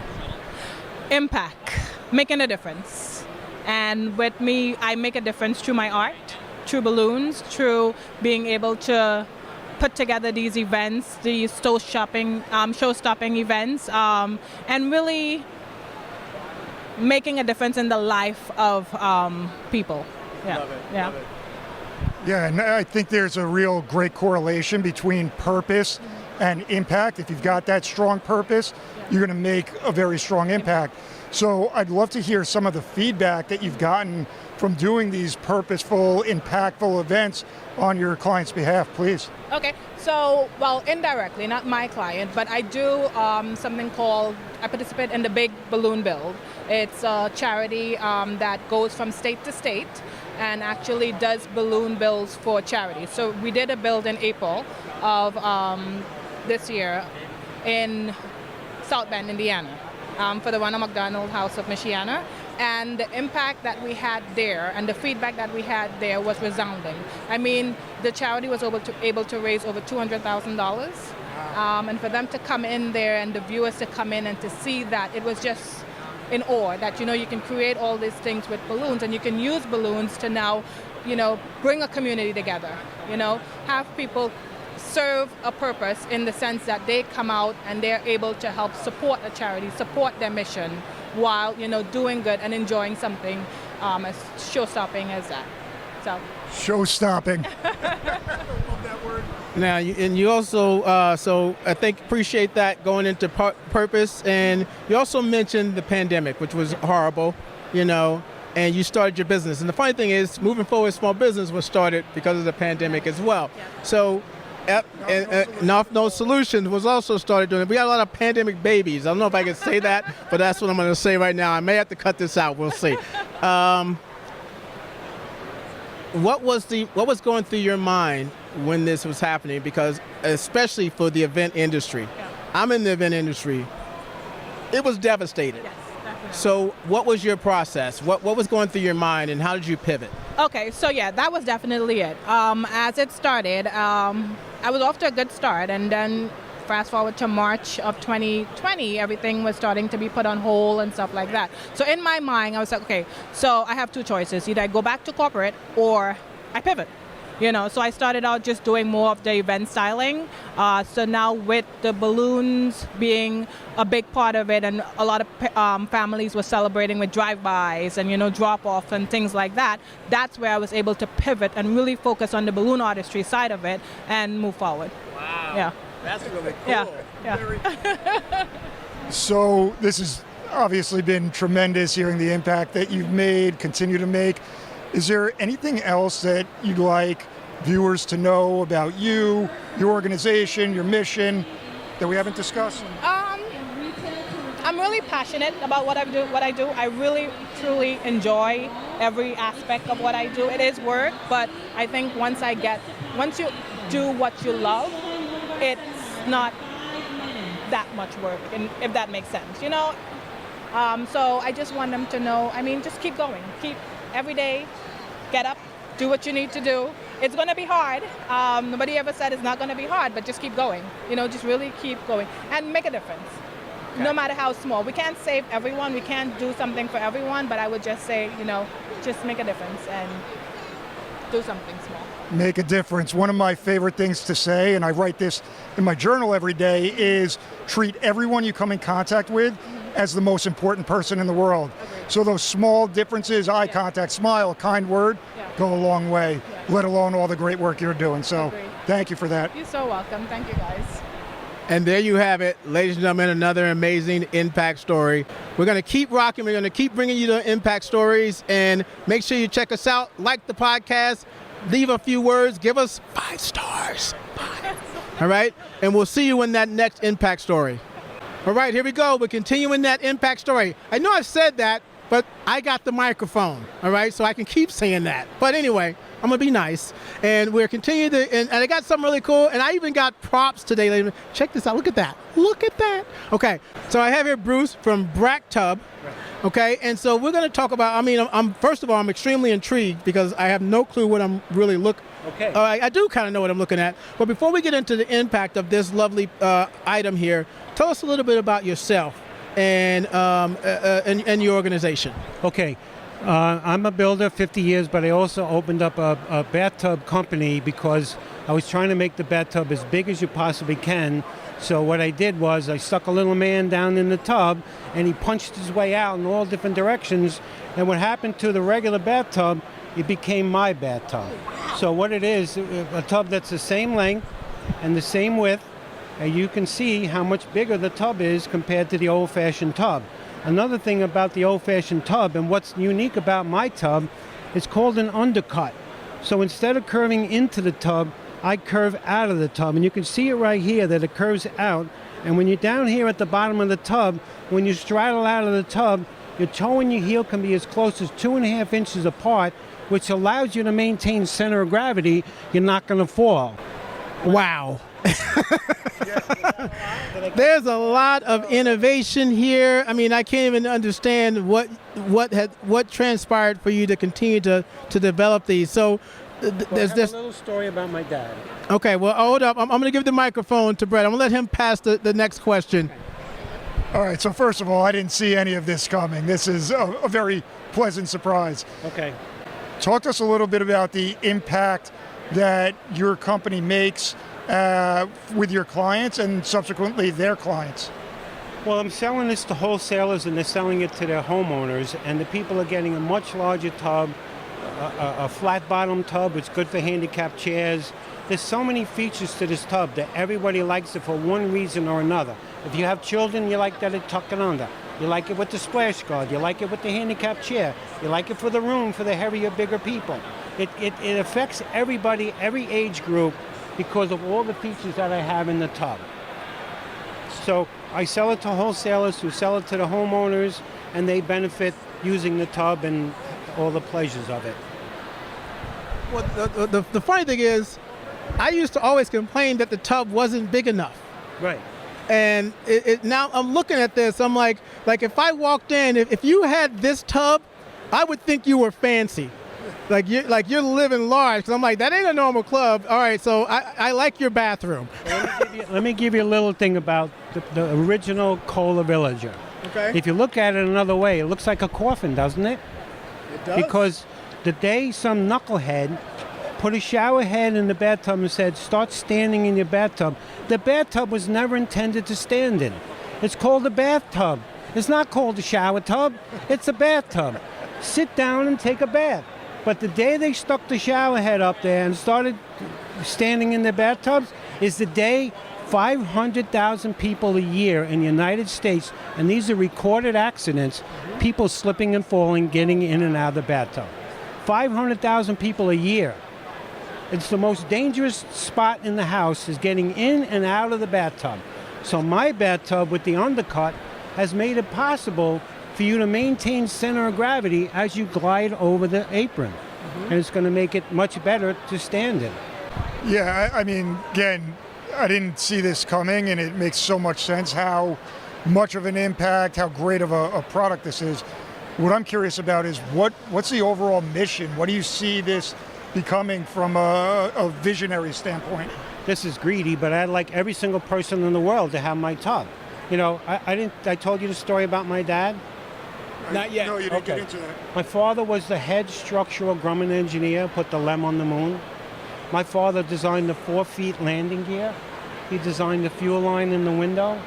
Impact, making a difference. And with me, I make a difference through my art, through balloons, through being able to put together these events, these show-stopping events, and really making a difference in the life of people. Yeah.
Love it.
Yeah.
Love it.
Yeah, and I think there's a real great correlation between purpose and impact. If you've got that strong purpose, you're going to make a very strong impact. So I'd love to hear some of the feedback that you've gotten from doing these purposeful, impactful events on your client's behalf, please.
Okay, so, well, indirectly, not my client, but I do something called, I participate in the Big Balloon Build. It's a charity that goes from state to state and actually does balloon builds for charity. So we did a build in April of this year in South Bend, Indiana, for the Ronald McDonald House of Michiana. And the impact that we had there and the feedback that we had there was resounding. I mean, the charity was able to raise over $200,000. And for them to come in there and the viewers to come in and to see that, it was just in awe that, you can create all these things with balloons and you can use balloons to now, bring a community together, have people serve a purpose in the sense that they come out and they're able to help support a charity, support their mission while, doing good and enjoying something as show-stopping as that. So.
Show-stopping.
Now, you also, so I think appreciate that going into purpose, and you also mentioned the pandemic, which was horrible, and you started your business. And the funny thing is, moving forward, small business was started because of the pandemic as well. Yeah. So, No Solutions was also started doing it. We got a lot of pandemic babies. I don't know if I can say that, but that's what I'm going to say right now. I may have to cut this out. We'll see. What was going through your mind when this was happening? Because especially for the event industry, I'm in the event industry. It was devastated.
Yes, definitely.
So what was your process? What was going through your mind, and how did you pivot?
Okay, so yeah, that was definitely it. As it started, I was off to a good start, and then fast forward to March of 2020, everything was starting to be put on hold and stuff like that. So in my mind, I was like, okay, so I have two choices. Either I go back to corporate or I pivot. So I started out just doing more of the event styling. So now with the balloons being a big part of it, and a lot of families were celebrating with drive-bys and, drop-off and things like that, that's where I was able to pivot and really focus on the balloon artistry side of it and move forward.
Wow.
Yeah.
That's really cool.
Yeah.
So this has obviously been tremendous, hearing the impact that you've made, continue to make. Is there anything else that you'd like viewers to know about you, your organization, your mission that we haven't discussed?
I'm really passionate about what I do. I really, truly enjoy every aspect of what I do. It is work, but I think once you do what you love, it's not that much work, if that makes sense, So I just want them to know, just keep going. Keep every day, get up, do what you need to do, It's going to be hard. Nobody ever said it's not going to be hard, but just keep going. Just really keep going and make a difference. Okay. No matter how small. We can't save everyone. We can't do something for everyone, but I would just say, just make a difference and do something small.
Make a difference. One of my favorite things to say, and I write this in my journal every day, is treat everyone you come in contact with as the most important person in the world. So those small differences, eye contact, smile, a kind word, go a long way, let alone all the great work you're doing. So thank you for that.
You're so welcome. Thank you, guys.
And there you have it, ladies and gentlemen, another amazing impact story. We're going to keep rocking. We're going to keep bringing you the impact stories. And make sure you check us out, like the podcast, leave a few words, give us 5 stars. All right? And we'll see you in that next impact story. All right, here we go. We're continuing that impact story. I know I've said that, but I got the microphone, all right? So I can keep saying that. But anyway, I'm going to be nice. And we're continuing to, and I got something really cool. And I even got props today. Check this out. Look at that. Look at that. Okay, so I have here Bruce from Brack Tub. Okay, and so we're going to talk about, I'm first of all, I'm extremely intrigued because I have no clue what I'm really looking. Okay. I do kind of know what I'm looking at. But before we get into the impact of this lovely item here, tell us a little bit about yourself and your organization.
Okay. I'm a builder, 50 years, but I also opened up a bathtub company because I was trying to make the bathtub as big as you possibly can. So what I did was I stuck a little man down in the tub and he punched his way out in all different directions. And what happened to the regular bathtub, it became my bathtub. So what it is, a tub that's the same length and the same width, and you can see how much bigger the tub is compared to the old-fashioned tub. Another thing about the old-fashioned tub, and what's unique about my tub, it's called an undercut. So instead of curving into the tub, I curve out of the tub. And you can see it right here that it curves out. And when you're down here at the bottom of the tub, when you straddle out of the tub, your toe and your heel can be as close as 2.5 inches apart, which allows you to maintain center of gravity. You're not going to fall.
Wow. There's a lot of innovation here. I can't even understand what transpired for you to continue to develop these. So there's
a little story about my dad.
Okay, well, hold up. I'm going to give the microphone to Brett. I'm going to let him pass the next question.
All right, so first of all, I didn't see any of this coming. This is a very pleasant surprise.
Okay.
Talk to us a little bit about the impact that your company makes with your clients and subsequently their clients.
Well, I'm selling this to wholesalers and they're selling it to their homeowners, and the people are getting a much larger tub, a flat bottom tub. It's good for handicapped chairs. There's so many features to this tub that everybody likes it for one reason or another. If you have children, you like that it tuck it under. You like it with the splash guard. You like it with the handicapped chair. You like it for the room for the heavier, bigger people. It affects everybody, every age group, because of all the features that I have in the tub. So I sell it to wholesalers who sell it to the homeowners, and they benefit using the tub and all the pleasures of it.
Well, the funny thing is, I used to always complain that the tub wasn't big enough.
Right.
And now I'm looking at this, I'm like if I walked in, if you had this tub, I would think you were fancy. Like you're living large, because I'm like, that ain't a normal club. All right, so I like your bathroom.
Let me give you a little thing about the original Kohler Villager.
Okay.
If you look at it another way, it looks like a coffin, doesn't it?
It does.
Because the day some knucklehead put a shower head in the bathtub and said, start standing in your bathtub, the bathtub was never intended to stand in. It's called a bathtub. It's not called a shower tub. It's a bathtub. Sit down and take a bath. But the day they stuck the shower head up there and started standing in their bathtubs is the day 500,000 people a year in the United States, and these are recorded accidents, people slipping and falling, getting in and out of the bathtub. 500,000 people a year. It's the most dangerous spot in the house, is getting in and out of the bathtub. So my bathtub with the undercut has made it possible for you to maintain center of gravity as you glide over the apron. And it's going to make it much better to stand in.
Yeah, again, I didn't see this coming, and it makes so much sense how much of an impact, how great of a product this is. What I'm curious about is what's the overall mission? What do you see this becoming from a visionary standpoint?
This is greedy, but I'd like every single person in the world to have my tub. You know, I told you the story about my dad?
Not yet.
No, you didn't get into that.
My father was the head structural Grumman engineer, put the LEM on the moon. My father designed the 4-feet landing gear. He designed the fuel line in the window.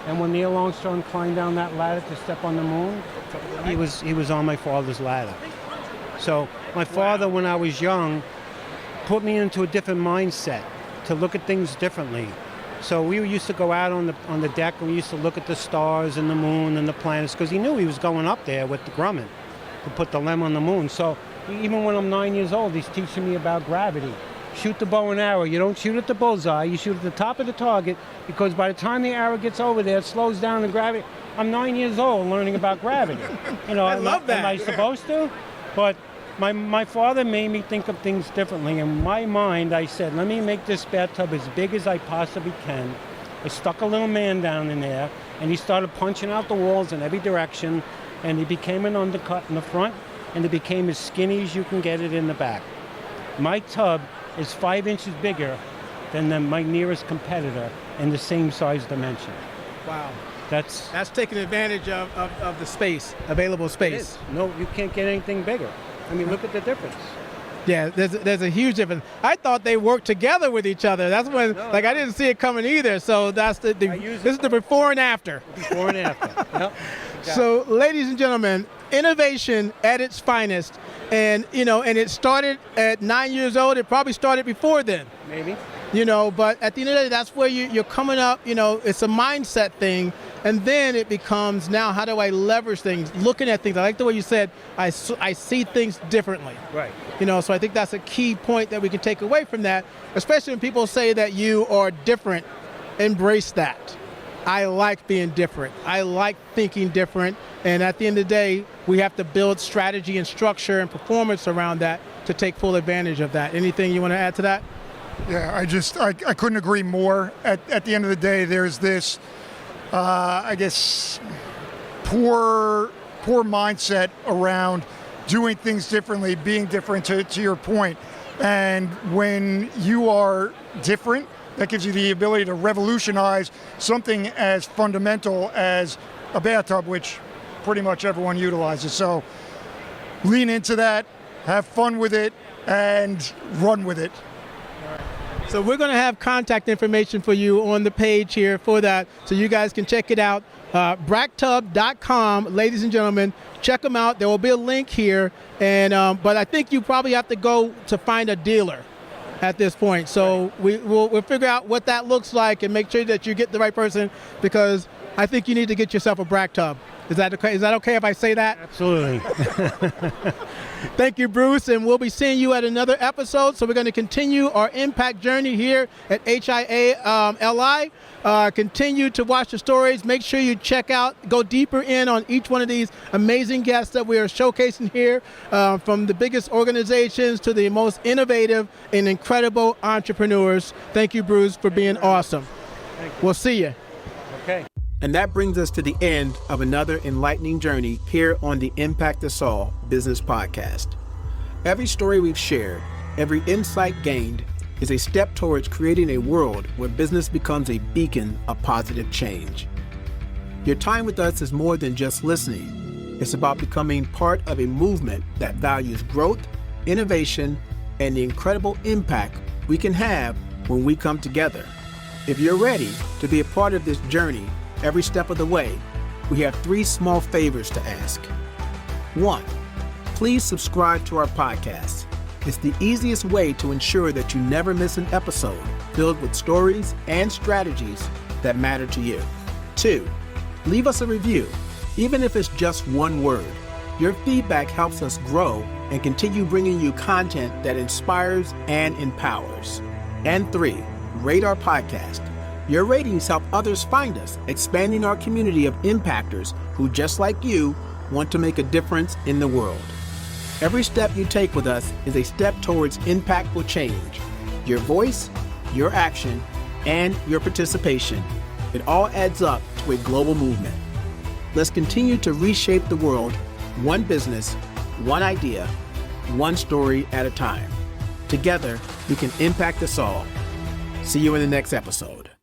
And when Neil Armstrong climbed down that ladder to step on the moon, he was on my father's ladder. So my father, when I was young, put me into a different mindset to look at things differently. So we used to go out on the deck and we used to look at the stars and the moon and the planets because he knew he was going up there with the Grumman to put the LEM on the moon. So even when I'm 9 years old, he's teaching me about gravity. Shoot the bow and arrow. You don't shoot at the bullseye. You shoot at the top of the target because by the time the arrow gets over there, it slows down the gravity. I'm 9 years old learning about gravity. You know,
I love that.
Am I supposed to? But my father made me think of things differently. In my mind, I said, let me make this bathtub as big as I possibly can. I stuck a little man down in there, and he started punching out the walls in every direction, and he became an undercut in the front, and it became as skinny as you can get it in the back. My tub is 5 inches bigger than my nearest competitor in the same size dimension.
Wow.
That's
taking advantage of the space, available space.
No, you can't get anything bigger. I mean, look at the difference.
Yeah, there's a huge difference. I thought they worked together with each other. That's when, I didn't see it coming either. So that's this is the before and after.
Before and after. Yep. Exactly.
So, ladies and gentlemen, innovation at its finest, and it started at 9 years old. It probably started before then.
Maybe.
But at the end of the day, that's where you're coming up. It's a mindset thing, and then it becomes now how do I leverage things, looking at things. I like the way you said I see things differently.
Right.
So I think that's a key point that we can take away from that, especially when people say that you are different. Embrace that. I like being different. I like thinking different. And at the end of the day, we have to build strategy and structure and performance around that to take full advantage of that. Anything you want to add to that?
Yeah, I couldn't agree more. At the end of the day, there's this, I guess, poor mindset around doing things differently, being different, to your point. And when you are different, that gives you the ability to revolutionize something as fundamental as a bathtub, which pretty much everyone utilizes. So lean into that, have fun with it, and run with it.
So we're going to have contact information for you on the page here for that, so you guys can check it out. Bracktub.com, ladies and gentlemen, check them out. There will be a link here, and but I think you probably have to go to find a dealer at this point. So we'll figure out what that looks like and make sure that you get the right person, because I think you need to get yourself a Brack Tub. Is that okay? Is that okay if I say that?
Absolutely.
Thank you, Bruce, and we'll be seeing you at another episode. So we're going to continue our impact journey here at HIA-LI. Continue to watch the stories. Make sure you go deeper in on each one of these amazing guests that we are showcasing here, from the biggest organizations to the most innovative and incredible entrepreneurs. Thank you, Bruce, for being awesome. We'll see you.
Okay.
And that brings us to the end of another enlightening journey here on the Impact Us All Business Podcast. Every story we've shared, every insight gained, is a step towards creating a world where business becomes a beacon of positive change. Your time with us is more than just listening. It's about becoming part of a movement that values growth, innovation, and the incredible impact we can have when we come together. If you're ready to be a part of this journey, every step of the way, we have 3 small favors to ask. 1, please subscribe to our podcast. It's the easiest way to ensure that you never miss an episode filled with stories and strategies that matter to you. 2, leave us a review, even if it's just 1 word. Your feedback helps us grow and continue bringing you content that inspires and empowers. And 3, rate our podcast. Your ratings help others find us, expanding our community of impactors who, just like you, want to make a difference in the world. Every step you take with us is a step towards impactful change. Your voice, your action, and your participation, it all adds up to a global movement. Let's continue to reshape the world, one business, one idea, one story at a time. Together, we can impact us all. See you in the next episode.